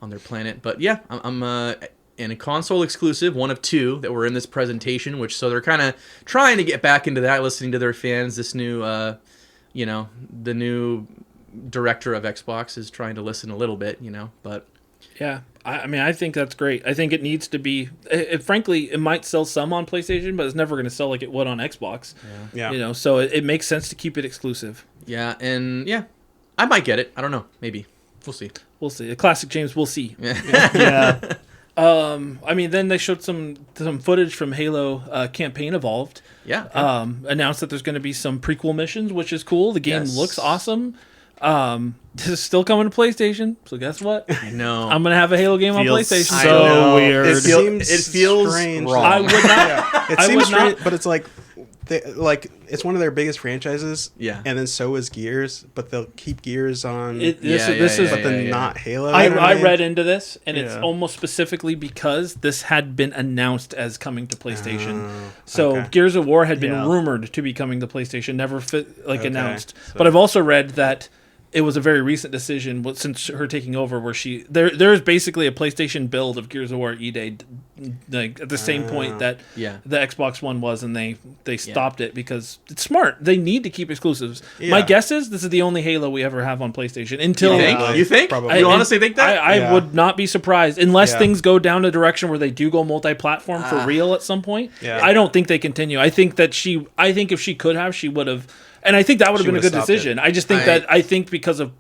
their planet. But yeah, I'm in a console exclusive, one of two that were in this presentation, so they're kind of trying to get back into that, listening to their fans. This new, the new director of Xbox is trying to listen a little bit, but... Yeah, I mean, I think that's great. I think it needs to be... frankly, it might sell some on PlayStation, but it's never going to sell like it would on Xbox. Yeah. So it makes sense to keep it exclusive. Yeah, and I might get it. I don't know. Maybe. We'll see. We'll see. A classic James, we'll see. Yeah. I mean, then they showed some footage from Halo Campaign Evolved. Yeah. Announced that there's going to be some prequel missions, which is cool. The game looks awesome. This is still coming to PlayStation, so guess what? I know. I'm going to have a Halo game on PlayStation. So weird. It feels strange. wrong. I would not. It seems strange, but it's like... it's one of their biggest franchises, and then so is Gears, but they'll keep Gears on. Not Halo. I read into this, and it's almost specifically because this had been announced as coming to PlayStation. Gears of War had been rumored to be coming to PlayStation, never announced. So. But I've also read that it was a very recent decision since her taking over, where there's basically a PlayStation build of Gears of War E-Day, like at the same point that the Xbox One was, and they stopped it because it's smart. They need to keep exclusives. Yeah. My guess is this is the only Halo we ever have on PlayStation until you think? Probably. You honestly think that? I would not be surprised unless things go down a direction where they do go multi-platform for real at some point. Yeah. I don't think they continue. I think if she could have, she would have. And I think that would have been a good decision. I just think I think because of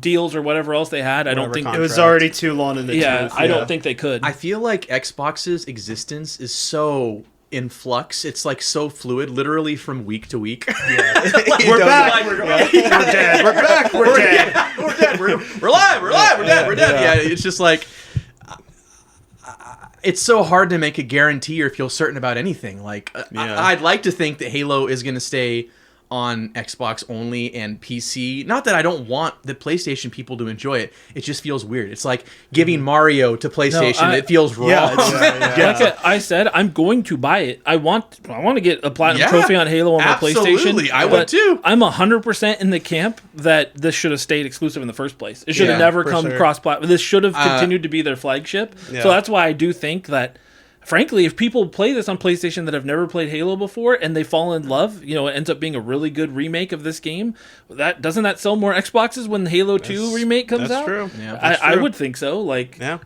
deals or whatever else they had, I don't think it was already too long in the tooth. I don't think they could. I feel like Xbox's existence is so in flux. It's like so fluid, literally from week to week. Yeah. We're back. We're dead. We're back. We're dead. We're dead. We're alive. We're alive. We're dead. We're dead. Yeah. It's just like it's so hard to make a guarantee or feel certain about anything. Like I'd like to think that Halo is going to stay on Xbox only and PC. Not that I don't want the PlayStation people to enjoy it. It just feels weird. It's like giving Mario to PlayStation. It feels wrong. Like I said, I'm going to buy it. I want to get a platinum trophy on Halo on my PlayStation. Absolutely, I would too. I'm 100% in the camp that this should have stayed exclusive in the first place. It should have never come cross-platform. This should have continued to be their flagship. So that's why I do think that, frankly, if people play this on PlayStation that have never played Halo before and they fall in love, it ends up being a really good remake of this game. Doesn't that sell more Xboxes when Halo 2 remake comes out? True. Yeah, that's true. I would think so.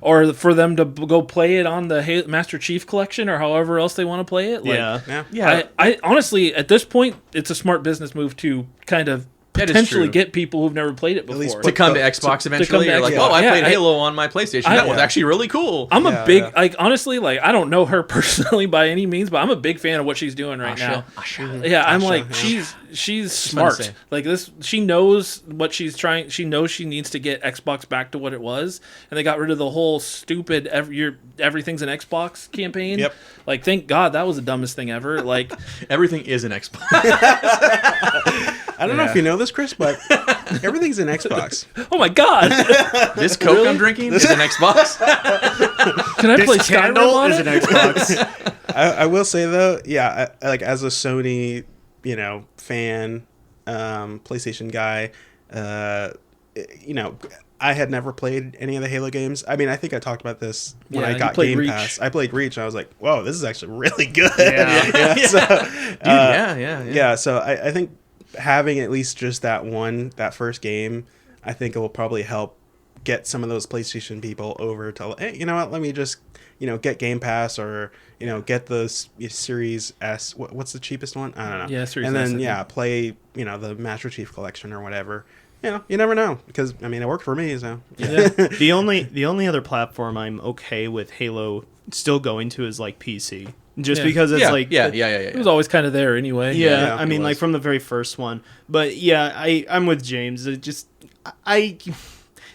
Or for them to go play it on the Master Chief Collection or however else they want to play it. I honestly, at this point, it's a smart business move to kind of potentially true. get people who've never played it before. least To come to Xbox eventually. to You're like, Xbox. I Yeah, played Halo on my PlayStation. That was actually really cool. I'm a Yeah, big, yeah. like, honestly, like, I don't know her personally by any means, but I'm a big fan of what she's doing right now. Yeah, I'm like, yeah. she's fun to smart. say. Like this, she knows what she's trying. She knows she needs to get Xbox back to what it was, and they got rid of the whole stupid everything's an Xbox campaign. Yep. Like, thank God that was the dumbest thing ever. Like, Everything is an Xbox. I don't know if you know this, Chris, but everything's in Xbox. oh my God, This Coke I'm drinking is an Xbox. can I play Skyrim Candle on is it? an Xbox. I will say though, yeah, like as a Sony, fan, PlayStation guy, I had never played any of the Halo games. I mean, I think I talked about this when Yeah, I you got played Game Reach. Pass. I played Reach, and I was like, "Whoa, this is actually really good." Yeah. So, Yeah. So I think having at least just that first game, I think it will probably help get some of those PlayStation people over to, hey, you know what? Let me just get Game Pass, or get the Series S. What's the cheapest one? I don't know. Yeah, Series and S, I then think. play the Master Chief Collection or whatever. You never know, because I mean it worked for me. So Yeah. The only other platform I'm okay with Halo still going to is like PC, just Yeah. because it's It was always kind of there anyway. Yeah, Yeah, I it mean, like was. from the very first one. But yeah, I'm with James. It just I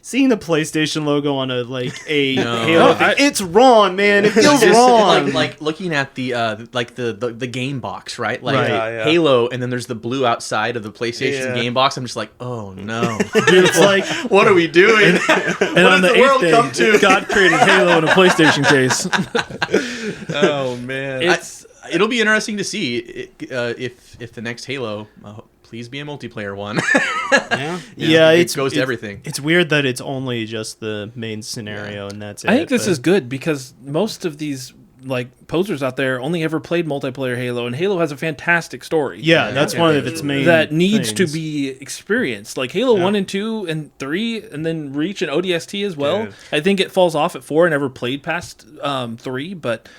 seeing the PlayStation logo on a No. Halo No, thing, it's wrong, man. It feels Just, wrong. like looking at the the game box, right? Like Right. Yeah. Halo, and then there's the blue outside of the PlayStation Yeah. game box. I'm just like, oh no, Dude, it's like what are we doing? And What on does the the world eighth come day, to? God created Halo in a PlayStation case. Oh man, It's- it'll be interesting to see if the next Halo. Please be a multiplayer one. yeah, it goes to everything. It's weird that it's only just the main scenario and that's it. I think this but- is good because most of these like posers out there only ever played multiplayer Halo, and Halo has a fantastic story. Yeah, that's one of its main that needs to things. be experienced. Like Halo Yeah. 1 and 2 and 3, and then Reach and ODST as well. Dude. I think it falls off at 4. I never played past 3, but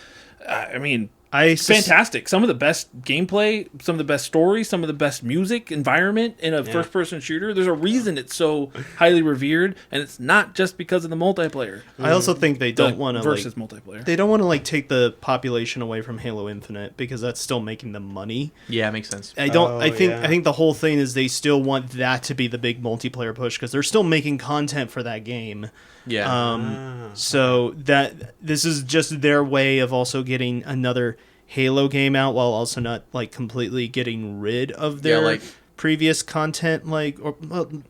I mean, fantastic. Some of the best gameplay, some of the best stories, some of the best music, environment in a first-person shooter. There's a reason it's so highly revered, and it's not just because of the multiplayer. I also think they don't want to versus multiplayer. They don't want to take the population away from Halo Infinite because that's still making them money. Yeah, makes sense. I don't. Oh, I think. yeah. I think the whole thing is they still want that to be the big multiplayer push because they're still making content for that game. Yeah. So that this is just their way of also getting another Halo game out while also not completely getting rid of their previous content,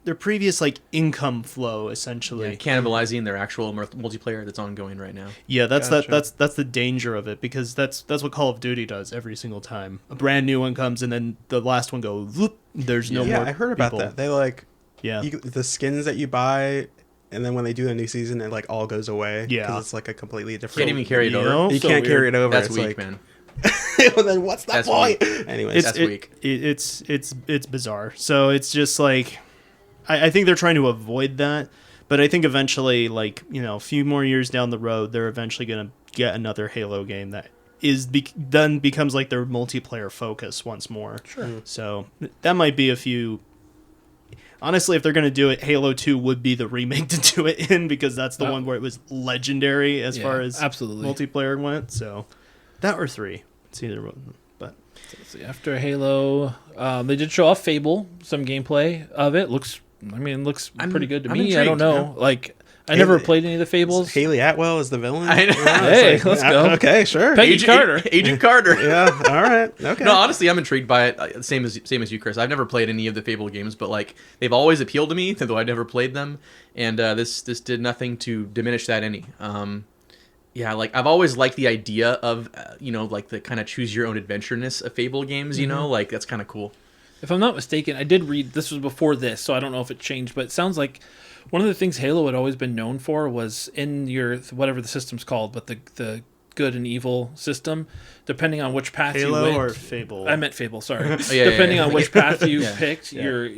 their previous income flow essentially. Cannibalizing their actual multiplayer that's ongoing right now. Yeah, that's Gotcha. that's the danger of it because that's what Call of Duty does every single time. A brand new one comes and then the last one goes. Whoop, there's no more. I heard about people. that. They the skins that you buy, and then when they do a new season, it all goes away. Yeah. 'cause it's a completely different. Can't even carry it over. know? You So can't weird. carry it over. That's it's weak, man. well, then what's the That's point? weak. Anyways, That's weak. It's bizarre. So it's just I think they're trying to avoid that, but I think eventually, a few more years down the road, they're eventually going to get another Halo game that is then becomes their multiplayer focus once more. Sure. So that might be a few. Honestly, if they're going to do it, Halo 2 would be the remake to do it in because that's the one where it was legendary as far as absolutely multiplayer went. So that or 3. It's either one. But Let's see, after Halo, they did show off Fable, some gameplay of it. Looks pretty good to I'm me. I don't intrigued, know. I never played any of the Fables. Haley Atwell is the villain. I know. Hey, let's go. Okay, sure. Peggy Carter. Agent Carter. Yeah. All right. Okay. No, honestly, I'm intrigued by it. Same as you, Chris. I've never played any of the Fable games, but they've always appealed to me, though I never played them. And this did nothing to diminish that any. I've always liked the idea of the kind of choose your own adventureness of Fable games. That's kind of cool. If I'm not mistaken, I did read, this was before this, so I don't know if it changed, but it sounds like one of the things Halo had always been known for was in your, whatever the system's called, but the good and evil system, depending on which path Halo you went. or Fable? I meant Fable. Sorry. Yeah, Depending on which path you Yeah. picked, your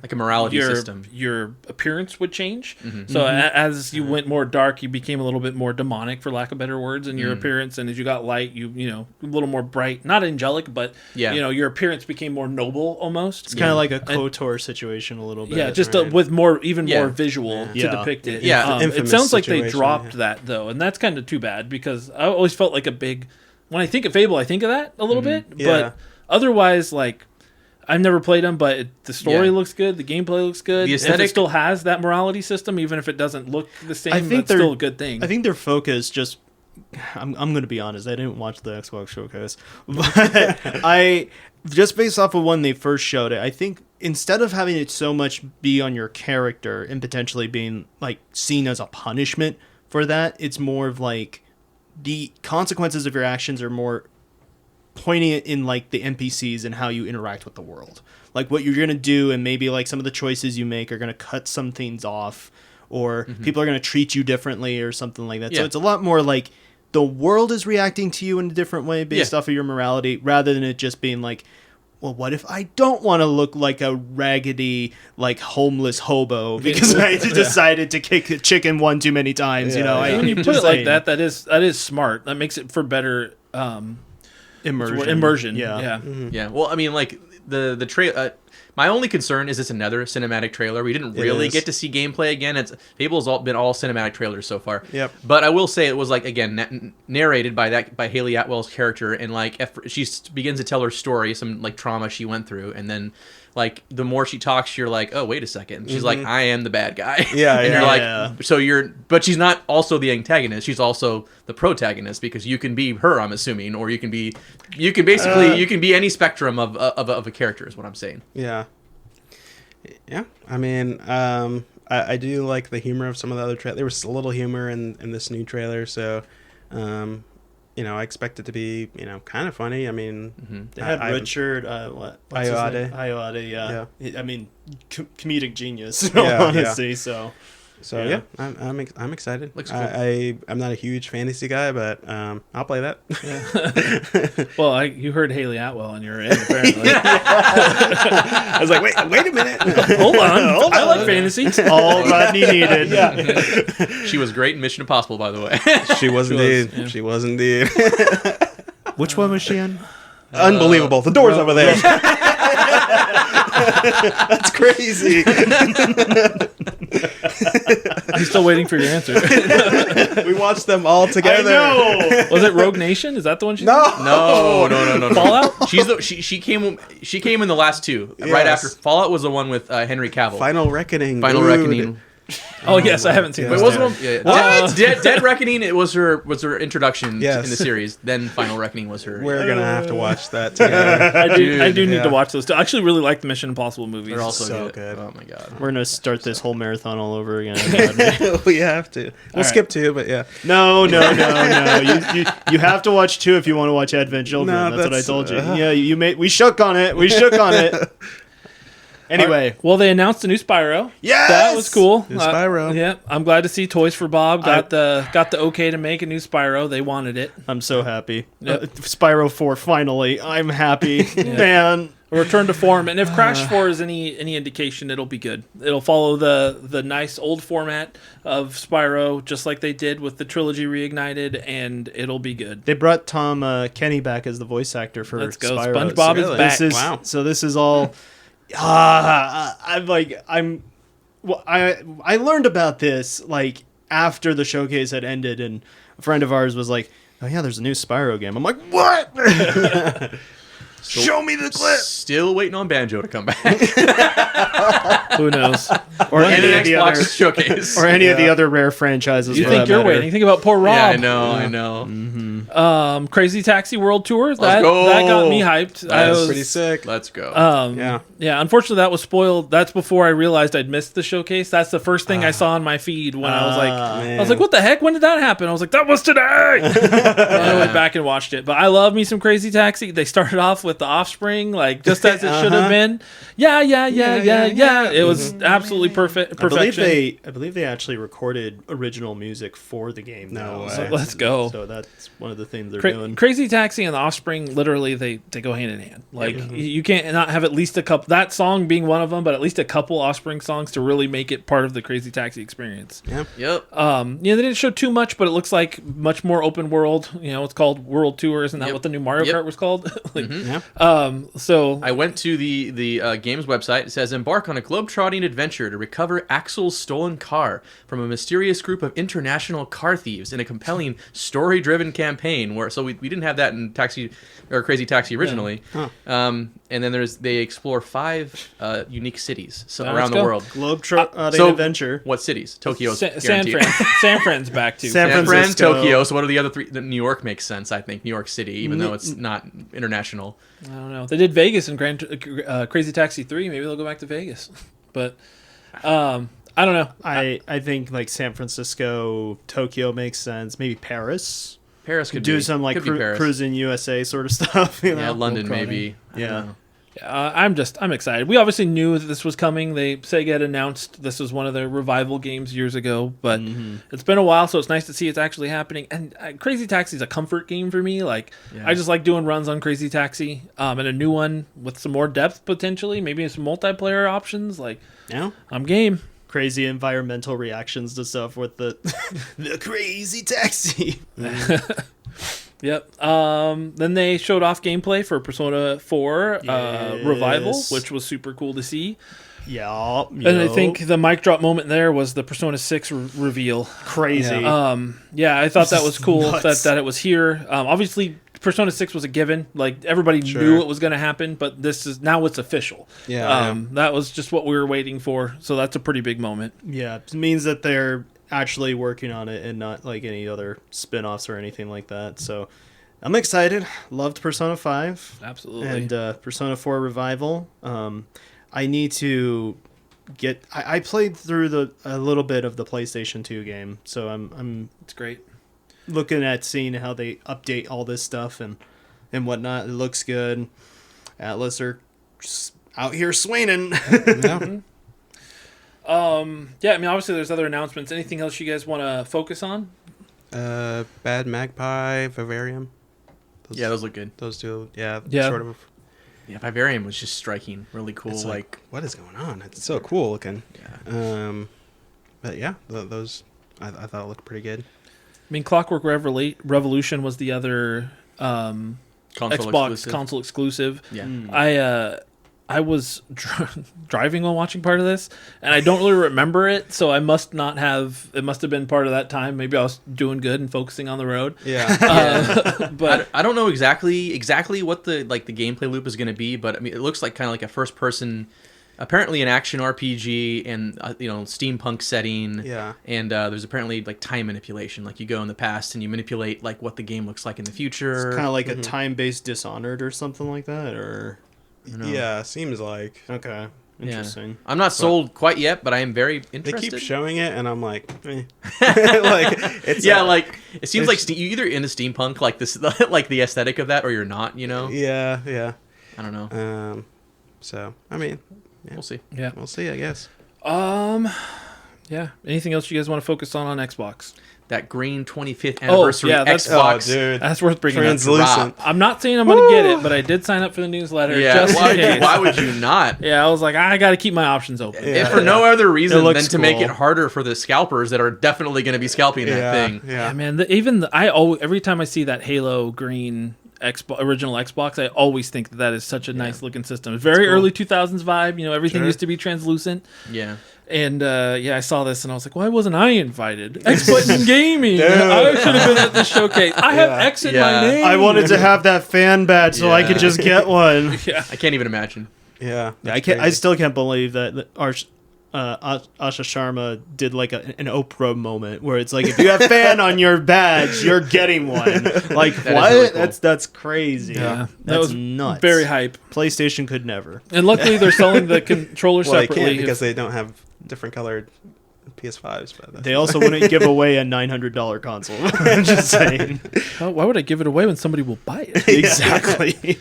like a morality system. your appearance would change. So as you went more dark, you became a little bit more demonic, for lack of better words, in your appearance. And as you got light, you know, a little more bright, not angelic, but you know, your appearance became more noble almost. It's kind of like a KOTOR situation a little bit. Yeah, just with even more visual to depict it. Yeah. It sounds like they situation, dropped that though, and that's kind of too bad because I always felt like a big. When I think of Fable, I think of that a little bit, Yeah. but otherwise, like, I've never played them, but the story looks good, the gameplay looks good. The If aesthetic it still has that morality system, even if it doesn't look the same, I think that's still a good thing. I think their focus just. I'm going to be honest. I didn't watch the Xbox showcase, but I just based off of when they first showed it. I think instead of having it so much be on your character and potentially being like seen as a punishment for that, it's more of like the consequences of your actions are more poignant in like the NPCs and how you interact with the world. Like what you're going to do, and maybe like some of the choices you make are going to cut some things off, or people are going to treat you differently or something like that. Yeah. So it's a lot more like the world is reacting to you in a different way based off of your morality, rather than it just being like, well, what if I don't want to look like a raggedy, like homeless hobo because I decided to kick a chicken one too many times? You know, when you put it like that, that is smart. That makes it for better immersion. Yeah. Yeah. Well, I mean, like the trailer. My only concern is it's another cinematic trailer. We didn't really get to see gameplay again. Fable's been all cinematic trailers so far. Yep. But I will say it was like again narrated by Haley Atwell's character, and like she begins to tell her story, some like trauma she went through, and then like the more she talks, you're like, oh wait a second, she's like, I am the bad guy. Yeah, and yeah. you're like, so but she's not also the antagonist. She's also the protagonist, because you can be her, I'm assuming, or you can be any spectrum of a character is what I'm saying. Yeah. Yeah. I mean, I do like the humor of some of the other trailers. There was a little humor in this new trailer, so you know, I expect it to be, you know, kind of funny. I mean, They had Richard, what's his name? Ayoade, yeah. I mean, comedic genius, honestly. So yeah, I'm excited. Looks cool. I'm not a huge fantasy guy, but I'll play that. Well, you heard Haley Atwell in your end, apparently. I was like, wait a minute. Hold on. I like fantasy. all Rodney needed. She was great in Mission Impossible, by the way. She was indeed. She was indeed. Which one was she in? Unbelievable. The door's over there. That's crazy. I'm still waiting for your answer. We watched them all together. I know. Was it Rogue Nation? Is that the one she's No. Fallout? She came in the last two. Right after Fallout was the one with Henry Cavill. Final Reckoning. Final dude. Reckoning. Oh yes, I haven't seen Wait, those. wasn't Dead Reckoning? It was her introduction Yes. in the series. Then Final Reckoning was her. We're gonna have to watch that together. I do need yeah. to watch those. I actually really like the Mission Impossible movies. They're also so good. good. Oh my god. We're gonna start this whole marathon all over again. We have to. We'll skip two, but yeah. No. You have to watch 2 if you want to watch Advent Children. No, that's what I that's, told you. Yeah, we shook on it. Anyway, Well, they announced a new Spyro. Yes! That was cool. New Spyro. Yeah, I'm glad to see Toys for Bob got the okay to make a new Spyro. They wanted it. I'm so happy. Yep. Spyro 4 finally. I'm happy. Man. A return to form, and if Crash 4 is any indication, it'll be good. It'll follow the nice old format of Spyro, just like they did with the trilogy reignited, and it'll be good. They brought Tom Kenny back as the voice actor for Let's go. Spyro. SpongeBob Really? is back. Wow. So this is all. I learned about this like after the showcase had ended, and a friend of ours was like, "Oh yeah, there's a new Spyro game." I'm like, "What?" Show me the clip. Still waiting on Banjo to come back. Who knows? Or Any any of the Xbox other, showcase. or any of the other rare franchises. You for think that you're matter. waiting? Think about poor Rob. Yeah, I know. Crazy Taxi World Tour. That go. got me hyped. That's pretty sick. Let's go. Yeah. Unfortunately, that was spoiled. That's before I realized I'd missed the showcase. That's the first thing I saw on my feed when I was like, "What the heck? When did that happen?" I was like, "That was today." And I went back and watched it. But I love me some Crazy Taxi. They started off with with the Offspring, like just as it should have been. Yeah. It was absolutely perfection. I believe they actually recorded original music for the game. No way. So Let's go. So that's one of the things they're doing. Crazy Taxi and the Offspring, literally, they go hand in hand. Like you can't not have at least a couple. That song being one of them, but at least a couple Offspring songs to really make it part of the Crazy Taxi experience. Yep. They didn't show too much, but it looks like much more open world. It's called World Tour. Isn't that what the new Mario Kart was called? So I went to the game's website. It says, embark on a globe-trotting adventure to recover Axel's stolen car from a mysterious group of international car thieves in a compelling story-driven campaign. We didn't have that in Crazy Taxi originally. And then they explore 5 unique cities around the world. Globe-trotting adventure. What cities? Tokyo. San Fran's back too. San Fran, Tokyo. So what are the other 3? New York makes sense, I think. New York City, even though it's not international. I don't know. They did Vegas in Crazy Taxi 3. Maybe they'll go back to Vegas. But I don't know. I think like San Francisco, Tokyo makes sense. Maybe Paris. Paris could do some like cruising USA sort of stuff. Yeah, London maybe. Yeah. I'm excited. We obviously knew that this was coming. Sega had announced this was one of their revival games years ago, but it's been a while, so it's nice to see it's actually happening. And Crazy Taxi is a comfort game for me. I just like doing runs on Crazy Taxi, and a new one with some more depth potentially, maybe some multiplayer options. I'm game. Crazy environmental reactions to stuff with the the Crazy Taxi. Yep. Then they showed off gameplay for Persona 4 Revival, which was super cool to see. Yeah. And I think the mic drop moment there was the Persona 6 reveal. Crazy. I thought that was cool that it was here. Obviously, Persona 6 was a given. Like, everybody knew it was going to happen, but now it's official. That was just what we were waiting for, so that's a pretty big moment. Yeah, it means that they're actually working on it and not like any other spin-offs or anything like that. So I'm excited. Loved Persona 5. Absolutely. And Persona 4 Revival. I need to get I played through a little bit of the PlayStation 2 game, so it's great. Looking at seeing how they update all this stuff and whatnot. It looks good. Atlas are just out here swinging. Obviously there's other announcements. Anything else you guys want to focus on? Bad Magpie, Vivarium. Those look good. Those two, sort of. Yeah, Vivarium was just striking, really cool. It's like, what is going on? It's so cool looking. Yeah. But yeah, those I thought looked pretty good. I mean, Clockwork Revolution was the other Xbox console exclusive. Yeah. I was driving while watching part of this, and I don't really remember it, so it must have been part of that time. Maybe I was doing good and focusing on the road. Yeah. But I don't know exactly what the gameplay loop is going to be, but I mean, it looks like kind of like a first person, apparently an action RPG and steampunk setting. Yeah. And there's apparently like time manipulation, like you go in the past and you manipulate like what the game looks like in the future. It's kind of like a time-based Dishonored or something like that, or. Yeah, seems like. Okay. Interesting. Yeah. I'm not sold quite yet, but I am very interested. They keep showing it, and I'm like, it seems like you're either into steampunk, like this, like the aesthetic of that, or you're not. Yeah. I don't know. So I mean, we'll see. Yeah, we'll see. I guess. Yeah. Anything else you guys want to focus on Xbox? That green 25th anniversary Xbox. Dude. That's worth bringing Translucent. up. I'm not saying I'm going to get it, but I did sign up for the newsletter. Yeah, just in case. Why would you not? Yeah, I was like, I got to keep my options open. If for no other reason than to make it harder for the scalpers that are definitely going to be scalping that thing. Yeah, man. Every time I see that Halo green original Xbox, I always think that is such a nice looking system. It's very early 2000s vibe. Everything used to be translucent. Yeah. And I saw this and I was like, why wasn't I invited? X-Button Gaming. I should have been at this showcase. I have X in my name. I wanted to have that fan badge so I could just get one. Yeah. I can't even imagine. Yeah. I still can't believe that Asha Sharma did like an Oprah moment where it's like, if you have fan on your badge, you're getting one. Like, what? Really cool. that's crazy. Yeah. That was nuts. Very hype. PlayStation could never. And luckily they're selling the controller separately. They can't because they don't have different colored PS5s. But they also wouldn't give away a $900 console. I'm just saying. Why would I give it away when somebody will buy it? Exactly.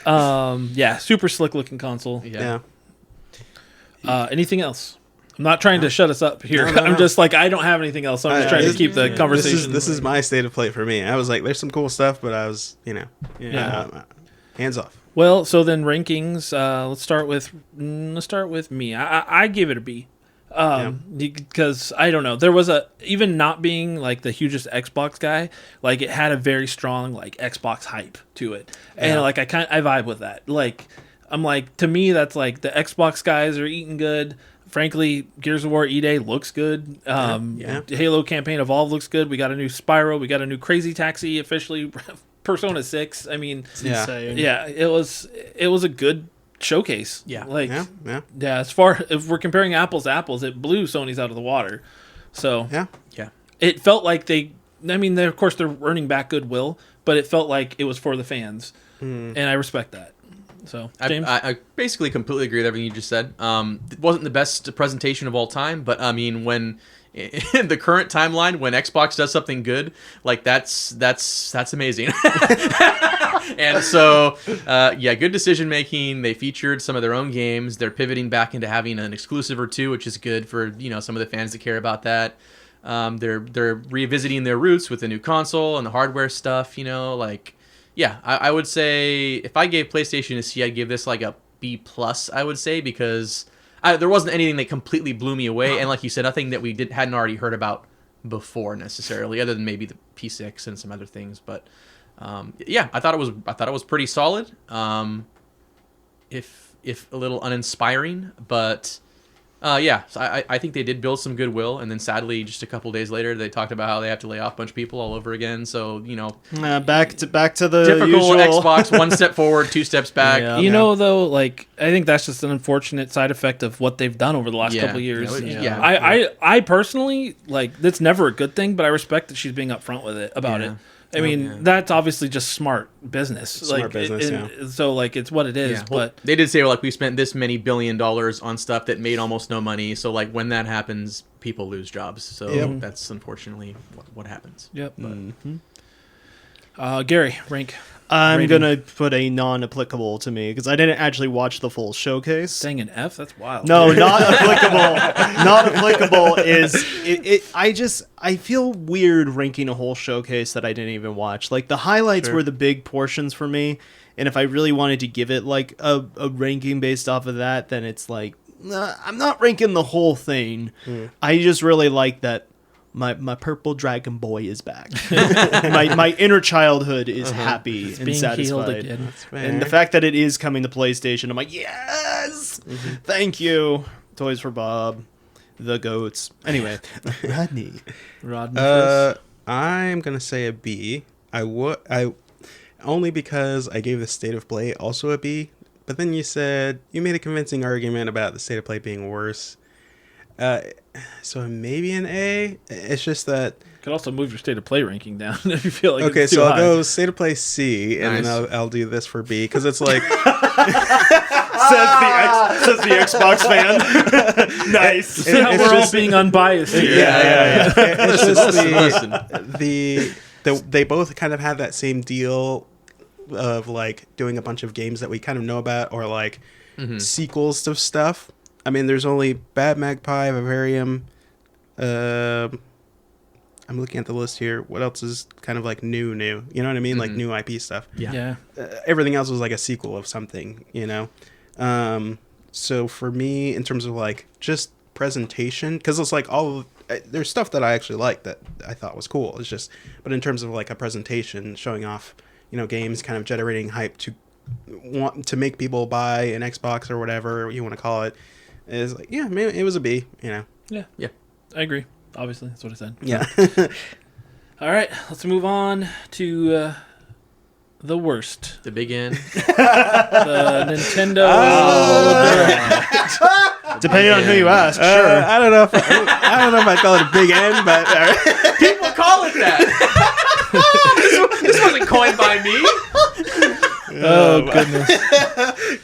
Yeah, super slick looking console. Yeah. Anything else? I'm not trying to shut us up here. No. I'm just like, I don't have anything else. I'm just trying to keep the conversation. This is my state of play for me. I was like, there's some cool stuff, but I was, hands off. Well, so then rankings. Let's start with me. I gave it a B. Because I don't know, there was even not being like the hugest Xbox guy, like it had a very strong like Xbox hype to it, and like I vibe with that. Like I'm like, to me that's like the Xbox guys are eating good. Frankly, Gears of War E-Day looks good. Halo Campaign Evolved looks good. We got a new Spyro. We got a new Crazy Taxi officially. Persona 6. I mean, It's insane. yeah, it was a good showcase. Yeah. Like, Yeah. as far if we're comparing apples to apples, it blew Sony's out of the water. So Yeah. it felt like of course they're earning back goodwill, but it felt like it was for the fans, and I respect that. So James, I basically completely agree with everything you just said. It wasn't the best presentation of all time, but I mean, when in the current timeline, when Xbox does something good, like that's amazing. And so, good decision making. They featured some of their own games. They're pivoting back into having an exclusive or two, which is good for some of the fans that care about that. They're revisiting their roots with the new console and the hardware stuff. I would say if I gave PlayStation a C, I'd give this like a B+. I would say, because there wasn't anything that completely blew me away, and like you said, nothing that we hadn't already heard about before necessarily, other than maybe the P6 and some other things. But I thought it was pretty solid. If a little uninspiring, but so I think they did build some goodwill, and then sadly, just a couple days later, they talked about how they have to lay off a bunch of people all over again. So back to the typical usual. Xbox: 1 step forward, 2 steps back. Yeah. Though, like I think that's just an unfortunate side effect of what they've done over the last couple of years. I personally like that's never a good thing, but I respect that she's being upfront with it about it. I mean, that's obviously just smart business. So, like, it's what it is. Yeah. Well, but they did say, like, we spent this many $1 billion on stuff that made almost no money. So, like, when that happens, people lose jobs. So that's unfortunately what happens. Yep. Gary, rank. I'm going to put a non-applicable to me because I didn't actually watch the full showcase. Saying an F? That's wild. No, not applicable. Not applicable is... I feel weird ranking a whole showcase that I didn't even watch. Like, the highlights were the big portions for me, and if I really wanted to give it, like, a ranking based off of that, then it's like, I'm not ranking the whole thing. I just really like that my purple dragon boy is back. my inner childhood is happy it's and being satisfied. healed again. And the fact that it is coming to PlayStation, I'm like, yes! Thank you. Toys for Bob. The goats. Anyway, Rodney. I'm gonna say a B. I only because I gave the state of play also a B. But then you made a convincing argument about the state of play being worse. So maybe an A. It's just that You could also move your state of play ranking down if you feel like okay. it's too So high. I'll go state of play C, and Nice. then I'll do this for B because it's like says the Xbox fan. Nice. See how it's we're all just- being unbiased here. yeah. It's just Listen. they both kind of have that same deal of like doing a bunch of games that we kind of know about or like sequels to stuff. I mean, there's only Bad Magpie, Vivarium. I'm looking at the list here. What else is kind of like new? You know what I mean? Like new IP stuff. Yeah. Everything else was like a sequel of something, So for me, in terms of like just presentation, because it's like there's stuff that I actually like that I thought was cool. It's just, but in terms of like a presentation, showing off, games, kind of generating hype to want to make people buy an Xbox or whatever you want to call it, is like, yeah, man, it was a B. Yeah. I agree. Obviously, that's what I said. Yeah. All right, let's move on to the worst. The big N. The Nintendo Direct. Depending on who you ask, sure. I don't know if I call it a big N, but People call it that. this wasn't coined by me. Oh, goodness.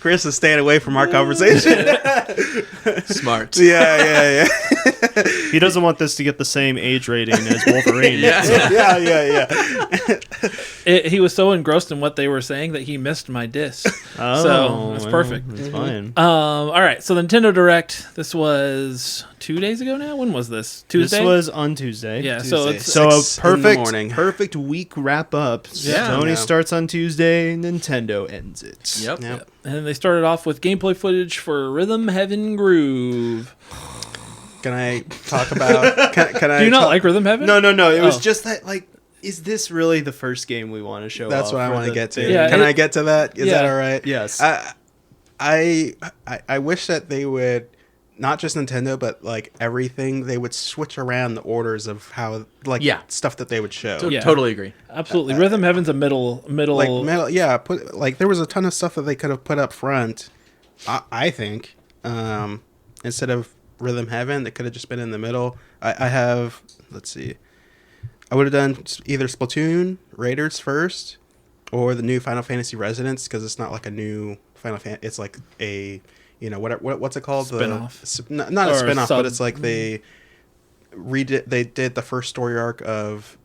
Chris is staying away from our conversation. Smart. Yeah. He doesn't want this to get the same age rating as Wolverine. He was so engrossed in what they were saying that he missed my diss. So it's perfect. It's fine. All right, so the Nintendo Direct. This was 2 days ago now. When was this? Tuesday. This was on Tuesday. Yeah. Tuesday, So So a 6 in the morning. perfect week wrap up. Yeah. Sony Yeah. starts on Tuesday, Nintendo ends it. Yep. Yep. and they started off with gameplay footage for Rhythm Heaven Groove. Can I talk about? Can I? Do you not talk- like Rhythm Heaven? No. It was Oh. just that, like, is this really the first game we want to show That's off what I for want to the get to. thing? Yeah, Can I get to that? Is yeah. that all right? Yes. I wish that they would, not just Nintendo, but like everything, they would switch around the orders of how, like, stuff that they would show. Yeah. Totally agree. Absolutely. Rhythm Heaven's a middle. Like metal, yeah. There was a ton of stuff that they could have put up front. I think instead of Rhythm Heaven, it could have just been in the middle. I have. Let's see. I would have done either Splatoon Raiders first, or the new Final Fantasy Resonance, because it's not like a new Final Fantasy. It's like a, what's it called? Spin-off. Not a Or spin-off, sub- but it's like they did the first story arc of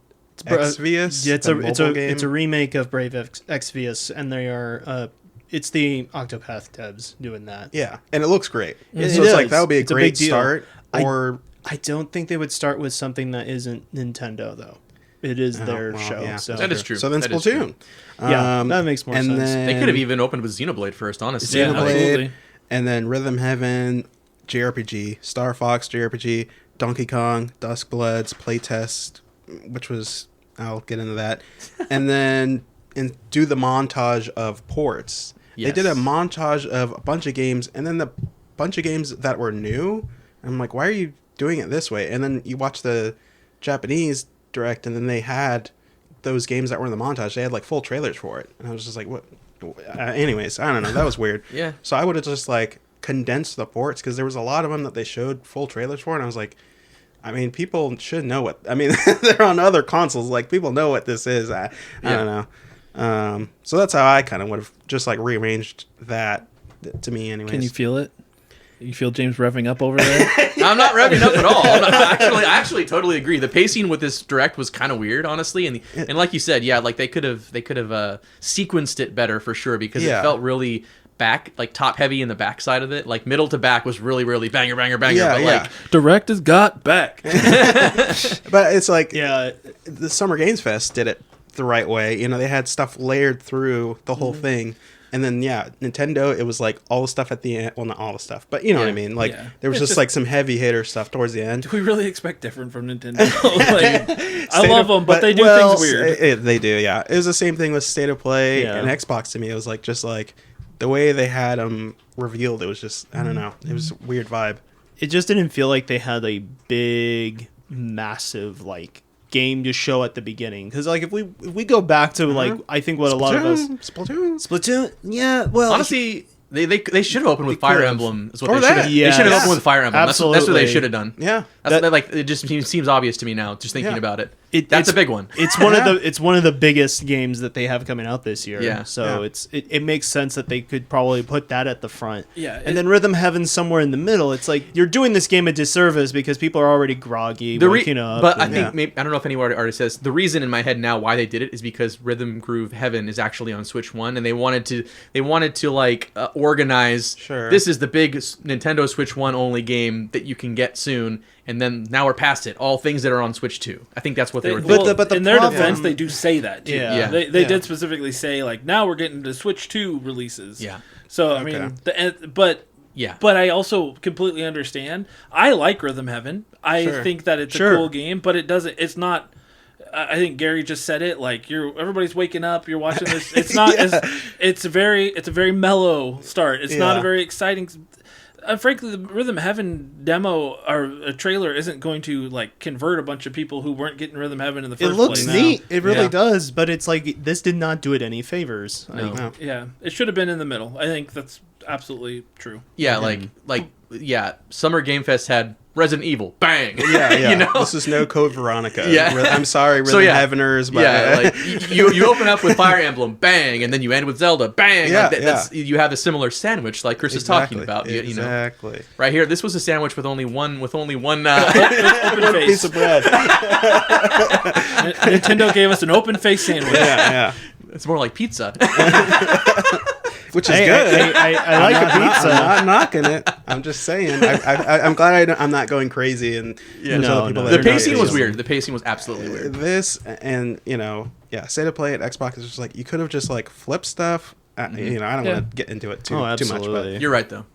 Bra- Exvius. Yeah, the mobile game. it's a remake of Brave Exvius, and they are it's the Octopath devs doing that. Yeah, and it looks great. It So it's like does. that would be a It's a great big deal. start. Or I don't think they would start with something that isn't Nintendo, though. It is their well, show. yeah. So That is true. So then That is true. Splatoon. Yeah, that makes more and sense. Then, They could have even opened with Xenoblade first, honestly. Yeah, Xenoblade, absolutely. and then Rhythm Heaven, JRPG, Star Fox JRPG, Donkey Kong, Dusk Bloods, Playtest, which was, I'll get into that, and then do the montage of ports. Yes. They did a montage of a bunch of games, and then the bunch of games that were new. I'm like, why are you doing it this way? And then you watch the Japanese Direct, and then they had those games that were in the montage. They had like full trailers for it, and I was just like, what? Anyways, I don't know. That was weird. Yeah. So I would have just like condensed the ports, because there was a lot of them that they showed full trailers for, and I was like, I mean, people should know what. I mean, they're on other consoles. Like, people know what this is. I don't know. So that's how I kind of would have just like rearranged that to me, anyways. Can you feel it? You feel James revving up over there? I'm not revving up at all. I actually totally agree. The pacing with this direct was kind of weird, honestly, and like you said, yeah, like they could have sequenced it better for sure, because it felt really like top heavy in the back side of it. Like middle to back was really banger. Yeah, but yeah. like Direct has got back. But it's like, yeah, the Summer Games Fest did it the right way. They had stuff layered through the whole thing. And then, Nintendo, it was like all the stuff at the end. Well, not all the stuff, but you know what I mean? Like, there was It's just like some heavy hitter stuff towards the end. Do we really expect different from Nintendo? I love them, but they do things weird. They do, yeah. It was the same thing with State of Play Yeah. and Xbox to me. It was like, just like the way they had them revealed, it was just, I don't know. It was a weird vibe. it just didn't feel like they had a big, massive like game to show at the beginning. Because like if we go back to like I think what a lot of us Splatoon, yeah. Well, honestly, they should have opened with Fire Emblem. Is what Or they should that. have. They should have Yes. opened with Fire Emblem. That's what they Absolutely. should have done. Yeah. That's like it just seems obvious to me now, just thinking Yeah. about it. That's That's a big one. It's one of the biggest games that they have coming out this year. Yeah. So Yeah. it makes sense that they could probably put that at the front. Yeah, And then Rhythm Heaven somewhere in the middle. It's like you're doing this game a disservice because people are already groggy, waking up. But I and- think maybe, I don't know if any artist says the reason in my head now why they did it is because Rhythm Groove Heaven is actually on Switch 1, and they wanted to like organize. Sure. This is the big Nintendo Switch 1 only game that you can get soon, and then now we're past it. All things that are on Switch 2. I think that's what they were thinking. but the in their problem- defense, they do say that too. Yeah. They Yeah. did specifically say like now we're getting to Switch 2 releases. Yeah. So I mean, but Yeah. But I also completely understand. I like Rhythm Heaven. I Sure. think that it's Sure. a cool game, but it doesn't. It's not. I think Gary just said it. Like everybody's waking up. You're watching this. It's not. It's a very mellow start. It's not a Yeah. very exciting. Frankly, the Rhythm Heaven demo or a trailer isn't going to like convert a bunch of people who weren't getting Rhythm Heaven in the it first looks place. neat. It really Yeah. does. But it's like this did not do it any favors. No. Like, No. Yeah, it should have been in the middle. I think that's absolutely true. Yeah, like Summer Game Fest had Resident Evil, bang. Yeah. You know? This is no Code Veronica. Yeah. I'm sorry, Rhythm Heaveners, but like you open up with Fire Emblem, bang, and then you end with Zelda, bang. Yeah, That's, you have a similar sandwich, like Chris is talking about. You know, exactly. right here, this was a sandwich with only one open Piece of bread. Nintendo gave us an open face sandwich. Yeah. It's more like pizza. Which is good. I like a pizza. I'm not knocking it. I'm just saying. I'm glad I'm not going crazy. And there's other people that The are pacing not. was weird. The pacing was absolutely weird. This and State of Play at Xbox is just like you could have just like flipped stuff. I don't want to get into it too much, but You're right though.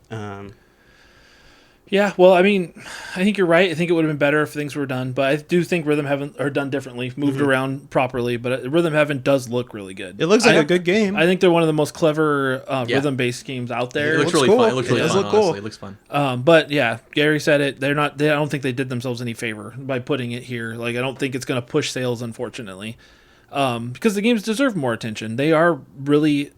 Yeah, well, I mean, I think you're right. I think it would have been better if things were done, but I do think Rhythm Heaven are done differently, moved around properly. But Rhythm Heaven does look really good. It looks like a good game. I think they're one of the most clever rhythm-based games out there. It looks really cool. fun. It looks really It does fun. look cool. Honestly. It looks fun. But yeah, Gary said it. They're not. I don't think they did themselves any favor by putting it here. Like, I don't think it's going to push sales, unfortunately, because the games deserve more attention. They are really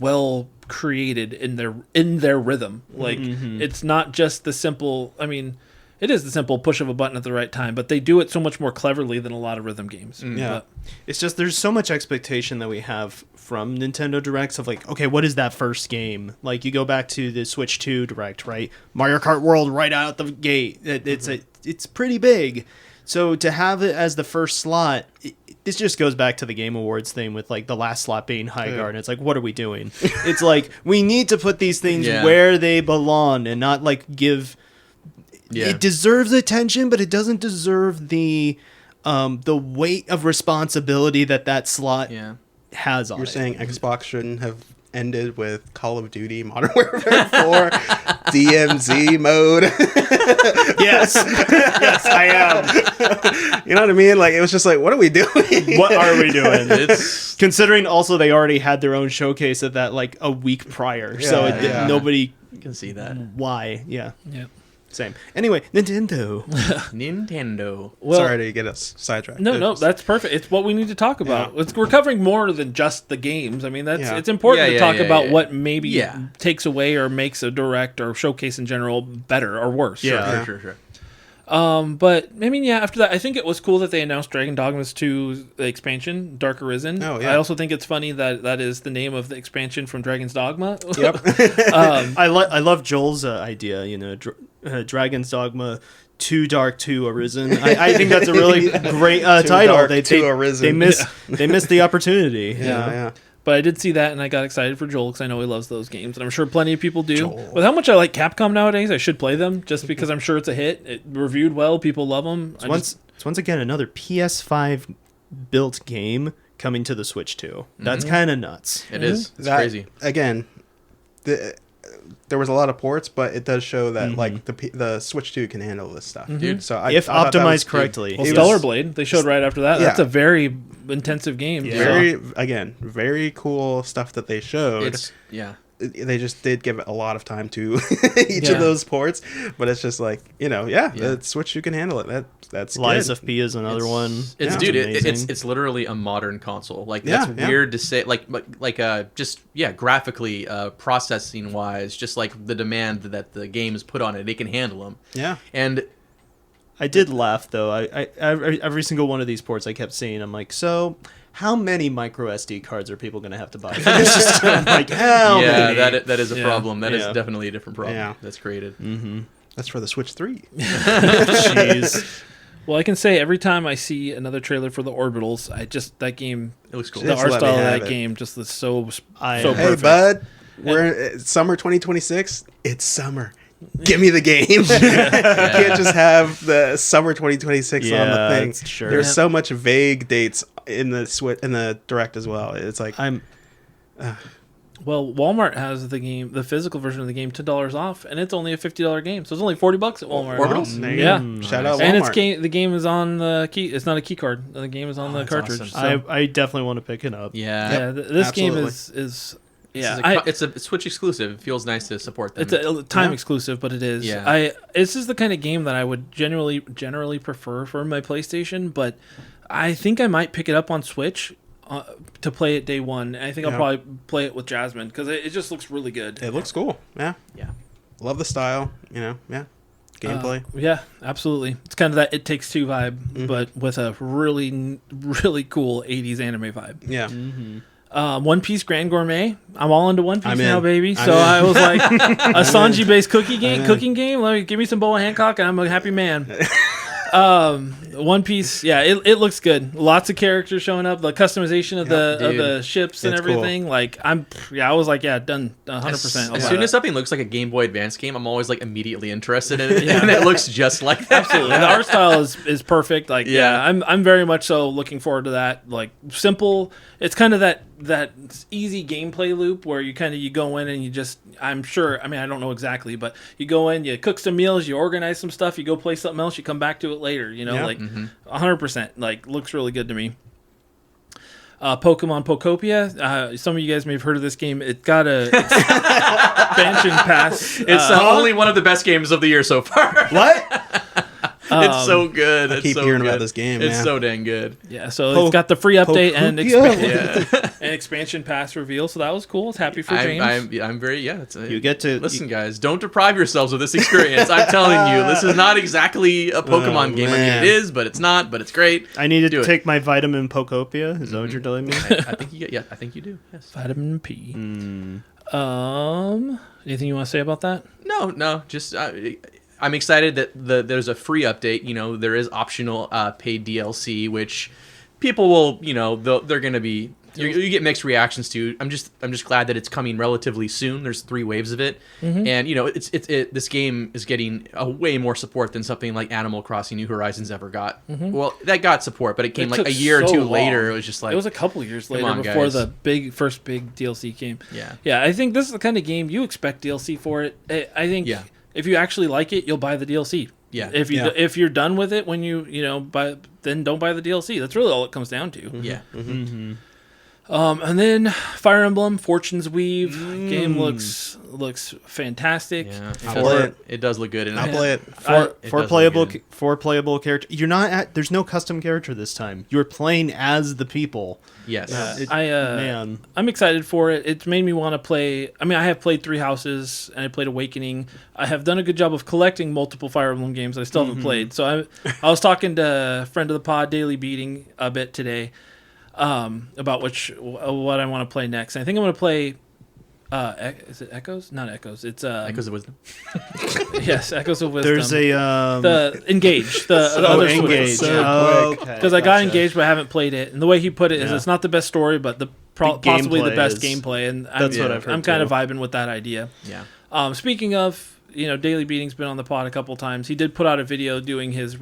well created in their rhythm. Like, it's not just the simple. I mean, it is the simple push of a button at the right time, but they do it so much more cleverly than a lot of rhythm games. Yeah. It's just there's so much expectation that we have from Nintendo Directs of like, okay, what is that first game? Like, you go back to the Switch 2 Direct, right? Mario Kart World right out the gate. It's pretty big. So to have it as the first slot, this just goes back to the Game Awards thing with like the last slot being Highguard. And it's like, what are we doing? It's like, we need to put these things where they belong and not like give. Yeah. It deserves attention, but it doesn't deserve the weight of responsibility that slot has on it. You're saying Xbox shouldn't have ended with Call of Duty Modern Warfare 4 DMZ mode? Yes, I am. You know what I mean? Like, it was just like, what are we doing? What are we doing? It's considering also they already had their own showcase of that like a week prior, so nobody can see that. Why? Yeah. Same. Anyway, Nintendo. Well, sorry to get us sidetracked. No, that's perfect. It's what we need to talk about. We're covering more than just the games. I mean, it's important to talk about what maybe takes away or makes a direct or showcase in general better or worse. Sure. But I mean, after that, I think it was cool that they announced Dragon Dogma's 2 expansion, Dark Arisen. Oh, yeah. I also think it's funny that is the name of the expansion from Dragon's Dogma. Yep. I love Joel's idea, Dragon's Dogma 2 Dark 2 Arisen. I think that's a really great title. Dark, they 2 Arisen. They missed the opportunity. Yeah. But I did see that, and I got excited for Joel because I know he loves those games, and I'm sure plenty of people do. With how much I like Capcom nowadays, I should play them just because I'm sure it's a hit. It reviewed well, people love them. It's once again another PS5 built game coming to the Switch 2. That's kind of nuts. It is. It's crazy. Again, there was a lot of ports, but it does show that like the Switch 2 can handle this stuff, dude. So if optimized correctly. Well, Stellar Blade, they showed right after that. That's a very intensive game. Yeah. Very cool stuff that they showed. They just did give it a lot of time to each of those ports, but it's just like the Switch 2 can handle it. That's Lies good. of P is another one. It's literally a modern console. Like that's weird to say. Like graphically, processing wise, just like the demand that the game is put on it, it can handle them. Yeah, and I did laugh though. I every single one of these ports I kept seeing. I'm like, so how many micro SD cards are people going to have to buy for this system? Like, how many? that is a problem. That is definitely a different problem that's created. That's for the Switch 3. Jeez. Well, I can say every time I see another trailer for the Orbitals, that game, it looks cool. The art style of that game just is so perfect. Hey, bud, we're summer 2026. It's summer. Give me the game. You can't just have the summer 2026 on the thing. Sure. There's so much vague dates in the Direct as well. It's like well, Walmart has the physical version of the game $10 off, and it's only a $50 game, so it's only $40 at Walmart. Orbitals? Shout out Walmart. And the game is on the key. It's not a key card. The game is on the cartridge. Awesome. So. I definitely want to pick it up. This game is. Yeah, it's a Switch exclusive. It feels nice to support them. It's a time exclusive, but it is. Yeah. This is the kind of game that I would generally prefer for my PlayStation, but I think I might pick it up on Switch to play it day one. And I think I'll probably play it with Jasmine because it just looks really good. It looks cool. Yeah. Yeah. Love the style. Yeah. gameplay. Yeah, absolutely. It's kind of that It Takes Two vibe, but with a really, really cool 80s anime vibe. Yeah. One Piece Grand Gourmet. I'm all into One Piece I'm now, in. baby. I'm So in. I was like, a Sanji-based cooking game. Let me give me some Boa Hancock, and I'm a happy man. One Piece, yeah, it looks good. Lots of characters showing up. The customization of the ships and It's everything. cool. Like I was like, yeah, done 100%. As soon as something looks like a Game Boy Advance game, I'm always like immediately interested in it, and it looks just like that. Absolutely, the art style is perfect. Like, Yeah. I'm very much so looking forward to that. Like, simple. It's kind of that easy gameplay loop where you go in and you just, I'm sure, I mean, I don't know exactly, but you go in, you cook some meals, you organize some stuff, you go play something else, you come back to it later. You know, Yeah. like 100%. Like, looks really good to me. Pokemon Pokopia. Some of you guys may have heard of this game. It got a expansion pass. It's only one of the best games of the year so far. What? It's so good. I It's keep so hearing good. about this game, It's man. so dang good. Yeah, so it's got the free update and Yeah. an expansion pass reveal. So that was cool. It's happy for James. I'm very You get to Listen, guys, don't deprive yourselves of this experience. I'm telling you, this is not exactly a Pokemon game. I mean, man. it is, but it's not. But it's great. I need Do to it. take my vitamin Pokopia. Is that what you're telling me? I think you get. Yeah, I think you do. Yes. Vitamin P. Anything you want to say about that? No. Just I'm excited that there's a free update. You know, there is optional paid DLC, which people will. You know, they're going to be. You get mixed reactions to. I'm just glad that it's coming relatively soon. There's 3 waves of it, and you know, this game is getting a way more support than something like Animal Crossing New Horizons ever got. Well, that got support, but it came like took a year or so two long. later. It was just like It was a couple years later on, before guys. the first big DLC came. Yeah. Yeah, I think this is the kind of game you expect DLC for it. I think Yeah. if you actually like it, you'll buy the DLC. Yeah. If you're done with it when you buy, then don't buy the DLC. That's really all it comes down to. yeah. And then Fire Emblem Fortune's Weave game looks fantastic. Yeah, I'll play it. It does look good. And I'll play it. It Four does playable look good. four playable character. You're not at. There's no custom character this time. You're playing as the people. Yes. Man. I'm excited for it. It's made me want to play. I mean, I have played Three Houses and I played Awakening. I have done a good job of collecting multiple Fire Emblem games that I still haven't played. So I was talking to a friend of the pod, Daily Beating, a bit today about what I want to play next. And I think I'm going to play. Is it Echoes? Not Echoes. It's Echoes of Wisdom. yes, Echoes of Wisdom. There's a the Engage. The other Engage. Switch. Okay. Because I got engaged, but I haven't played it. And the way he put it is, Yeah. it's not the best story, but possibly the gameplay best is- gameplay. And that's what I've heard I'm kind of too. vibing with that idea. Yeah. Speaking of, Daily Beating's been on the pod a couple times. He did put out a video doing his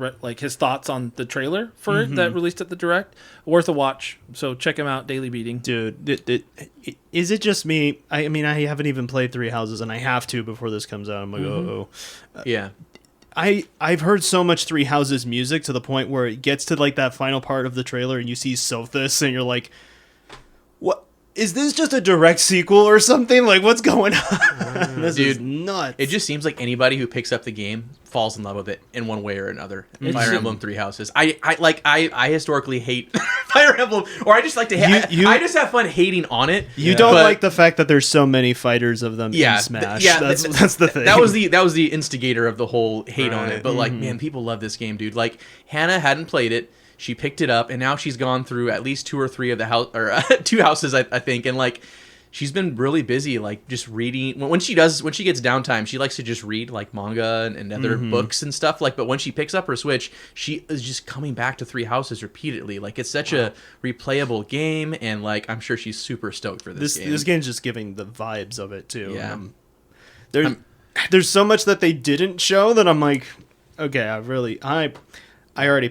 thoughts on the trailer for it that released at the Direct. Worth a watch. So check him out, Daily Beating. Dude, is it just me? I mean, I haven't even played Three Houses, and I have to before this comes out. I'm like, Yeah. I've heard so much Three Houses music to the point where it gets to like that final part of the trailer, and you see Sothis, and you're like, what? Is this just a direct sequel or something? Like, what's going on? This is Dude, nuts. It just seems like anybody who picks up the game falls in love with it in one way or another. Fire Emblem Three Houses. I historically hate Fire Emblem, or I just like to hate. I just have fun hating on it. You don't but- like the fact that there's so many fighters of them in Smash. That's the thing. That was the instigator of the whole hate on it. But like, man, people love this game, dude. Like, Hannah hadn't played it. She picked it up, and now she's gone through at least 2 or 3 of the house, or 2 houses, I think, and like, she's been really busy, like just reading. When she gets downtime, she likes to just read like manga and other books and stuff. Like, but when she picks up her Switch, she is just coming back to Three Houses repeatedly. Like, it's such a replayable game, and like, I'm sure she's super stoked for this game. This game's just giving the vibes of it too. Yeah. There's so much that they didn't show that I'm like, okay, I already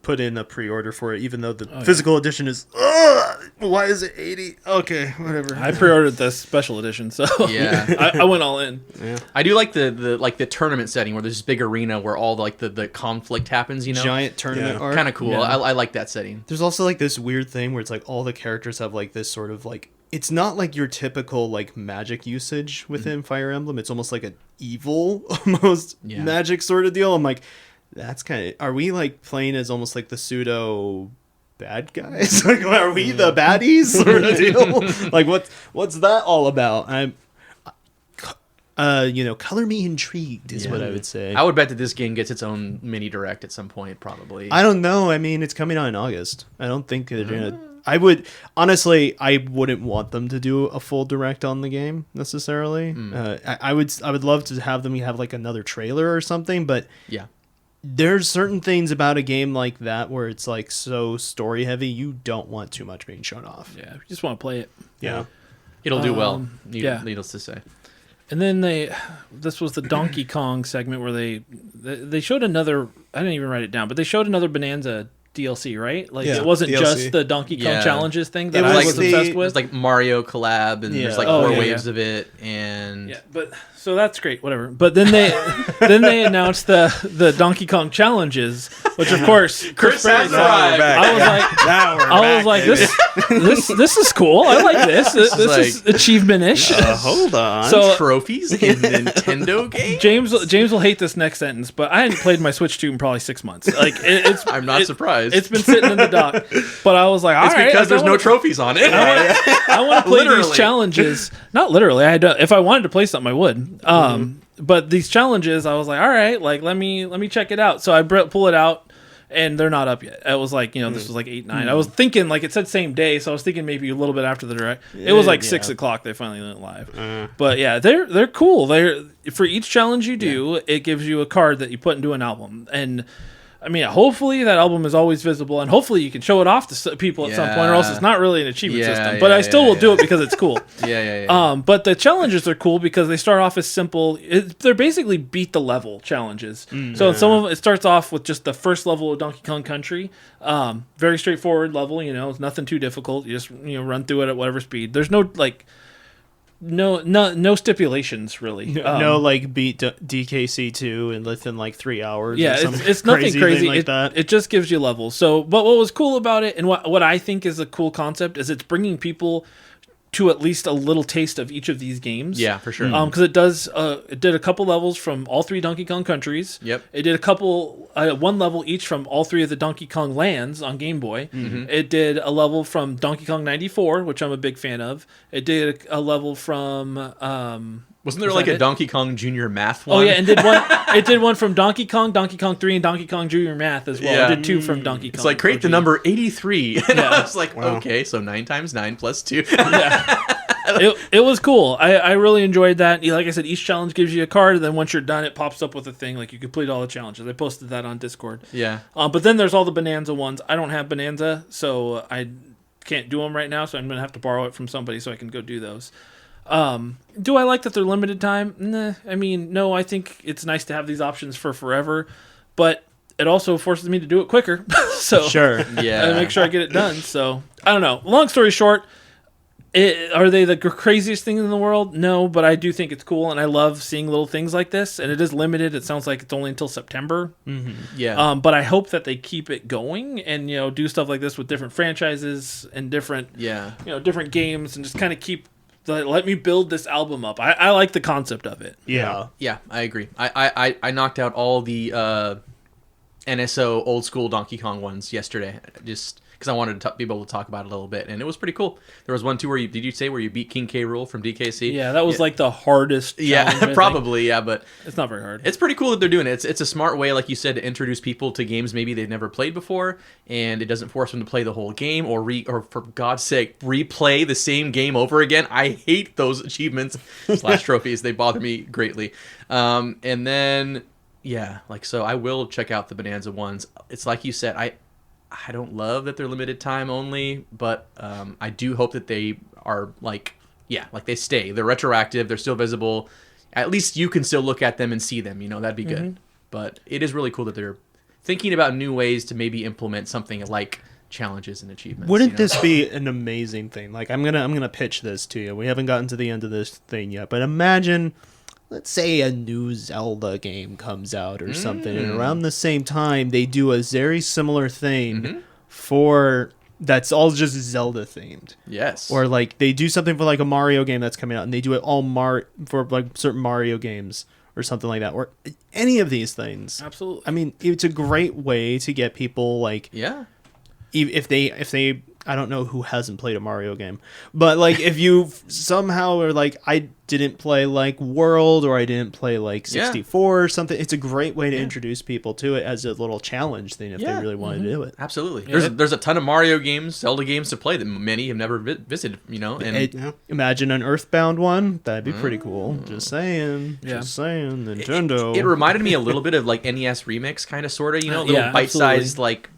put in a pre-order for it, even though the physical edition is. Why is it $80? Okay, whatever. I pre-ordered the special edition, so Yeah. I went all in. I do like the tournament setting where there's this big arena where all the conflict happens. You know, Giant tournament art. kind of cool. Yeah. I like that setting. There's also like this weird thing where it's like all the characters have like this sort of like, it's not like your typical like magic usage within Fire Emblem. It's almost like an evil almost magic sort of deal. I'm like, that's kind of, are we like playing as almost like the pseudo bad guys? Like, are we the baddies sort of deal? Like, what's that all about? color me intrigued is what I would say. I would bet that this game gets its own mini direct at some point, probably. I don't know. I mean, it's coming out in August. I don't think they're gonna. I would honestly, I wouldn't want them to do a full direct on the game necessarily. I would love to have them have like another trailer or something, but yeah, there's certain things about a game like that where it's like so story heavy, you don't want too much being shown off. Yeah, you just want to play it. Yeah. It'll do well. Yeah. Needless to say. And then this was the Donkey Kong segment where they showed another. I didn't even write it down, but they showed another Bonanza DLC, right? Like it wasn't DLC. just the Donkey Kong challenges thing that It I was was the- obsessed It with. was like Mario collab, and there's like four waves of it, and Yeah, but so that's great, whatever. But then they announced the Donkey Kong challenges, which of course Chris has Pratt- arrived. I was like this is cool. I like this. This is achievement-ish. Hold on. So trophies in Nintendo games. James will hate this next sentence, but I hadn't played my Switch 2 in probably 6 months. Like it's I'm not surprised. It's been sitting in the dock, but I was like, all It's right, because I there's no wanna- trophies on it. I want to play Literally. these challenges. Not literally. If I wanted to play something, I would. But these challenges, I was like, all right, like let me check it out. So I pull it out, and they're not up yet. It was like this was like 8, 9. I was thinking like it said same day, so I was thinking maybe a little bit after the direct. It was like 6 o'clock. They finally went live. But yeah, they're cool. They're for each challenge you do, it gives you a card that you put into an album. And I mean, hopefully that album is always visible, and hopefully you can show it off to people at some point, or else it's not really an achievement system. But I still will do it because it's cool. Yeah. But the challenges are cool because they start off as simple. They're basically beat the level challenges. So some of it starts off with just the first level of Donkey Kong Country. Very straightforward level. It's nothing too difficult. You just run through it at whatever speed. There's no like. No stipulations really. No, like beat DKC2 in within like 3 hours. Yeah, or some it's nothing crazy. like that. It just gives you levels. So, but what was cool about it, and what I think is a cool concept, is it's bringing people to at least a little taste of each of these games. Yeah, for sure. Because it did a couple levels from all 3 Donkey Kong countries. Yep. It did one level each from all 3 of the Donkey Kong lands on Game Boy. It did a level from Donkey Kong 94, which I'm a big fan of. It did a level from Wasn't there Was like that a it? Donkey Kong Junior Math one? Oh yeah, and it did one from Donkey Kong 3, and Donkey Kong Junior Math as well. Yeah. It did 2 from Donkey Kong. It's like create the OG. number 83. And Yeah. I was like, Wow. okay, so 9 times 9 plus 2. It was cool. I really enjoyed that. Like I said, each challenge gives you a card, and then once you're done, it pops up with a thing like you complete all the challenges. I posted that on Discord. Yeah. But then there's all the Bonanza ones. I don't have Bonanza, so I can't do them right now. So I'm gonna have to borrow it from somebody so I can go do those. Do I like that they're limited time? Nah. I mean, no. I think it's nice to have these options for forever, but it also forces me to do it quicker. So Sure. Yeah. I make sure I get it done. So I don't know. Long story short. Are they the craziest thing in the world? No, but I do think it's cool, and I love seeing little things like this. And it is limited. It sounds like it's only until September. Yeah. But I hope that they keep it going and do stuff like this with different franchises and different yeah. different games, and just kind of keep let me build this album up. I like the concept of it. Yeah. Yeah, I agree. I knocked out all the NSO old school Donkey Kong ones yesterday, just because I wanted to be able to talk about it a little bit, and it was pretty cool. There was one too where you beat King K. Rool from DKC? Yeah, that was like the hardest. Yeah, challenge, I think. probably. Yeah, but It's not very hard. it's pretty cool that they're doing it. It's a smart way, like you said, to introduce people to games maybe they've never played before, and it doesn't force them to play the whole game or for God's sake replay the same game over again. I hate those achievements / trophies. They bother me greatly. And then yeah, like so I will check out the Bonanza ones. It's like you said, I don't love that they're limited time only, but I do hope that they are like they stay. They're retroactive. They're still visible. At least you can still look at them and see them. That'd be good. But it is really cool that they're thinking about new ways to maybe implement something like challenges and achievements. Wouldn't this be an amazing thing? Like I'm gonna pitch this to you. We haven't gotten to the end of this thing yet, but imagine, let's say a new Zelda game comes out or something, and around the same time they do a very similar thing for that's all just Zelda themed. Yes. Or like they do something for like a Mario game that's coming out, and they do it all for like certain Mario games or something like that. Or any of these things. Absolutely. I mean, it's a great way to get people like yeah. if they I don't know who hasn't played a Mario game, but like if you somehow are like, I didn't play like World or I didn't play like 64 or something, it's a great way to introduce people to it as a little challenge thing if they really want to do it. Absolutely. There's a ton of Mario games, Zelda games to play that many have never visited, and imagine an Earthbound one. That'd be pretty cool. Just saying. Just saying. Nintendo. It reminded me a little bit of like NES Remix kind of sort of, little bite-sized like,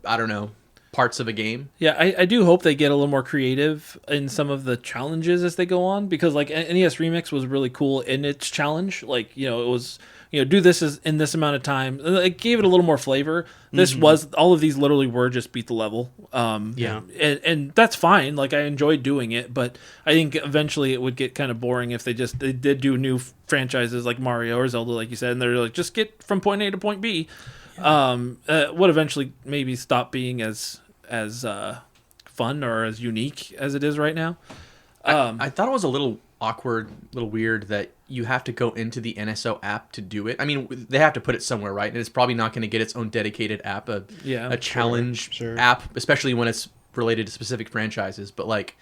I don't know, parts of a game. Yeah, I do hope they get a little more creative in some of the challenges as they go on, because like NES Remix was really cool in its challenge. Like, it was, do this in this amount of time. It gave it a little more flavor. This was, all of these literally were just beat the level. And that's fine. Like, I enjoyed doing it, but I think eventually it would get kind of boring if they did do new franchises like Mario or Zelda, like you said, and they're like, just get from point A to point B. Would eventually maybe stop being as fun or as unique as it is right now. I thought it was a little awkward, little weird that you have to go into the NSO app to do it. I mean, they have to put it somewhere, right? And it's probably not going to get its own dedicated app, a challenge app, especially when it's related to specific franchises. But like,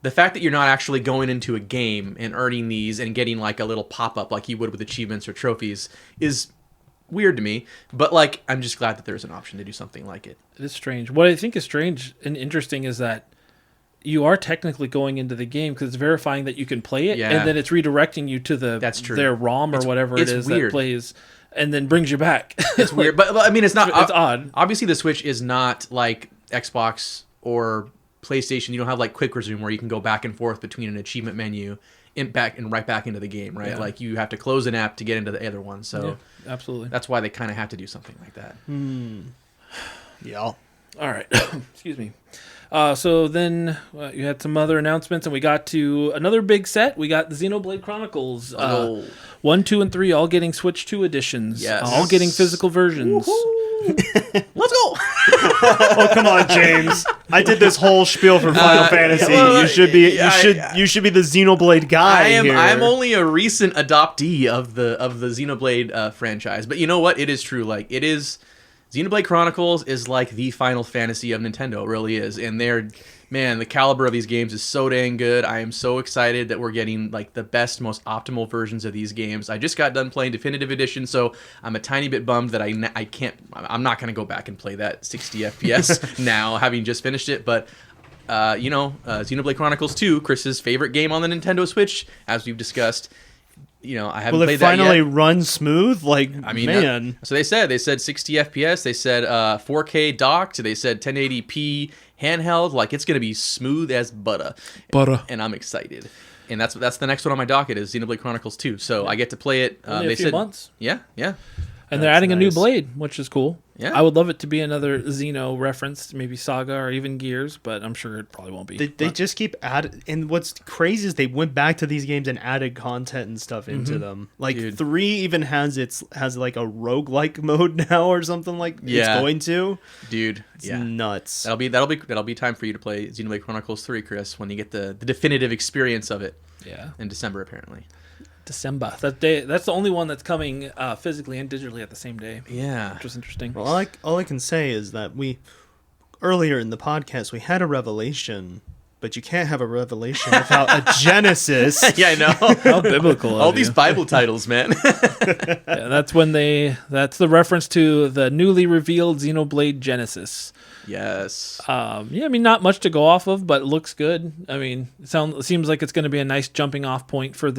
the fact that you're not actually going into a game and earning these and getting like a little pop-up like you would with achievements or trophies is weird to me, but like, I'm just glad that there's an option to do something like it. It is strange. What I think is strange and interesting is that you are technically going into the game because it's verifying that you can play it, and then it's redirecting you to their ROM or whatever it is that plays, and then brings you back. It's weird, but I mean, it's not. It's odd. Obviously, the Switch is not like Xbox or PlayStation. You don't have like quick resume where you can go back and forth between an achievement menu and right back into the game, right? Yeah. Like, you have to close an app to get into the other one. So absolutely, that's why they kind of have to do something like that. Yeah. All right. Excuse me. So then you had some other announcements, and we got to another big set. We got the Xenoblade Chronicles 1, 2, and 3 all getting Switch 2 editions. Yes. All getting physical versions. Let's go! Oh, come on, James! I did this whole spiel for Final Fantasy. You should be the Xenoblade guy. I'm only a recent adoptee of the Xenoblade franchise, but you know what? It is true. Like, it is. Xenoblade Chronicles is like the Final Fantasy of Nintendo. It really is, and the caliber of these games is so dang good. I am so excited that we're getting like the best, most optimal versions of these games. I just got done playing Definitive Edition, so I'm a tiny bit bummed that I'm not going to go back and play that 60 FPS now, having just finished it. But Xenoblade Chronicles 2, Chris's favorite game on the Nintendo Switch, as we've discussed. I haven't played that yet. Will it finally run smooth? Like, I mean, man. So they said 60 FPS. They said 4K docked. They said 1080p handheld. Like, it's gonna be smooth as butter. And I'm excited. And that's the next one on my docket is Xenoblade Chronicles 2. So I get to play it. Only a few months. Yeah. And they're adding a new blade, which is cool. Yeah. I would love it to be another Xeno reference, maybe Saga or even Gears, but I'm sure it probably won't be. They just keep adding, and what's crazy is they went back to these games and added content and stuff into them. Like, 3 even has like a roguelike mode now or something like it's going to. Dude, it's nuts. That'll be time for you to play Xenoblade Chronicles 3, Chris, when you get the definitive experience of it. Yeah. In December, apparently. December. That's the only one that's coming physically and digitally at the same day. Yeah. Which was interesting. Well, all I can say is that earlier in the podcast, we had a revelation, but you can't have a revelation without a Genesis. Yeah, I know. How biblical. All these Bible titles, man. That's the reference to the newly revealed Xenoblade Genesis. Yes. I mean, not much to go off of, but it looks good. I mean, it seems like it's going to be a nice jumping off point for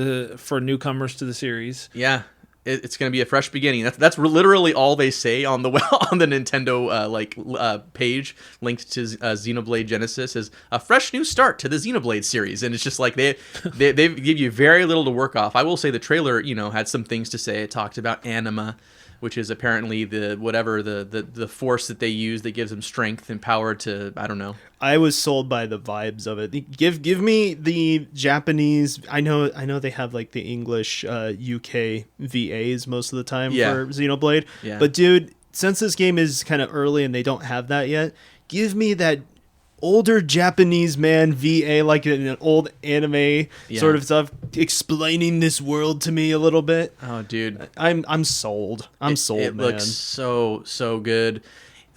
newcomers to the series. Yeah, it's going to be a fresh beginning. That's literally all they say on the Nintendo page linked to Xenoblade Genesis is a fresh new start to the Xenoblade series, and it's just like they give you very little to work off. I will say the trailer, had some things to say. It talked about anima, which is apparently the force that they use that gives them strength and power to, I don't know. I was sold by the vibes of it. Give me the Japanese. I know they have like the English UK VAs most of the time for Xenoblade. Yeah. But dude, since this game is kind of early and they don't have that yet, give me that older Japanese man VA, like in an old anime sort of stuff, explaining this world to me a little bit. Oh, dude, I'm sold. I'm sold. It man. Looks so good.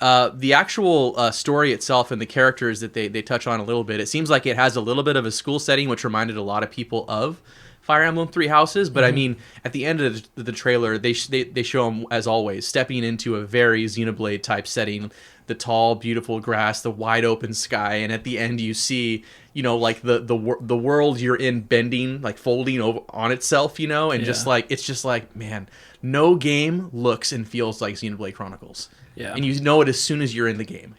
The actual story itself and the characters that they touch on a little bit, it seems like it has a little bit of a school setting, which reminded a lot of people of Fire Emblem Three Houses. But I mean, at the end of the trailer, they show him, as always, stepping into a very Xenoblade type setting. The tall, beautiful grass, the wide open sky, and at the end you see, like the world you're in bending, like folding over on itself, and just like it's just like, man, no game looks and feels like Xenoblade Chronicles. Yeah, and you know it as soon as you're in the game.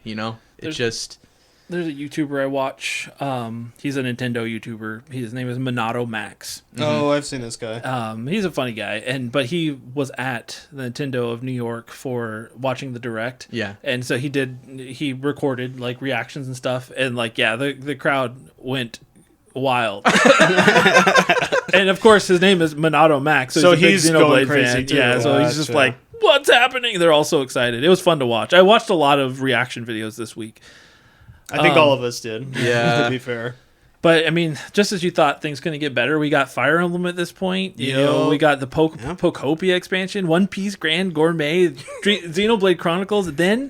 There's a YouTuber I watch. He's a Nintendo YouTuber. His name is Minato Max. Oh, I've seen this guy. He's a funny guy, but he was at the Nintendo of New York for watching the Direct. Yeah, and so he recorded like reactions and stuff, and the crowd went wild. And of course, his name is Minato Max, so he's a big Xenoblade fan. Too. Yeah, so he's just like, "What's happening?" They're all so excited. It was fun to watch. I watched a lot of reaction videos this week. I think all of us did. Yeah. To be fair. But, I mean, just as you thought things going to get better, we got Fire Emblem at this point. We got the Pokopia expansion, One Piece Grand Gourmet, Xenoblade Chronicles. Then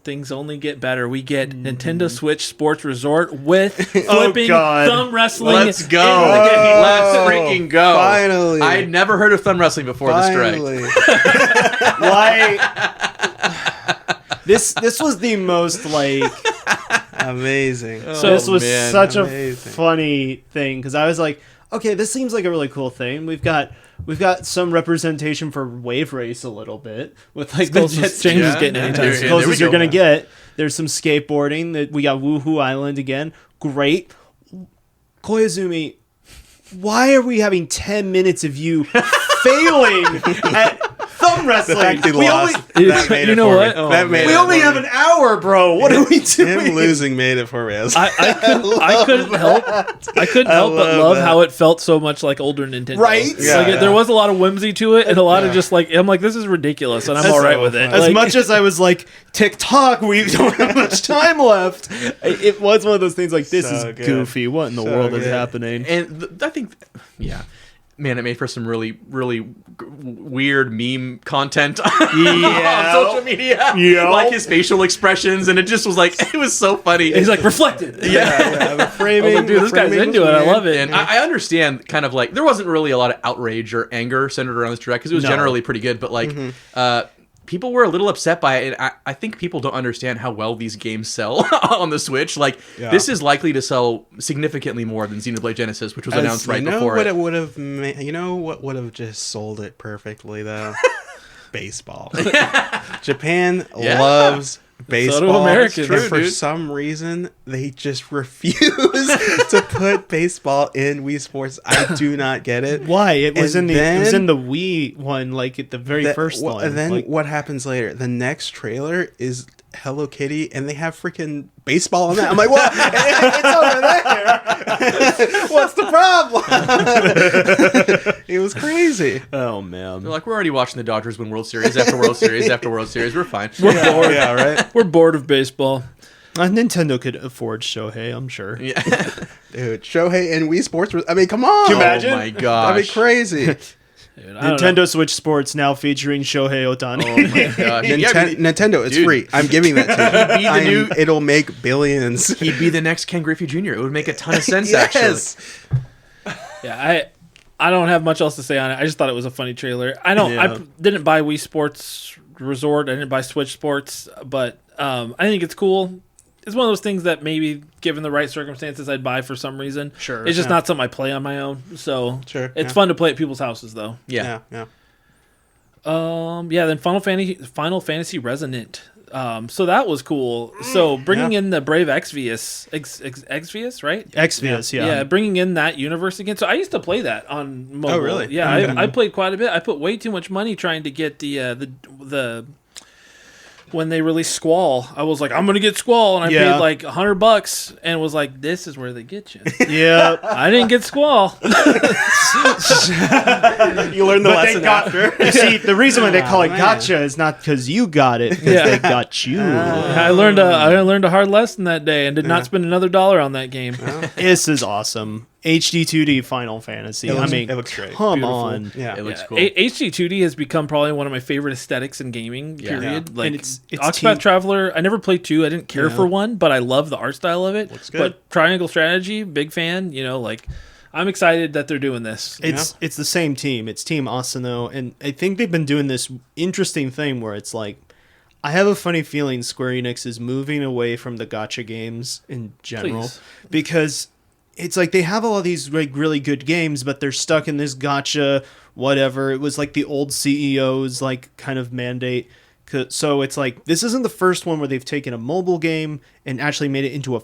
things only get better. We get Nintendo Switch Sports Resort with flipping thumb wrestling. Let's go. Let's freaking go. Finally. I'd never heard of thumb wrestling before this strike. Why? This was the most amazing. So this was such a funny thing because I was like, okay, this seems like a really cool thing. We've got some representation for Wave Race a little bit with like the jet James is getting anytime. Closest you're gonna get. There's some skateboarding that we got. Woohoo Island again. Great. Koizumi, why are we having 10 minutes of you failing at thumb wrestling? The fact he lost, that made it for me. That made we only have an hour, bro. What are we doing? Him losing made it for me. I couldn't help but love how it felt so much like older Nintendo. Right? Yeah, there was a lot of whimsy to it and a lot of just like, I'm like, this is ridiculous, and I'm all right with it. As much as I was like, TikTok, we don't have much time left. It was one of those things like, this is goofy. What in the world is happening? And I think, man, it made for some really, really weird meme content on social media. Yeah. Like his facial expressions, and it just was like, it was so funny. He's like, reflected. Yeah. The framing. Like, dude, this guy's into it. I love it. And I understand kind of like, there wasn't really a lot of outrage or anger centered around this Direct because it was generally pretty good, but like, people were a little upset by it, and I think people don't understand how well these games sell on the Switch. Like, this is likely to sell significantly more than Xenoblade Genesis, which was announced right before it. What would have just sold it perfectly, though? Baseball. Japan loves baseball. So do Americans. And for some reason, they just refuse to put baseball in Wii Sports. I do not get it. Why? It was in the Wii one, like at the very first one. And then what happens later? The next trailer is Hello Kitty, and they have freaking baseball on that. I'm like, well, it's over there. What's the problem? It was crazy. Oh man! They're like, we're already watching the Dodgers win World Series after World Series after World Series. We're fine. We're bored. Yeah, right. We're bored of baseball. Nintendo could afford Shohei, I'm sure. Yeah, dude, Shohei and Wii Sports. I mean, come on. Can you imagine? Oh my gosh, that'd be crazy. Dude, Nintendo Switch Sports now featuring Shohei Ohtani. Oh my gosh. Nintendo, it's free. I'm giving that to you. It'll make billions. He'd be the next Ken Griffey Jr. It would make a ton of sense, actually. Yeah, I don't have much else to say on it. I just thought it was a funny trailer. I didn't buy Wii Sports Resort. I didn't buy Switch Sports, but I think it's cool. It's one of those things that maybe, given the right circumstances, I'd buy for some reason. Sure. It's just not something I play on my own. So it's fun to play at people's houses, though. Yeah. Then Final Fantasy Resonant. So that was cool. So bringing in the Brave Exvius, Exvius, right? Exvius, yeah. Yeah, bringing in that universe again. So I used to play that on mobile. Oh, really? Yeah, I played quite a bit. I put way too much money trying to get the when they released Squall. I was like, I'm gonna get Squall, and I paid like $100, and was like, this is where they get you. Yeah, I didn't get Squall. You learned the lesson after. You see, the reason why they call it gotcha is not because you got it, because they got you. I learned a hard lesson that day, and did not spend another $1 on that game. This is awesome. HD 2D Final Fantasy. It looks- I mean, it looks great. Come Beautiful. on. Yeah. It looks cool. HD 2D has become probably one of my favorite aesthetics in gaming. Yeah. Period. Yeah. Like And it's Octopath team- Traveler. I never played 2. I didn't care Yeah. for 1, but I love the art style of it. Looks good. But Triangle Strategy, big fan. You know, like I'm excited that they're doing this. It's the same team. It's Team Asano, and I think they've been doing this interesting thing where it's like, I have a funny feeling Square Enix is moving away from the gacha games in general Please. because it's like they have all of these like really good games, but they're stuck in this gacha whatever. It was like the old CEO's like kind of mandate. So it's like this isn't the first one where they've taken a mobile game and actually made it into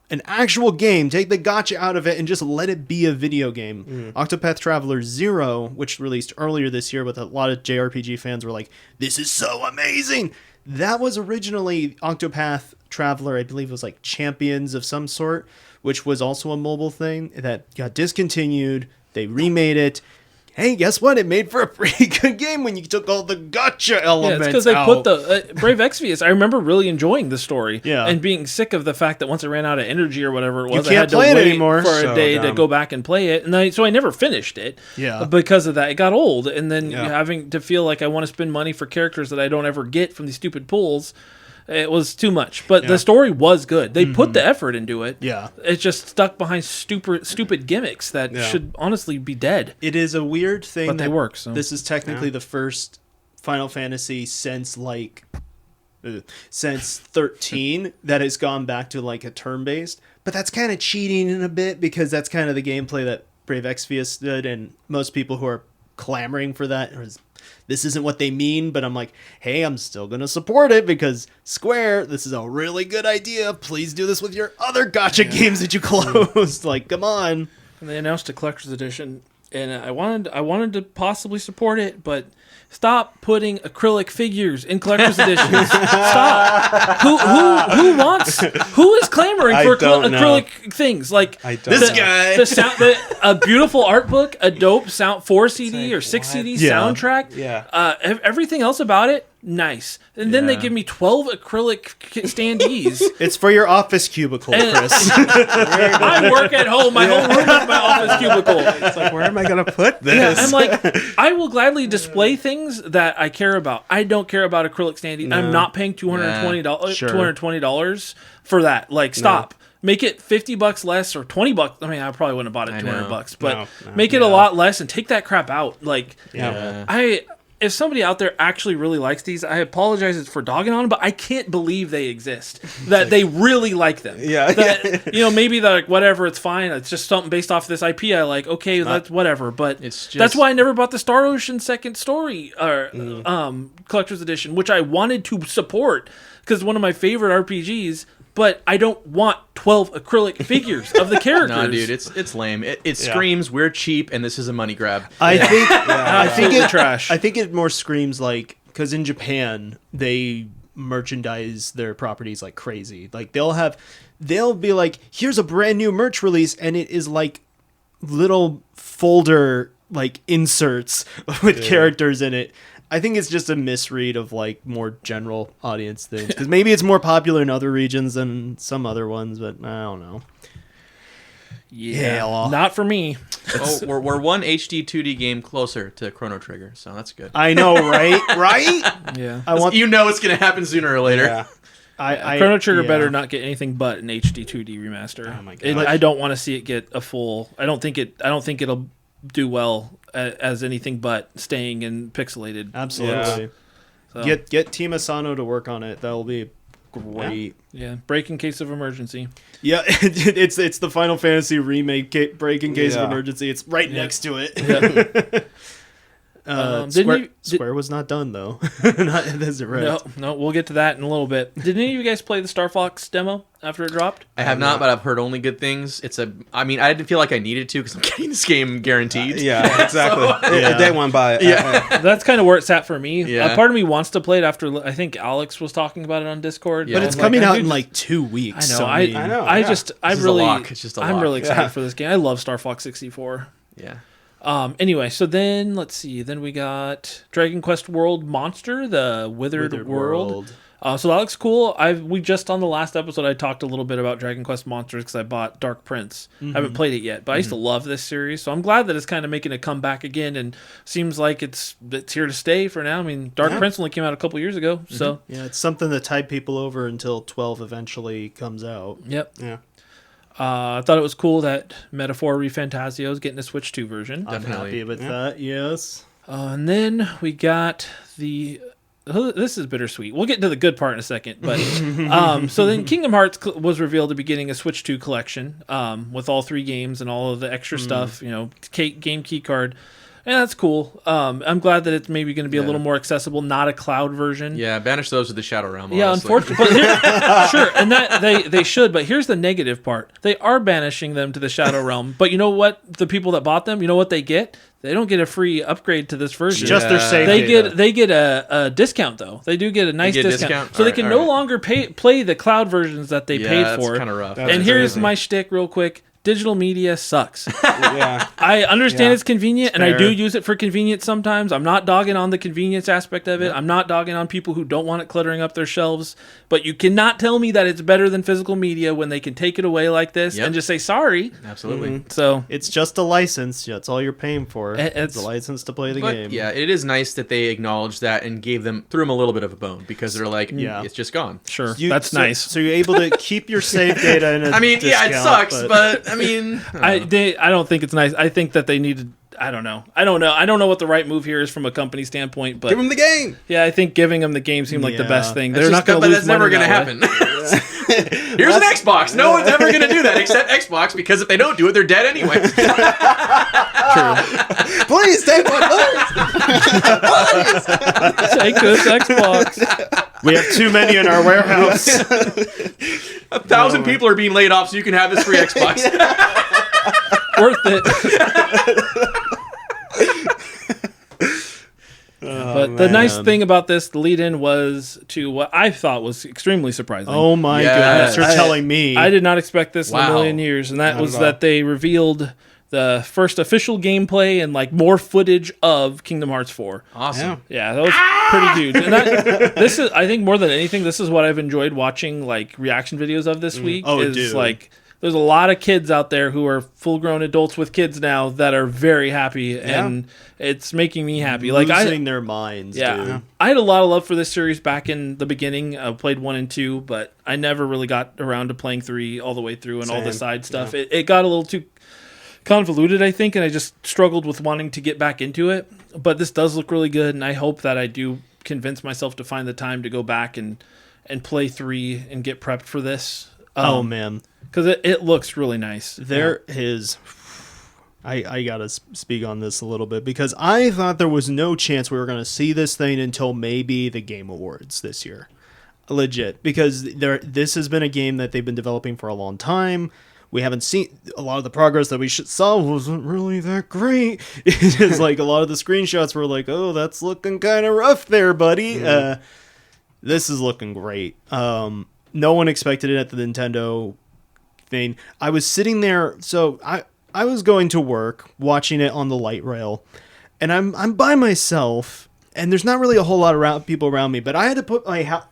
an actual game, take the gacha out of it and just let it be a video game. Octopath Traveler 0, which released earlier this year with a lot of JRPG fans were like, this is so amazing. That was originally Octopath Traveler, I believe it was like Champions of some sort, which was also a mobile thing that got discontinued. They remade it. Hey, guess what? It made for a pretty good game when you took all the gacha Yeah, elements it's because they out. put the Brave Exvius. I remember really enjoying the story, Yeah. and being sick of the fact that once I ran out of energy or whatever it was, I can't had to play it wait anymore. for a So day to dumb. go back and play it, and so I never finished it. Yeah. because of that, it got old, and then Yeah. having to feel like I want to spend money for characters that I don't ever get from these stupid pools. It was too much, but the story was good. They put the effort into it. Yeah. It's just stuck behind stupid gimmicks that Yeah. should honestly be dead. It is a weird thing But they that work, so. this is technically the first Final Fantasy since 13 that has gone back to like a turn-based. But that's kind of cheating in a bit because that's kind of the gameplay that Brave Exvius did, and most people who are clamoring for that this isn't what they mean, but I'm like, hey, I'm still going to support it because Square, this is a really good idea. Please do this with your other gacha games that you closed. Like, come on. And they announced a collector's edition, and I wanted to possibly support it, but stop putting acrylic figures in collector's editions. Stop. Who is clamoring I for don't know. acrylic things like I don't This know. guy. a beautiful art book, a dope sound 4 CD like, or 6 what? CD Yeah. soundtrack. Yeah. Everything else about it, nice. And then they Yeah. give me 12 acrylic standees. It's for your office cubicle, And- Chris. I work at home. My whole room is my office cubicle. It's like, where am I gonna put Yeah, this? I'm like, I will gladly display things that I care about. I don't care about acrylic standee. I'm not paying $220 Sure. $220 for that. Like, stop. Make it $50 less or $20. I mean, I probably wouldn't have bought it $200, but No. make it a lot less and take that crap out. Like, Yeah. if somebody out there actually really likes these, I apologize for dogging on them, but I can't believe they exist. That they really like them. Yeah. That, maybe they're like, whatever, it's fine. It's just something based off this IP I like. Okay, that's whatever. But It's that's just- why I never bought the Star Ocean Second Story Collector's Edition, which I wanted to support because it's one of my favorite RPGs. But I don't want 12 acrylic figures of the characters. No, dude, it's lame. It screams we're cheap and this is a money grab. I think Absolutely trash. I think it more screams like because in Japan they merchandise their properties like crazy. Like they'll be like, here's a brand new merch release, and it is like little folder like inserts with characters in it. I think it's just a misread of like more general audience things because maybe it's more popular in other regions than some other ones, but I don't know. Yeah, well. not for me. Oh, we're one HD 2D game closer to Chrono Trigger, so that's good. I know, right? Right? Yeah. I want. You know it's gonna happen sooner or later. Yeah. I Chrono Trigger yeah. better not get anything but an HD 2D remaster. Oh my God. I don't want to see it get a full. I don't think it'll do well as anything but staying in pixelated. Absolutely. So, Get Team Asano to work on it. That'll be great. yeah. Break in case of emergency. Yeah, it's the Final Fantasy remake break in case of Yeah. emergency. It's right next to it. Didn't Square, you- Square was not done though. Not as it right. No, we'll get to that in a little bit. Did any of you guys play the Star Fox demo after it dropped? I have not, but I've heard only good things. I mean, I didn't feel like I needed to because I'm getting this game guaranteed. Yeah, exactly. Yeah. Day one by Yeah. That's kind of where it's at for me. Yeah. A part of me wants to play it after. I think Alex was talking about it on Discord. Yeah. But it's I'm coming like, out I in do- like 2 weeks. I know. So, I know, I yeah. just. I This is a really. lock. It's just a I'm lock. really excited Yeah. for this game. I love Star Fox 64. Yeah. Anyway, so then let's see. Then we got Dragon Quest World Monster, the Withered World. So that looks cool. We just on the last episode I talked a little bit about Dragon Quest Monsters because I bought Dark Prince. I haven't played it yet, but I used to love this series, so I'm glad that it's kind of making a comeback again, and seems like it's here to stay for now. I mean, Dark Prince only came out a couple years ago, so yeah, it's something that tied people over until 12 eventually comes out. Yep. Yeah. I thought it was cool that Metaphor ReFantazio is getting a Switch 2 version. I'm happy with that. Yes. And then we got this is bittersweet. We'll get to the good part in a second, but so then Kingdom Hearts was revealed to be getting a Switch 2 collection with all 3 games and all of the extra stuff. Game key card. And that's cool. I'm glad that it's maybe going to be a little more accessible, not a cloud version. Yeah, banish those to the Shadow Realm. Yeah, honestly. unfortunately, sure, and that they should. But here's the negative part: they are banishing them to the Shadow Realm. But you know what? The people that bought them, you know what they get? They don't get a free upgrade to this version. Just their save They get a discount though. They do get a nice discount. So they can no longer play the cloud versions that they paid for. That's kind of rough. And here's my shtick, real quick. Digital media sucks. Yeah. I understand it's convenient, and I do use it for convenience sometimes. I'm not dogging on the convenience aspect of it. I'm not dogging on people who don't want it cluttering up their shelves. But you cannot tell me that it's better than physical media when they can take it away like this and just say sorry. Absolutely. So It's just a license. That's all you're paying for. It's a license to play the game. Yeah, it is nice that they acknowledged that and threw them a little bit of a bone because they're like, it's just gone. sure, that's nice. So you're able to keep your save data in a I mean, yeah, it discount, sucks, but I mean, I don't think it's nice. I think that they needed. I don't know. I don't know what the right move here is from a company standpoint, but Give him the game. yeah, I think giving them the game seemed like the best thing. They're It's not just- going to but lose that's never money going to that way. happen. Here's an Xbox. No one's ever going to do that except Xbox because if they don't do it, they're dead anyway. Please take my players. Take this Xbox. We have too many in our warehouse. 1,000 people are being laid off, so you can have this free Xbox. Worth it. But the nice thing about this, the lead-in, was to what I thought was extremely surprising. Oh my goodness! You're telling me. I did not expect this in a Wow. million years, and that was that they revealed the first official gameplay and like more footage of Kingdom Hearts 4. Awesome. Yeah, that was pretty huge. And this is, I think, more than anything, this is what I've enjoyed watching like reaction videos of this week. Oh, is dude. like there's a lot of kids out there who are full-grown adults with kids now that are very happy, and it's making me happy. Like losing their minds. yeah, Dude. I had a lot of love for this series back in the beginning. I played 1 and 2, but I never really got around to playing 3 all the way through and all the Same. side stuff. It got a little too convoluted, I think, and I just struggled with wanting to get back into it. But this does look really good, and I hope that I do convince myself to find the time to go back and play 3 and get prepped for this. Oh man, because it looks really nice. there is. I gotta speak on this a little bit because I thought there was no chance we were gonna see this thing until maybe the Game Awards this year. Legit, because this has been a game that they've been developing for a long time. We haven't seen a lot of the progress that we saw wasn't really that great. It's like a lot of the screenshots were like, "Oh, that's looking kind of rough there, buddy." This is looking great. No one expected it at the Nintendo thing. I was sitting there, so I was going to work, watching it on the light rail, and I'm by myself, and there's not really a whole lot of people around me, but I had to put my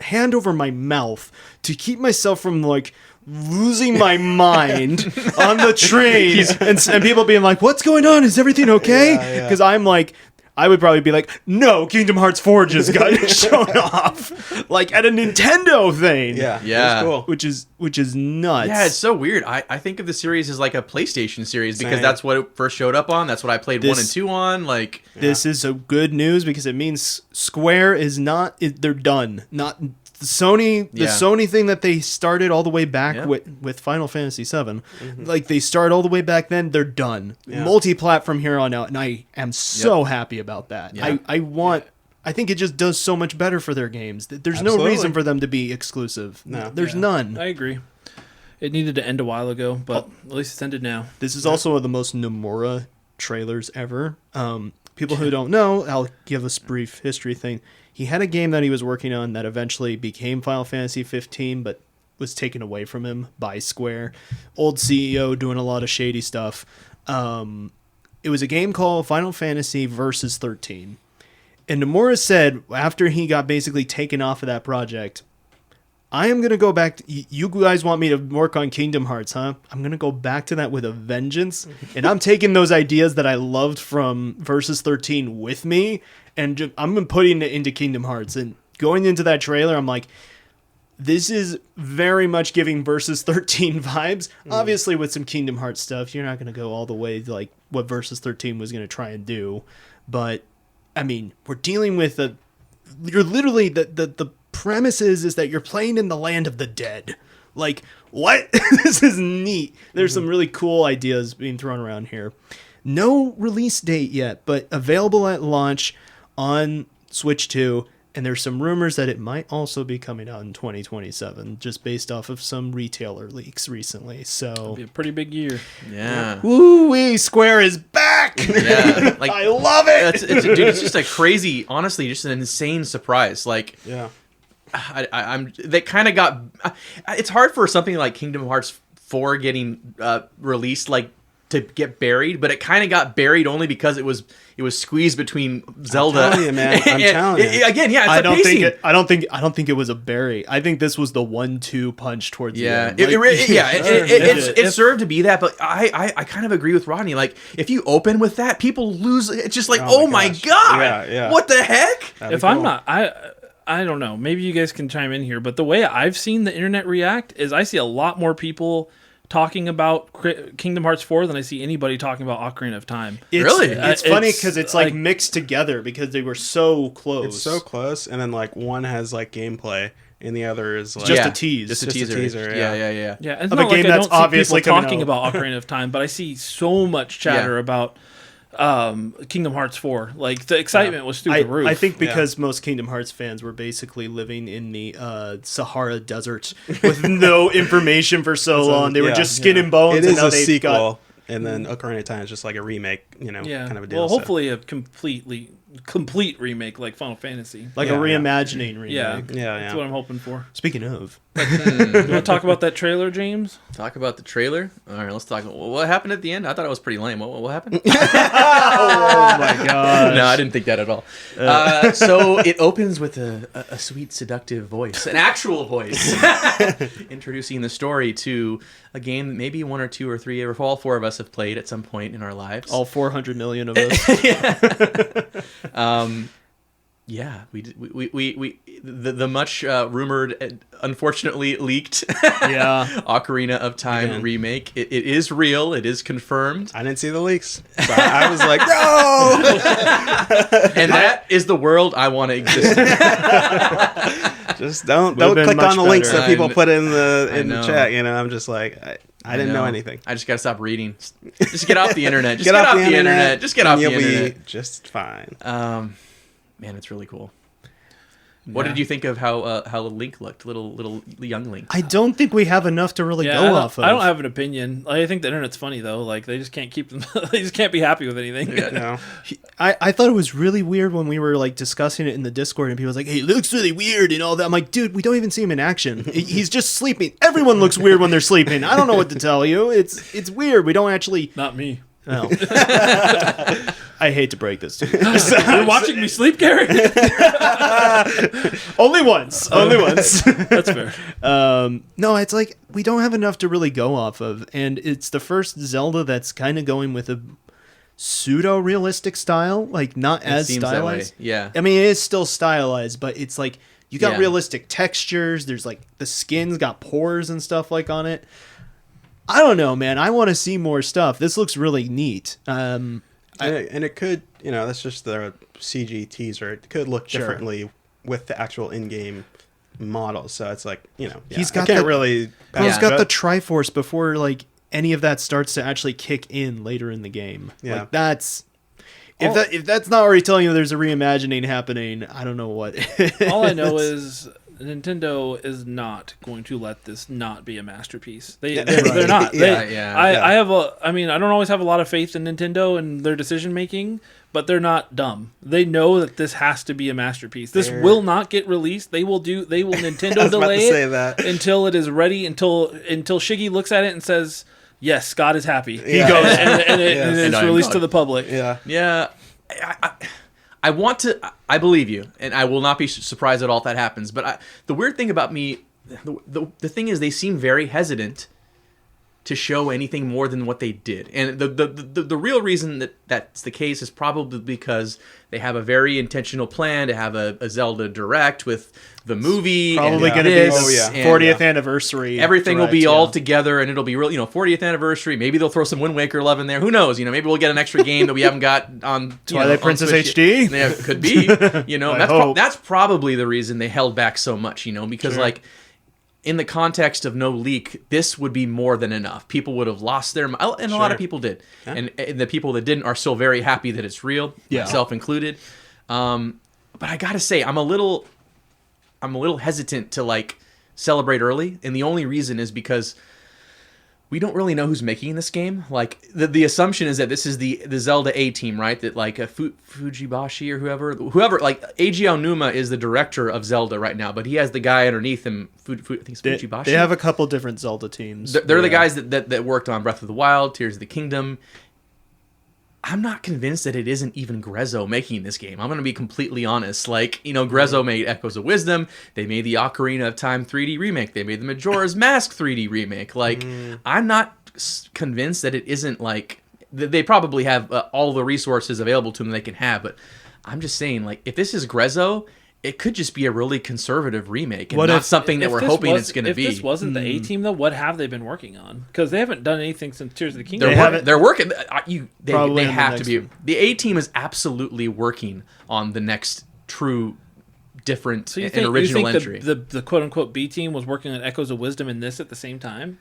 hand over my mouth to keep myself from like losing my mind on the train, and people being like, "What's going on? Is everything okay?" Because I'm like. I would probably be like, no, Kingdom Hearts 4 just got shown off, like at a Nintendo thing. Yeah. Yeah. It was cool. Which is nuts. Yeah, it's so weird. I think of the series as like a PlayStation series because Same. that's what it first showed up on. That's what I played 1 and 2 on. Like, This is a good news because it means Square is not. They're done. Not Sony. The Sony thing that they started all the way back with Final Fantasy VII. Like they start all the way back then. They're done. Multi-plat from here on out, and I am so happy about that. Yeah. I think it just does so much better for their games. There's no Absolutely. reason for them to be exclusive. No. There's none. I agree. It needed to end a while ago, but at least it's ended now. This is also one of the most Nomura trailers ever. People who don't know, I'll give a brief history thing. He had a game that he was working on that eventually became Final Fantasy 15, but was taken away from him by Square. Old CEO doing a lot of shady stuff. It was a game called Final Fantasy Versus 13. And Nomura said after he got basically taken off of that project, I am going to go back. You guys want me to work on Kingdom Hearts, huh? I'm going to go back to that with a vengeance. And I'm taking those ideas that I loved from Versus 13 with me, and I'm putting it into Kingdom Hearts. And going into that trailer, I'm like, this is very much giving Versus 13 vibes. Obviously, with some Kingdom Hearts stuff, you're not going to go all the way to like what Versus 13 was going to try and do. But, I mean, we're dealing with you're literally, the premise is that you're playing in the land of the dead. Like, what? This is neat. There's some really cool ideas being thrown around here. No release date yet, but available at launch on Switch 2. And there's some rumors that it might also be coming out in 2027, just based off of some retailer leaks recently. So, be a pretty big year. Yeah. Woo-wee, Square is back! Yeah. Like, I love it! Dude, it's just a crazy, honestly, just an insane surprise. Like, Yeah. They kind of got. It's hard for something like Kingdom Hearts 4 getting released, like, to get buried, but it kind of got buried only because it was squeezed between Zelda. I'm telling you, man. I'm telling you. Again, yeah, it's I a don't pacing. think I don't think it was a bury. I think this was the 1-2 punch towards the end. It served to be that, but I kind of agree with Rodney. Like, if you open with that, people lose. It's just like, oh my gosh. god, Yeah. what the heck? That'd be If cool. I'm not, I don't know. Maybe you guys can chime in here, but the way I've seen the internet react is I see a lot more people talking about Kingdom Hearts 4 than I see anybody talking about Ocarina of Time. Really? It's funny it's because it's like mixed together because they were so close. It's so close, and then like one has like gameplay, and the other is like Just a tease. Just a Just a teaser. teaser, Yeah. Yeah, it's Of not a game like I that's don't see obviously people coming talking out. about Ocarina of Time, but I see so much chatter about Kingdom Hearts 4. Like, the excitement was through the roof. I think because most Kingdom Hearts fans were basically living in the Sahara Desert with no information for so long. They were just skin and bones. It and is now a they've sequel, and then Ocarina of Time is just like a remake, kind of a deal. Well, so. hopefully a complete remake like Final Fantasy. like Yeah, a reimagining remake. Yeah, Yeah, that's yeah. what I'm hoping for. Speaking of, You want to talk about that trailer, James? Talk about the trailer. All right, let's talk. What happened at the end? I thought it was pretty lame. What happened? oh my god! No, I didn't think that at all. So it opens with a sweet, seductive voice, an actual voice, introducing the story to a game that maybe one or two or three, or all four of us have played at some point in our lives. All 400 million of us. Yeah, we the much rumored, unfortunately leaked, Ocarina of Time Again. remake. It is real. It is confirmed, I didn't see the leaks, so I was like, no. and that is the world I want to exist in. Just don't Would've been click much on the links better. that people put in I the know. chat. I'm just like, I didn't know anything. I just gotta stop reading. Just get off the internet. Just get off the internet. Just get off and the you'll internet. be just fine. Man, it's really cool. What did you think of how Link looked, little young Link? I don't think we have enough to really go off of. I don't have an opinion. I think the internet's funny though. Like, they just can't keep them. They just can't be happy with anything. No. I thought it was really weird when we were like discussing it in the Discord and people was like, hey, it looks really weird and all that. I'm like, dude, we don't even see him in action. He's just sleeping. Everyone looks weird when they're sleeping. I don't know what to tell you. It's weird. We don't actually... Not me. No. I hate to break this to you. You're watching me sleep, Gary. Only once. Only once. That's fair. No, it's like we don't have enough to really go off of. And it's the first Zelda that's kind of going with a pseudo-realistic style. Like, not as seems that way, stylized. yeah. I mean, it is still stylized, but it's like you got Yeah. realistic textures. There's like the skin's got pores and stuff like on it. I don't know, man. I want to see more stuff. This looks really neat. And it could, that's just the CG teaser. It could look Sure. differently with the actual in-game models. So it's like, He's I got can't the- really. He's got the Triforce before like any of that starts to actually kick in later in the game. Yeah. Like that's if that's not already telling you there's a reimagining happening, I don't know what. All I know is Nintendo is not going to let this not be a masterpiece. They're not. I don't always have a lot of faith in Nintendo and their decision making, but they're not dumb. They know that this has to be a masterpiece. This will not get released. They will Nintendo delay it until it is ready, until Shiggy looks at it and says, yes, Scott is happy. He goes and it's released to the public. Yeah. Yeah, I believe you, and I will not be surprised at all if that happens. But the weird thing about me, the thing is, they seem very hesitant to show anything more than what they did. And the real reason that that's the case is probably because they have a very intentional plan to have a Zelda Direct with the movie. Probably going to be 40th anniversary. Everything will be all together, and it'll be real, 40th anniversary. Maybe they'll throw some Wind Waker Love in there. Who knows? Maybe we'll get an extra game that we haven't got on Twilight Princess HD. Yeah, could be. That's probably the reason they held back so much. Because in the context of no leak, this would be more than enough. People would have lost their mind, and a lot of people did. Yeah. And the people that didn't are still very happy that it's real, myself included. But I gotta say, I'm a little hesitant to celebrate early, and the only reason is because we don't really know who's making this game. The assumption is that this is the Zelda A team, right? That Fujibashi or whoever, Eiji Aonuma is the director of Zelda right now, but he has the guy underneath him. I think it's Fujibashi. They have a couple different Zelda teams. They're the guys that worked on Breath of the Wild, Tears of the Kingdom. I'm not convinced that it isn't even Grezzo making this game. I'm going to be completely honest. Grezzo made Echoes of Wisdom. They made the Ocarina of Time 3D remake. They made the Majora's Mask 3D remake. I'm not convinced that it isn't they probably have all the resources available to them they can have. But I'm just saying, if this is Grezzo, it could just be a really conservative remake and not something that we're hoping it's going to be. If this wasn't the A team, though, what have they been working on? Because they haven't done anything since Tears of the Kingdom. They're working. They have to be. The A team is absolutely working on the next true, different, and original entry. The quote unquote B team was working on Echoes of Wisdom and this at the same time?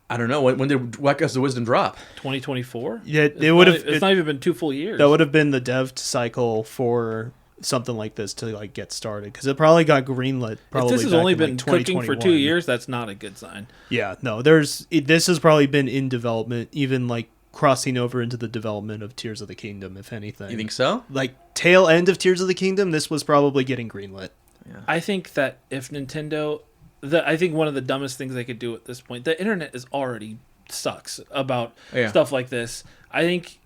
I don't know. When did Echoes of Wisdom drop? 2024? Yeah, it's not even been 2 full years. That would have been the dev cycle for something like this to get started, because it probably got greenlit. If this has only been cooking for 2 years, that's not a good sign. Yeah, no, this has probably been in development, even crossing over into the development of Tears of the Kingdom, if anything. You think so? Tail end of Tears of the Kingdom, this was probably getting greenlit. Yeah. I think that if Nintendo, I think one of the dumbest things they could do at this point, the internet is already sucks about stuff like this. I think,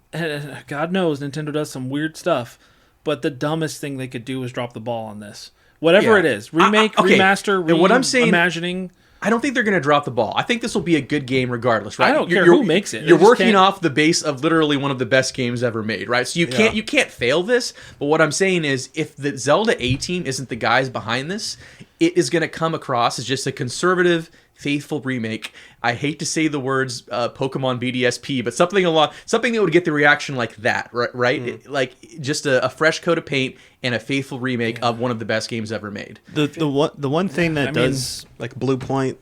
God knows, Nintendo does some weird stuff. But the dumbest thing they could do is drop the ball on this. Whatever it is. Remake, remaster, what I'm saying, reimagining. I don't think they're going to drop the ball. I think this will be a good game regardless, right? I don't care who makes it. You're working off the base of literally one of the best games ever made, right? So you can't fail this. But what I'm saying is, if the Zelda A team isn't the guys behind this, it is going to come across as just a conservative, faithful remake. I hate to say the words Pokemon BDSP, but something that would get the reaction like that, right? Just a fresh coat of paint and a faithful remake of one of the best games ever made. The one thing that does Blue Point,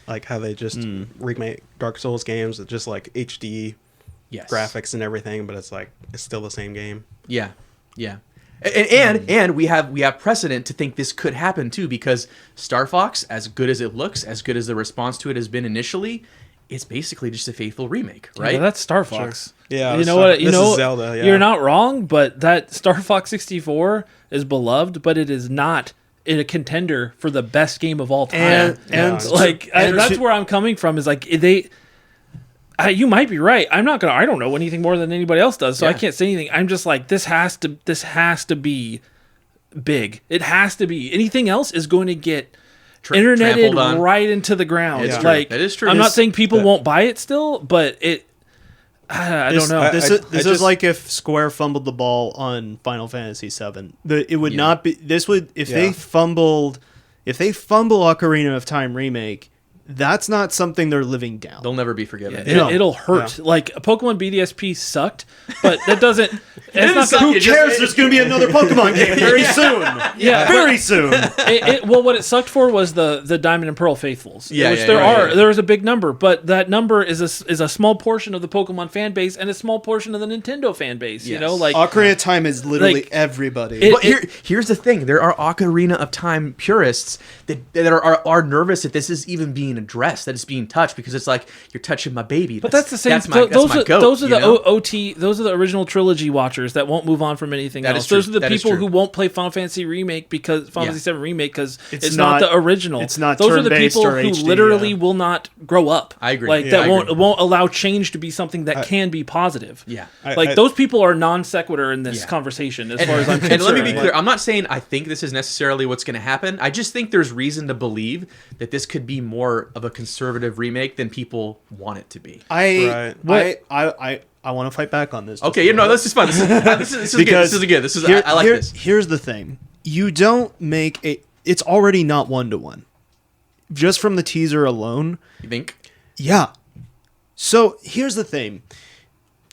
how they just remake Dark Souls games, it's just HD graphics and everything, but it's still the same game. Yeah. And we have precedent to think this could happen too, because Star Fox, as good as it looks, as good as the response to it has been initially, it's basically just a faithful remake, right? Yeah, that's Star Fox. Sure. Yeah, you know what? This is Zelda. Yeah. You're not wrong, but that Star Fox 64 is beloved, but it is not a contender for the best game of all time. That's where I'm coming from. Is you might be right. I don't know anything more than anybody else does, so I can't say anything. I'm just this has to be big. It has to be. Anything else is going to get interneted right into the ground. It's true. It is true. I'm not saying people won't buy it still, but I don't know. This is like if Square fumbled the ball on Final Fantasy VII. It would not be. This would if they fumble Ocarina of Time remake. That's not something they're living down. They'll never be forgiven. It'll hurt. Yeah. Pokemon BDSP sucked, but that doesn't. Who cares? There's going to be another Pokemon game very soon. Yeah, very soon. What it sucked for was the Diamond and Pearl faithfuls. There was a big number, but that number is a small portion of the Pokemon fan base and a small portion of the Nintendo fan base. Yes. Ocarina of Time is literally everybody. But here's the thing: there are Ocarina of Time purists that are nervous that this is even being being addressed, that it's being touched, because it's like, you're touching my baby. But that's the same. That's my goat, those are the you know? OT. Those are the original trilogy watchers that won't move on from anything That else. is true. Those are the That is people true. who won't play Final Fantasy remake because Final Yeah. Fantasy 7 remake because it's not- not the original. it's not Those are the turn-based people or who HD, literally yeah. will not grow up. I agree. Like Yeah, that I won't agree. won't allow change to be something that can be positive. Yeah. Like those people are non sequitur in this Yeah. conversation as far as I'm concerned. And let me be clear, I'm not saying I think this is necessarily what's going to happen. I just think there's reason to believe that this could be more of a conservative remake than people want it to be. I want to fight back on this. Okay, this is fun. This is good. This is good. This is I like this. Here's the thing: you don't make a. It's already not 1-to-1. Just from the teaser alone. You think? Yeah. So here's the thing.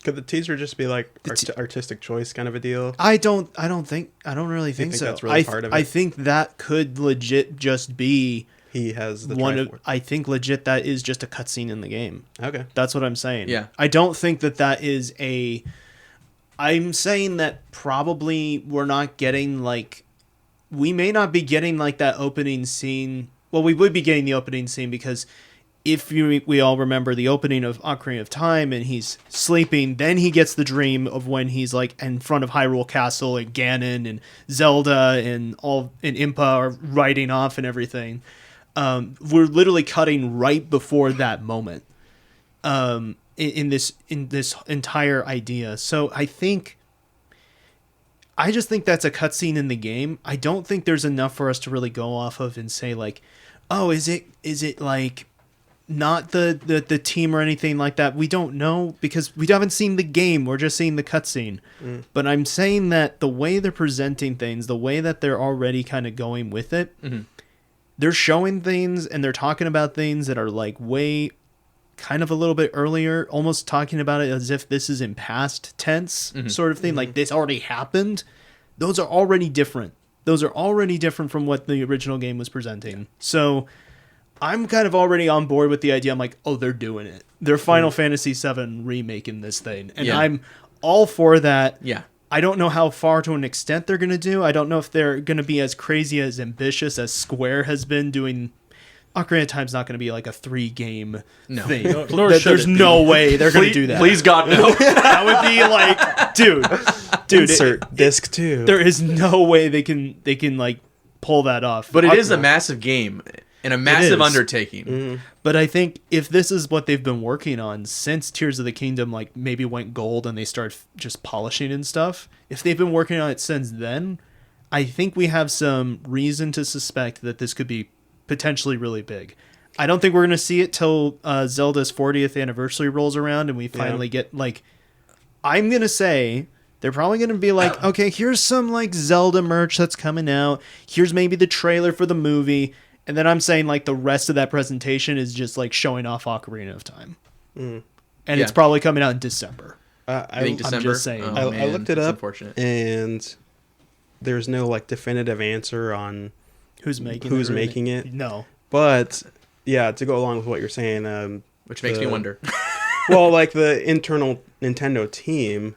Could the teaser just be like artistic choice kind of a deal? I don't really think so. that's really part of it? I think that could legit just be He has the one of. Triforce. I think legit that is just a cutscene in the game. Okay. That's what I'm saying. Yeah. I don't think that is a. I'm saying that probably we're not getting like. We may not be getting like that opening scene. Well, we would be getting the opening scene because if we all remember the opening of Ocarina of Time and he's sleeping, then he gets the dream of when he's like in front of Hyrule Castle and Ganon and Zelda and Impa are riding off and everything. We're literally cutting right before that moment in this entire idea. So I just think that's a cutscene in the game. I don't think there's enough for us to really go off of and say like, oh, is it like not the team or anything like that? We don't know because we haven't seen the game. We're just seeing the cutscene. But I'm saying that the way they're presenting things, the way that they're already kind of going with it, they're showing things and they're talking about things that are like way kind of a little bit earlier, almost talking about it as if this is in past tense sort of thing. Like this already happened. Those are already different. Those are already different from what the original game was presenting. So I'm kind of already on board with the idea. I'm like, oh, they're doing it. They're Final Fantasy VII remaking this thing. And I'm all for that. Yeah. I don't know how far to an extent they're going to do. I don't know if they're going to be as crazy, as ambitious as Square has been doing. Ocarina of Time's not going to be like a 3-game thing. There's no way they're going to do that. Please, God, no. That would be like, dude. Insert disc 2. There is no way they can like pull that off. But it is a massive game and a massive undertaking. But I think if this is what they've been working on since Tears of the Kingdom, like maybe went gold and they started just polishing and stuff, if they've been working on it since then, I think we have some reason to suspect that this could be potentially really big. I don't think we're going to see it till Zelda's 40th anniversary rolls around and we finally get like, I'm going to say they're probably going to be like, okay, here's some like Zelda merch that's coming out. Here's maybe the trailer for the movie. And then I'm saying like the rest of that presentation is just like showing off Ocarina of Time. And it's probably coming out in December. I think December. I'm just saying. Oh, I looked it up, unfortunate. and there's no like definitive answer on Who's making it? No. But yeah, to go along with what you're saying, Which makes me wonder. well, like the internal Nintendo team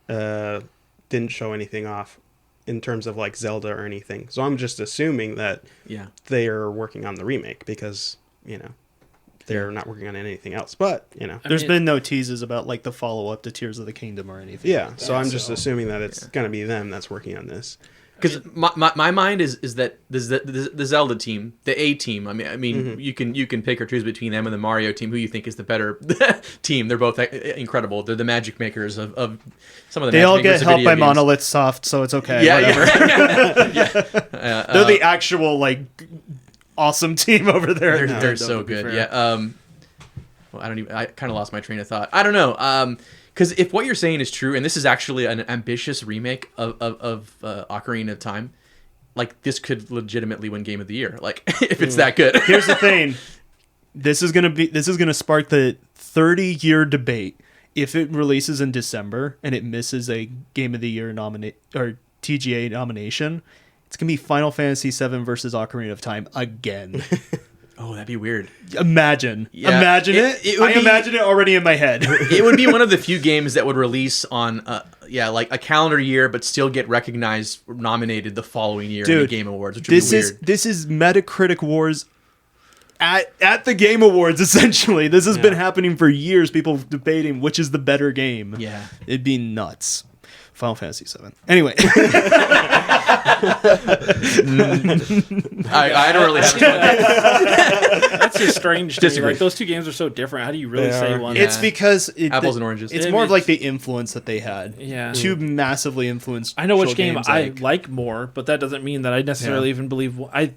didn't show anything off in terms of like Zelda or anything. So I'm just assuming that they are working on the remake because, they're not working on anything else. But, There's been no teases about like the follow-up to Tears of the Kingdom or anything. Yeah, like so I'm just assuming that it's going to be them that's working on this. Because my mind is that the Zelda team, the A team. I mean, you can pick or choose between them and the Mario team. Who you think is the better team? They're both incredible. They're the magic makers of some of the. They all get helped by games. Monolith Soft, so it's okay. Yeah, whatever. They're the actual like awesome team over there. They're so good. Yeah. Well, I kind of lost my train of thought. I don't know. Because if what you're saying is true, and this is actually an ambitious remake of Ocarina of Time, like this could legitimately win Game of the Year. Like if it's that good. Here's the thing: this is gonna spark the 30-year debate. If it releases in December and it misses a Game of the Year or TGA nomination, it's gonna be Final Fantasy VII versus Ocarina of Time again. Oh, that'd be weird. Imagine it. I imagine it already in my head. It would be one of the few games that would release on, like a calendar year, but still get recognized, nominated the following year in the Game Awards, which would be weird. This is Metacritic Wars at the Game Awards, essentially. This has been happening for years. People debating which is the better game. Yeah. It'd be nuts. Final Fantasy VII. Anyway. I don't really have That's just strange to me. Like, those two games are so different. How do you really say one? It's because apples and oranges. It's more of like the influence that they had. Yeah. Two massively influenced. I know which game I like more, but that doesn't mean that I necessarily even believe. I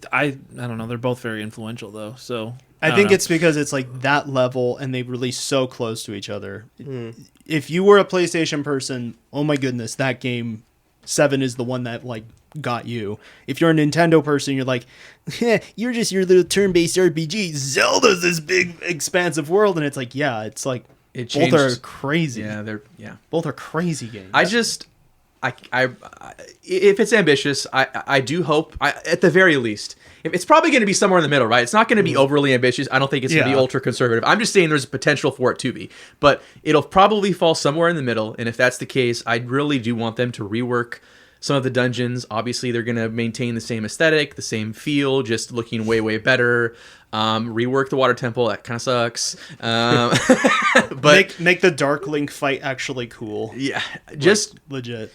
don't know. They're both very influential though. So I think it's because it's like that level, and they release so close to each other. If you were a PlayStation person, oh my goodness, that game 7 is the one that like got you. If you're a Nintendo person, you're like, you're just your little turn-based RPG. Zelda's this big, expansive world, and it's like, yeah, it's like both are crazy. Yeah, both are crazy games. I if it's ambitious, I do hope, at the very least, it's probably going to be somewhere in the middle, right? It's not going to be overly ambitious. I don't think it's going to be ultra conservative. I'm just saying there's a potential for it to be, but it'll probably fall somewhere in the middle. And if that's the case, I really do want them to rework some of the dungeons. Obviously, they're going to maintain the same aesthetic, the same feel, just looking way, way better. Rework the water temple. That kind of sucks. But make the Dark Link fight actually cool. Yeah, just like, legit.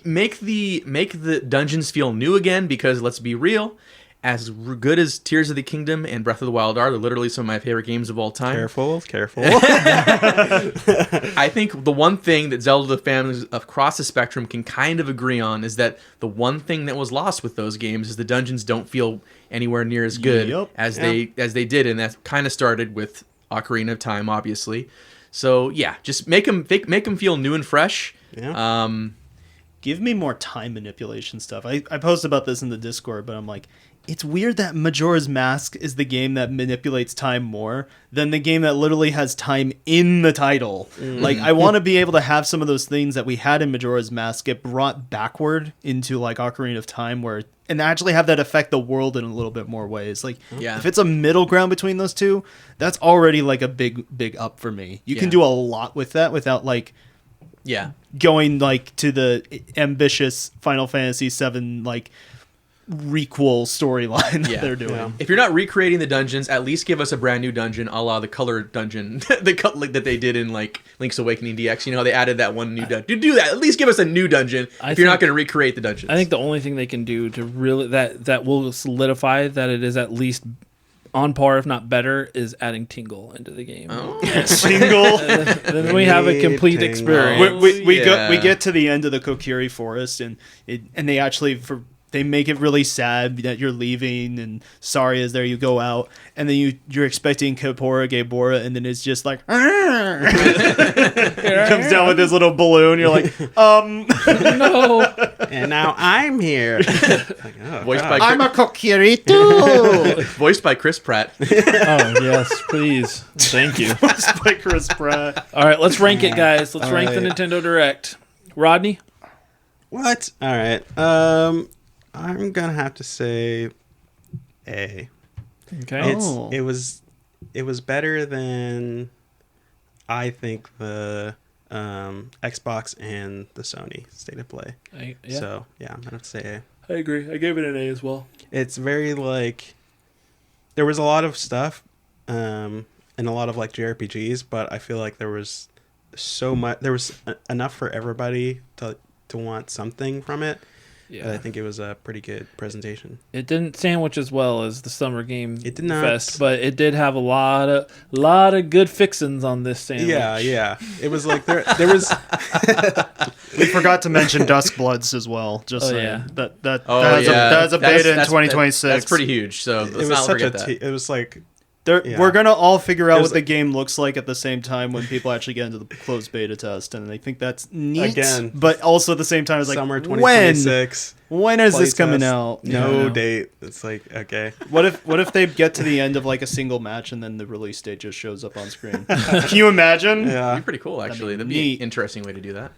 Make the dungeons feel new again, because let's be real, as good as Tears of the Kingdom and Breath of the Wild are, they're literally some of my favorite games of all time. Careful. I think the one thing that Zelda fans across the spectrum can kind of agree on is that the one thing that was lost with those games is the dungeons don't feel anywhere near as good as they did, and that kind of started with Ocarina of Time, obviously. So yeah, just make them feel new and fresh. Yeah. Give me more time manipulation stuff. I posted about this in the Discord, but I'm like, it's weird that Majora's Mask is the game that manipulates time more than the game that literally has time in the title. Like, I want to be able to have some of those things that we had in Majora's Mask get brought backward into like Ocarina of Time, and actually have that affect the world in a little bit more ways. Like, if it's a middle ground between those two, that's already like a big up for me. You can do a lot with that without like going like to the ambitious Final Fantasy VII like requel storyline that they're doing. Yeah. If you're not recreating the dungeons, at least give us a brand new dungeon, a la the color dungeon, that they did in like Link's Awakening DX. You know, they added that one new dungeon. Do that. At least give us a new dungeon if you're not going to recreate the dungeons. I think the only thing they can do to really that will solidify that it is at least on par, if not better, is adding Tingle into the game. Tingle. Then we have a complete experience. We get to the end of the Kokiri Forest, and they actually they make it really sad that you're leaving, and sorry as there you go out, and then you're expecting Kaepora Gaebora, and then it's just like comes down with this little balloon. You're like, no. And now I'm here. I'm a Kokiri too. Voiced by Chris Pratt. Oh yes, please. Thank you. Voiced by Chris Pratt. All right, let's rank it, guys. Let's rank the Nintendo Direct. Rodney? What? All right. I'm gonna have to say A. Okay. It was better than I think the Xbox and the Sony State of Play. So yeah, I'm gonna have to say A. I agree. I gave it an A as well. It's very like there was a lot of stuff and a lot of like JRPGs, but I feel like there was so much. There was enough for everybody to want something from it. Yeah, I think it was a pretty good presentation. It didn't sandwich as well as the Summer Game It did not. Fest, but it did have a lot of good fixins on this sandwich. Yeah. It was like there was. We forgot to mention Duskbloods as well. Just saying. yeah. That's a beta in 2026. That's pretty huge. So let's not forget that. It was like. We're gonna all figure out what the game looks like at the same time when people actually get into the closed beta test, and I think that's neat. Again, but also at the same time, it's like summer 2026. When is this coming out? No date. It's like okay. What if they get to the end of like a single match and then the release date just shows up on screen? Can you imagine? Yeah, that'd be pretty cool. Actually, that'd be an interesting way to do that.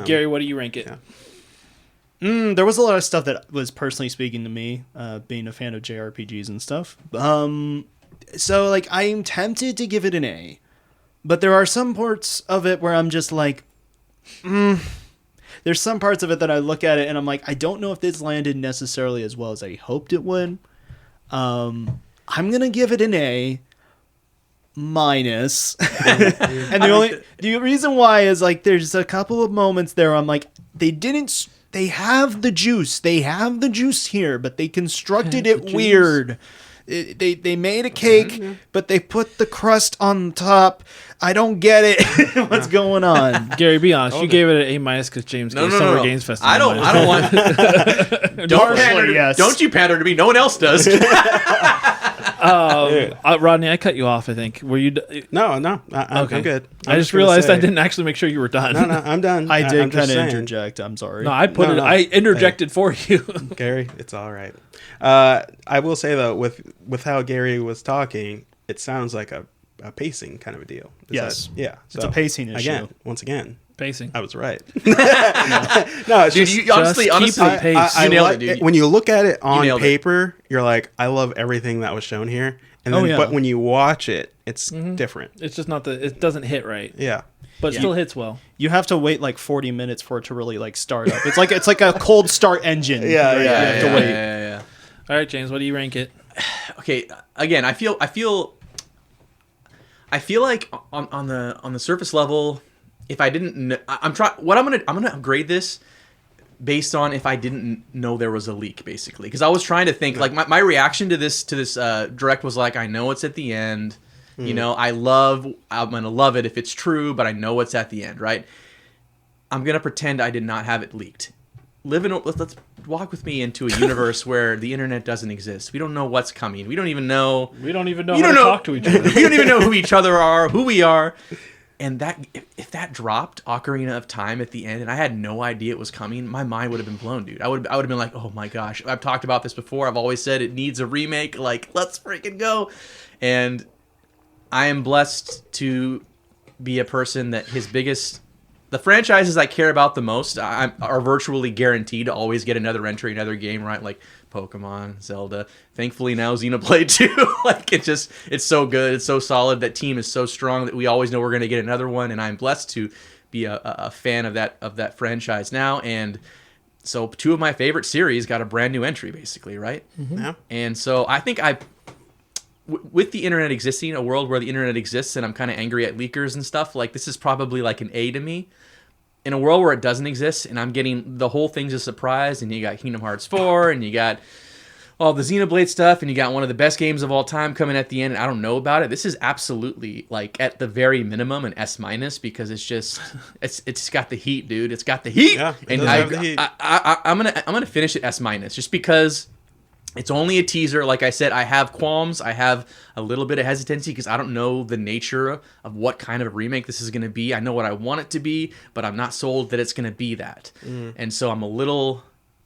Gary, what do you rank it? Yeah. There was a lot of stuff that was personally speaking to me, being a fan of JRPGs and stuff. So, like, I'm tempted to give it an A, but there are some parts of it where I'm just like, There's some parts of it that I look at it and I'm like, I don't know if this landed necessarily as well as I hoped it would. I'm gonna give it an A minus. And the reason why is like there's a couple of moments there I'm like they have the juice here, but they constructed it weird. They made a cake, but they put the crust on top. I don't get it. What's going on? Gary, be honest. You gave it an A minus because James gave Summer Games Festival. I don't want. Don't you pander to me? No one else does. Rodney, I cut you off. I think. Were you? No. I'm good. I just realized I didn't actually make sure you were done. No, I'm done. I did kind of interject. I'm sorry. No, I interjected for you. Gary, it's all right. I will say though, with how Gary was talking, it sounds like a pacing kind of a deal. Yes. Yeah. It's a pacing issue. Once again. Pacing. I was right. No, it's dude, just, you honestly, the pace. I you nailed like it, dude. when you look at it on nailed it. paper, you're like, I love everything that was shown here. And then, but when you watch it, it's different. It's just not it doesn't hit right. Yeah. But it still hits well. You have to wait like 40 minutes for it to really like start up. It's like a cold start engine. Yeah. You have to wait. Yeah. All right, James, what do you rank it? Okay, again, I feel like on the surface level, if I didn't, I'm gonna grade this based on if I didn't know there was a leak, basically, because I was trying to think like my reaction to this direct was like, I know it's at the end, you know, I'm gonna love it if it's true, but I know it's at the end, right? I'm gonna pretend I did not have it leaked. Let's walk with me into a universe where the internet doesn't exist. We don't know what's coming. We don't even know how to talk to each other. We don't even know who each other are, who we are. And that if that dropped Ocarina of Time at the end, and I had no idea it was coming, my mind would have been blown, dude. I would have been like, oh my gosh. I've talked about this before. I've always said it needs a remake. Like, let's freaking go. And I am blessed to be a person that the franchises I care about the most are virtually guaranteed to always get another entry, another game, right? Like Pokemon, Zelda. Thankfully now Xenoblade 2. Like it's so good, it's so solid. That team is so strong that we always know we're going to get another one, and I'm blessed to be a fan of that franchise now. And so two of my favorite series got a brand new entry, basically, right? Mm-hmm. Yeah. And so I think with the internet existing, a world where the internet exists, and I'm kind of angry at leakers and stuff, like this is probably like an A to me. In a world where it doesn't exist, and I'm getting the whole thing's a surprise, and you got Kingdom Hearts 4, and you got all the Xenoblade stuff, and you got one of the best games of all time coming at the end, and I don't know about it. This is absolutely, like, at the very minimum, an S-, because it's got the heat, dude. It's got the heat. Yeah, and I'm gonna finish it S-, just because it's only a teaser. Like I said, I have qualms. I have a little bit of hesitancy because I don't know the nature of what kind of remake this is going to be. I know what I want it to be, but I'm not sold that it's going to be that. And so I'm a little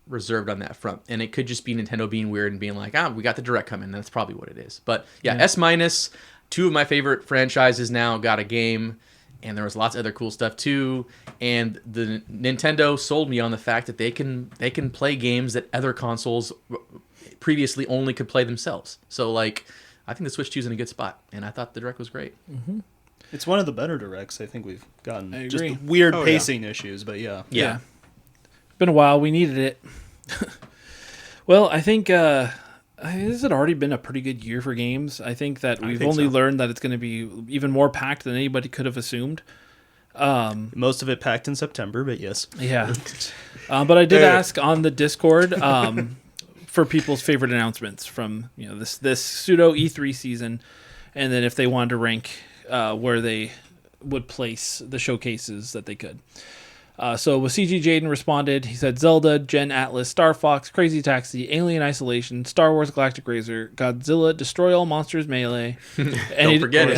reserved on that front. And it could just be Nintendo being weird and being like, we got the direct coming. That's probably what it is. But yeah, S-. Two of my favorite franchises now got a game. And there was lots of other cool stuff too. And the Nintendo sold me on the fact that they can play games that other consoles previously only could play themselves. So like, I think the Switch 2 is in a good spot, and I thought the direct was great. Mm-hmm. It's one of the better directs I think we've gotten. I agree. Just weird pacing issues, but yeah. Been a while. We needed it. Well, I think this had already been a pretty good year for games. I think that we've only learned that it's going to be even more packed than anybody could have assumed. Most of it packed in September, but yes. Yeah. But I did ask on the Discord for people's favorite announcements from this pseudo E3 season, and then if they wanted to rank where they would place the showcases that they could. So with CG Jaden responded, he said Zelda, Gen Atlas, Star Fox, Crazy Taxi, Alien Isolation, Star Wars Galactic Razor, Godzilla, Destroy All Monsters Melee. And Don't forget it.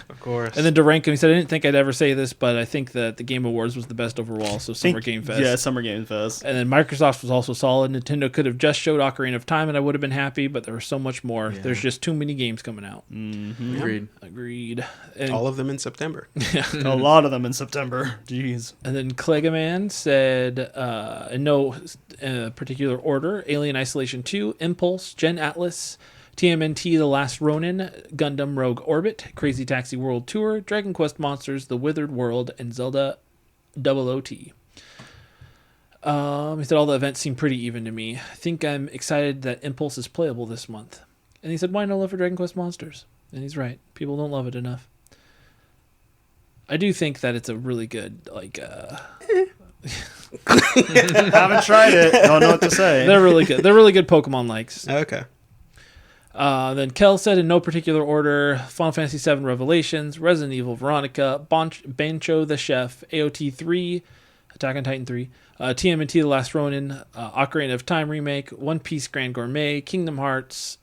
Of course. And then to rank him, he said, I didn't think I'd ever say this, but I think that the Game Awards was the best overall, so Summer Game Fest. Yeah, Summer Game Fest. And then Microsoft was also solid. Nintendo could have just showed Ocarina of Time and I would have been happy, but there was so much more. Yeah. There's just too many games coming out. Mm-hmm. Agreed. And all of them in September. A lot of them in September. Jeez. And then Klegaman said, in no particular order, Alien Isolation 2, Impulse, Gen Atlas, TMNT The Last Ronin, Gundam Rogue Orbit, Crazy Taxi World Tour, Dragon Quest Monsters, The Withered World, and Zelda OOT. He said all the events seem pretty even to me. I think I'm excited that Impulse is playable this month. And he said, why no love for Dragon Quest Monsters? And he's right. People don't love it enough. I do think that it's a really good, like... Haven't tried it. Don't know what to say. They're really good. They're really good Pokemon likes. Okay. Then Kel said, in no particular order, Final Fantasy VII Revelations, Resident Evil Veronica, Bancho the Chef, AOT 3, Attack on Titan 3, TMNT The Last Ronin, Ocarina of Time Remake, One Piece Grand Gourmet, Kingdom Hearts,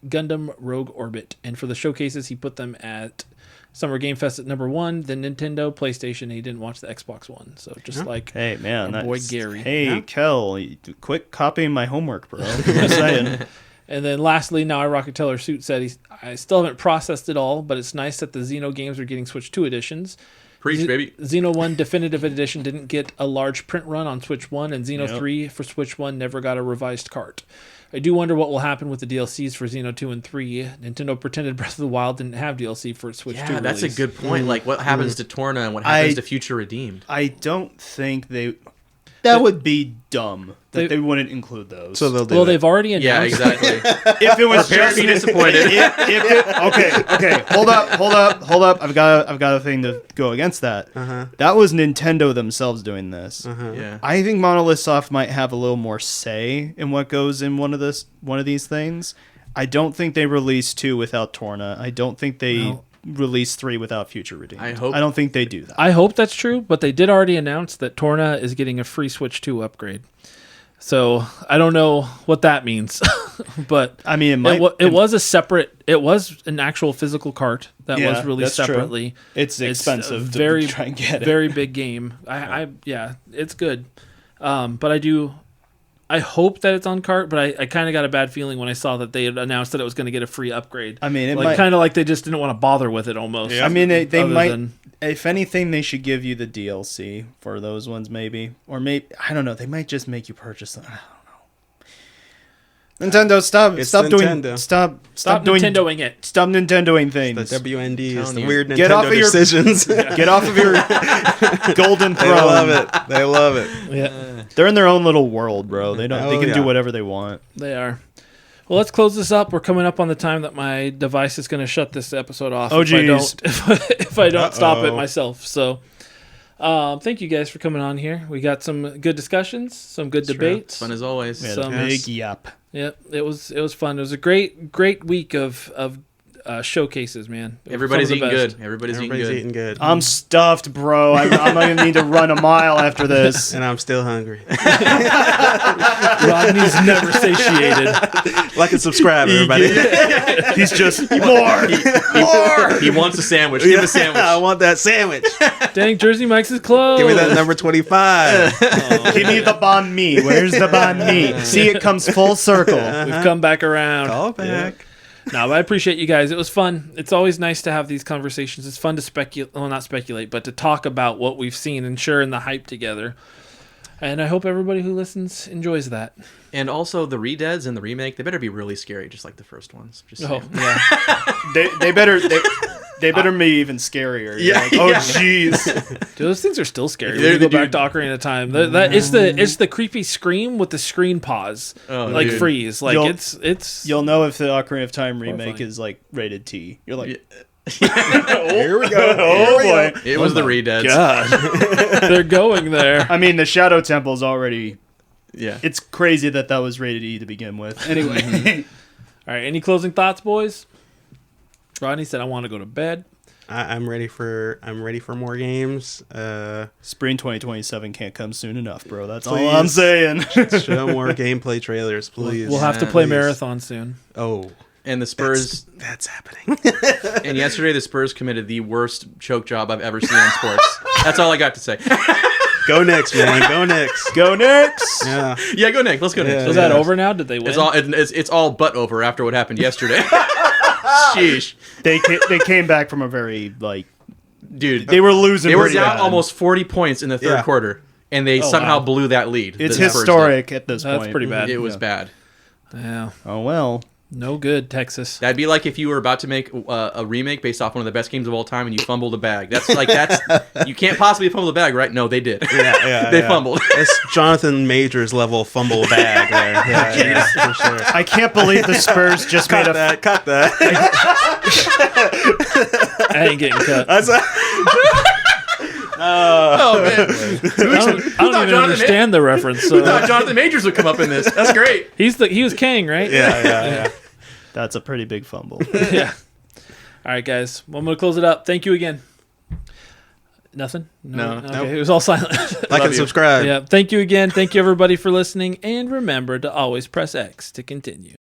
Gundam Rogue Orbit. And for the showcases, he put them at Summer Game Fest at number 1, then Nintendo, PlayStation. He didn't watch the Xbox One. So just like hey, man, our boy Gary. Hey, Kel, quit copying my homework, bro. Just saying. And then lastly, Now I Rocket Teller Suit said, I still haven't processed it all, but it's nice that the Xeno games are getting Switch 2 editions. Preach, baby. Xeno 1 Definitive Edition didn't get a large print run on Switch 1, and Xeno 3 for Switch 1 never got a revised cart. I do wonder what will happen with the DLCs for Xeno 2 and 3. Nintendo pretended Breath of the Wild didn't have DLC for its Switch 2 release. That's a good point. Like, what happens to Torna and what happens to Future Redeemed? I don't think they... That would be dumb that they wouldn't include those. So they'll do well, it. they've already announced. Yeah, exactly. If it was Prepare to be disappointed. Okay. Hold up. I've got a thing to go against that. That was Nintendo themselves doing this. Yeah. I think Monolith Soft might have a little more say in what goes in one of these things. I don't think they released 2 without Torna. I don't think they released 3 without Future Redeemed. I don't think they do that. I hope that's true, but they did already announce that Torna is getting a free Switch 2 upgrade. So I don't know what that means, but I mean, it was a separate. It was an actual physical cart that was released separately. True. It's expensive to try and get it. Very big game. It's good, but I hope that it's on cart, but I kind of got a bad feeling when I saw that they had announced that it was going to get a free upgrade. I mean, kind of like they just didn't want to bother with it almost. Yeah. I mean, they might. If anything, they should give you the DLC for those ones, maybe, or maybe I don't know. They might just make you purchase them. I don't know. Nintendo, stop doing Nintendoing it. Stop Nintendoing things. The WNDs, the you. weird Nintendo Get off of your decisions. Get off of your golden throne. They love it. Yeah, they're in their own little world, bro. They don't. Oh, they can do yeah. whatever they want. they are. Well, let's close this up. We're coming up on the time that my device is going to shut this episode off. Oh, geez. If I don't stop it myself. So, thank you guys for coming on here. We got some good discussions, some good debates. Fun as always. Some big yap. Yep, it was fun. It was a great week of showcases, man. Everybody's Some of the eating best. good. Everybody's Eating good. I'm stuffed, bro. I'm not going to need to run a mile after this. And I'm still hungry. Rodney's never satiated. Like and subscribe, everybody. He's just more. He wants a sandwich. Give him a sandwich. I want that sandwich. Dang, Jersey Mike's is closed. Give me that number 25. Give me the banh mi. Where's the banh mi? See, it comes full circle. We've come back around. Call back. No, but I appreciate you guys. It was fun. It's always nice to have these conversations. It's fun to speculate, well, not speculate, but to talk about what we've seen and sharing the hype together. And I hope everybody who listens enjoys that. And also the redeads and the remake, they better be really scary, just like the first ones. Just saying. Yeah. They better be even scarier. Yeah, Like, oh, jeez. Dude, those things are still scary. When you go back to Ocarina of Time. It's the creepy scream with the screen pause. Dude. Freeze. Like it's You'll know if the Ocarina of Time remake Horrifying. is like rated T. You're like, Here we go. oh boy. It was the redeads. God. They're going there. I mean, the Shadow Temple's already. Yeah. It's crazy that was rated E to begin with. Anyway. All right, any closing thoughts, boys? Rodney said I want to go to bed. I'm ready for more games. Spring 2027 can't come soon enough, bro. That's all Please. I'm saying. Show more gameplay trailers, please. We'll have to play Please. Marathon soon. Oh, And the Spurs, that's happening. and yesterday the Spurs committed the worst choke job I've ever seen in sports. That's all I got to say. Go next, man. Go next. Go next. Yeah. Yeah, go Nick. Let's go Nick. Is that over now? Did they win? It's all but over after what happened yesterday. Sheesh. They came back from a very Dude, they were losing. they were pretty down bad. almost 40 points in the third Yeah. quarter, and they somehow blew that lead. It's the Spurs historic at this point. That's pretty bad. did. It was bad. Yeah. Oh well. No good, Texas. That'd be like if you were about to make a remake based off one of the best games of all time and you fumbled a bag. That's you can't possibly fumble the bag, right? No, they did. They fumbled. It's Jonathan Majors level fumble bag there. Yeah, for sure. I can't believe the Spurs just Cut made that. Cut that. I ain't getting cut. Oh man, I don't even understand the reference. So. Jonathan Majors would come up in this. That's great. He was Kang, right? Yeah. That's a pretty big fumble. Yeah. All right, guys. Well, I'm going to close it up. Thank you again. Nothing? No. Okay, Nope. it was all silent. Like and subscribe. Yeah. Thank you again. Thank you, everybody, for listening. And remember to always press X to continue.